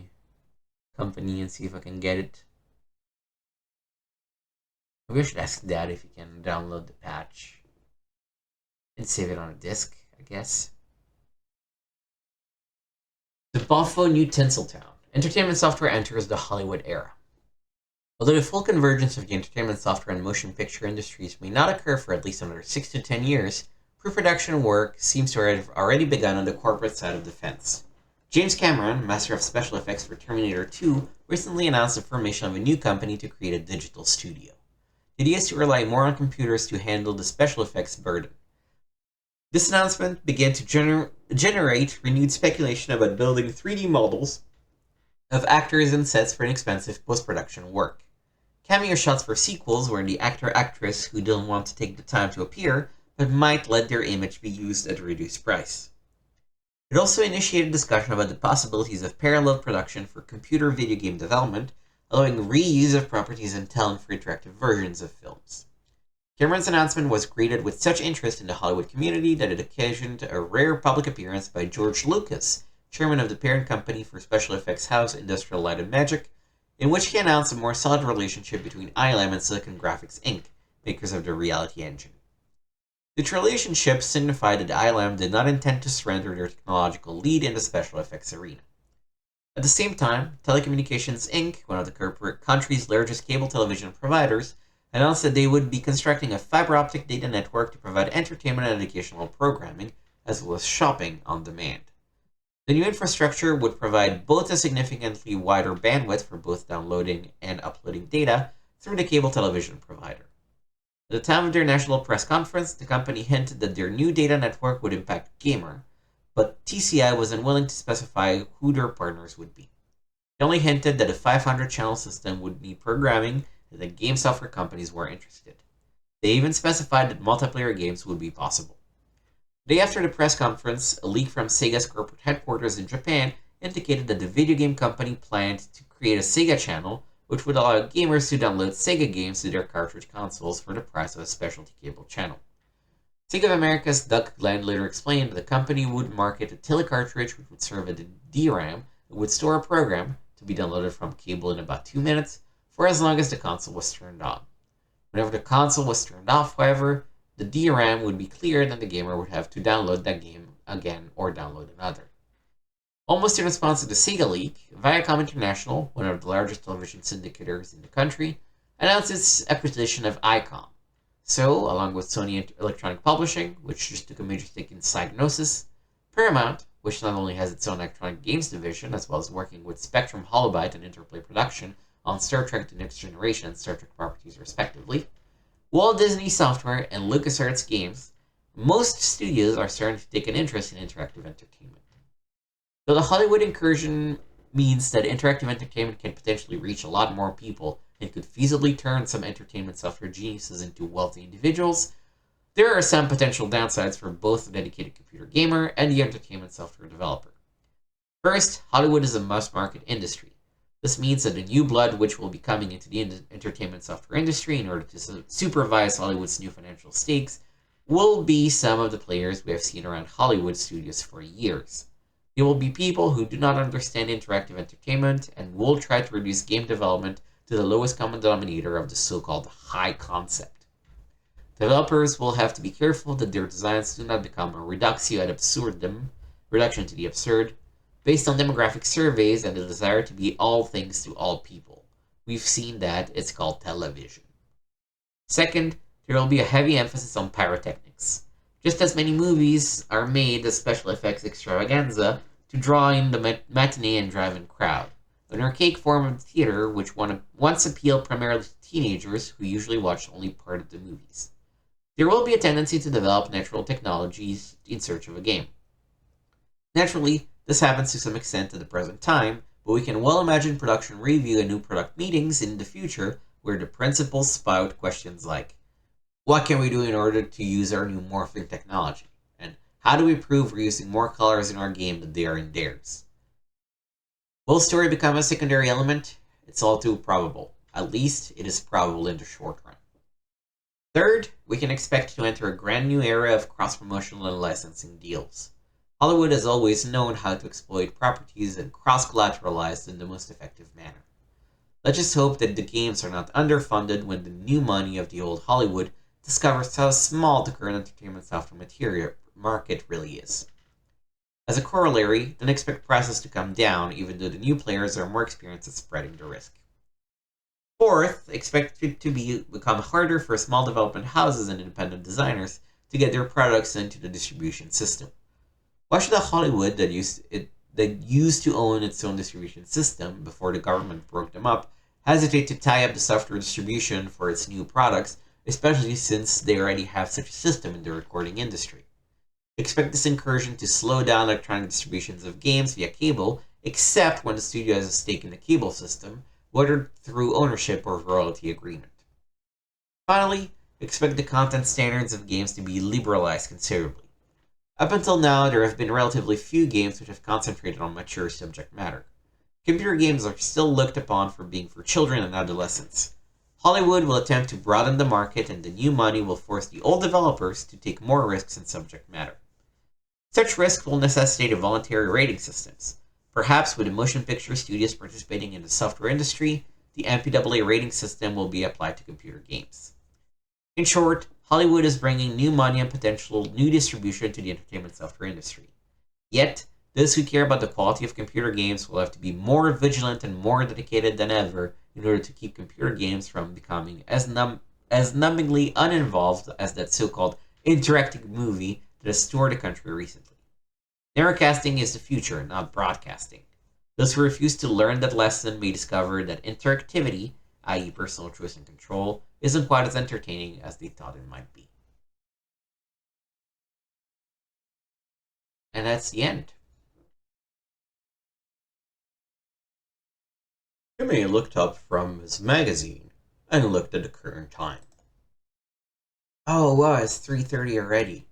company and see if I can get it. Maybe I should ask Dad if he can download the patch and save it on a disk, I guess. The Buffalo New Tinseltown. Entertainment software enters the Hollywood era. Although the full convergence of the entertainment software and motion picture industries may not occur for at least another 6 to 10 years, pre-production work seems to have already begun on the corporate side of the fence. James Cameron, master of special effects for Terminator 2, recently announced the formation of a new company to create a digital studio. The idea is to rely more on computers to handle the special effects burden. This announcement began to generate renewed speculation about building 3D models of actors and sets for inexpensive post-production work. Cameo shots for sequels where the actor-actress who don't want to take the time to appear but might let their image be used at a reduced price. It also initiated discussion about the possibilities of parallel production for computer video game development, allowing reuse of properties and talent for interactive versions of films. Cameron's announcement was greeted with such interest in the Hollywood community that it occasioned a rare public appearance by George Lucas, chairman of the parent company for special effects house Industrial Light and Magic, in which he announced a more solid relationship between ILM and Silicon Graphics Inc., makers of the Reality Engine. This relationship signified that ILM did not intend to surrender their technological lead in the special effects arena. At the same time, Telecommunications Inc., one of the country's largest cable television providers, announced that they would be constructing a fiber optic data network to provide entertainment and educational programming, as well as shopping on demand. The new infrastructure would provide both a significantly wider bandwidth for both downloading and uploading data through the cable television provider. At the time of their national press conference, the company hinted that their new data network would impact Gamer, but TCI was unwilling to specify who their partners would be. They only hinted that a 500-channel system would need programming and that game software companies were interested. They even specified that multiplayer games would be possible. The day after the press conference, a leak from Sega's corporate headquarters in Japan indicated that the video game company planned to create a Sega channel which would allow gamers to download Sega games to their cartridge consoles for the price of a specialty cable channel. Sega of America's Doug Glenn later explained that the company would market a telecartridge which would serve as a DRAM and would store a program to be downloaded from cable in about 2 minutes for as long as the console was turned on. Whenever the console was turned off, however, the DRAM would be cleared and the gamer would have to download that game again or download another. Almost in response to the Sega leak, Viacom International, one of the largest television syndicators in the country, announced its acquisition of ICOM. So, along with Sony Electronic Publishing, which just took a major stake in Psygnosis, Paramount, which not only has its own electronic games division, as well as working with Spectrum Holobyte and Interplay Production on Star Trek The Next Generation and Star Trek properties respectively, Walt Disney Software, and LucasArts Games, most studios are starting to take an interest in interactive entertainment. Though the Hollywood incursion means that interactive entertainment can potentially reach a lot more people and could feasibly turn some entertainment software geniuses into wealthy individuals, there are some potential downsides for both the dedicated computer gamer and the entertainment software developer. First, Hollywood is a mass-market industry. This means that the new blood which will be coming into the entertainment software industry in order to supervise Hollywood's new financial stakes will be some of the players we have seen around Hollywood studios for years. They will be people who do not understand interactive entertainment and will try to reduce game development to the lowest common denominator of the so-called high concept. Developers will have to be careful that their designs do not become a reductio ad absurdum, reduction to the absurd, based on demographic surveys and the desire to be all things to all people. We've seen that, it's called television. Second, there will be a heavy emphasis on pyrotechnics. Just as many movies are made as special effects extravaganza to draw in the matinee and drive-in crowd, an archaic form of theater which once appealed primarily to teenagers who usually watched only part of the movies. There will be a tendency to develop natural technologies in search of a game. Naturally, this happens to some extent at the present time, but we can well imagine production review and new product meetings in the future where the principals spout questions like, what can we do in order to use our new morphing technology? And how do we prove we're using more colors in our game than they are in theirs? Will story become a secondary element? It's all too probable. At least, it is probable in the short run. Third, we can expect to enter a brand new era of cross-promotional and licensing deals. Hollywood has always known how to exploit properties and cross-collateralize in the most effective manner. Let's just hope that the games are not underfunded when the new money of the old Hollywood discovers how small the current entertainment software material market really is. As a corollary, then expect prices to come down even though the new players are more experienced at spreading the risk. Fourth, expect it to become harder for small development houses and independent designers to get their products into the distribution system. Why should a Hollywood that used to own its own distribution system before the government broke them up hesitate to tie up the software distribution for its new products, especially since they already have such a system in the recording industry? Expect this incursion to slow down electronic distributions of games via cable, except when the studio has a stake in the cable system, whether through ownership or royalty agreement. Finally, expect the content standards of games to be liberalized considerably. Up until now, there have been relatively few games which have concentrated on mature subject matter. Computer games are still looked upon for being for children and adolescents. Hollywood will attempt to broaden the market, and the new money will force the old developers to take more risks in subject matter. Such risks will necessitate voluntary rating systems. Perhaps with the motion picture studios participating in the software industry, the MPAA rating system will be applied to computer games. In short, Hollywood is bringing new money and potential new distribution to the entertainment software industry. Yet, those who care about the quality of computer games will have to be more vigilant and more dedicated than ever in order to keep computer games from becoming as numbingly uninvolved as that so-called interactive movie that has toured the country recently. Narrowcasting is the future, not broadcasting. Those who refuse to learn that lesson may discover that interactivity, i.e. personal choice and control, isn't quite as entertaining as they thought it might be. And that's the end. Timmy looked up from his magazine and looked at the current time. Oh, wow, it's 3:30 already.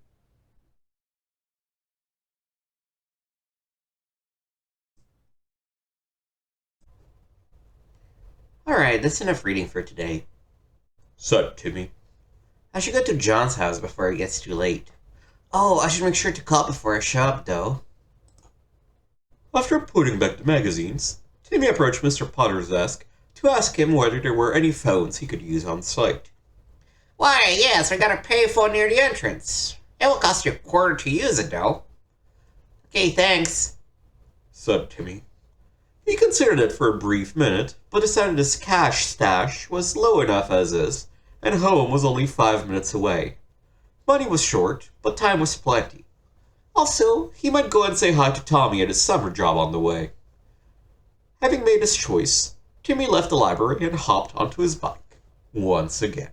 Alright, that's enough reading for today, said Timmy. I should go to John's house before it gets too late. Oh, I should make sure to call before I show up, though. After putting back the magazines, Timmy approached Mr. Potter's desk to ask him whether there were any phones he could use on site. Why, yes, we got a payphone near the entrance. It will cost you $0.25 to use it, though. Okay, thanks, said Timmy. He considered it for a brief minute, but decided his cash stash was low enough as is, and home was only 5 minutes away. Money was short, but time was plenty. Also, he might go and say hi to Tommy at his summer job on the way. Having made his choice, Timmy left the library and hopped onto his bike once again.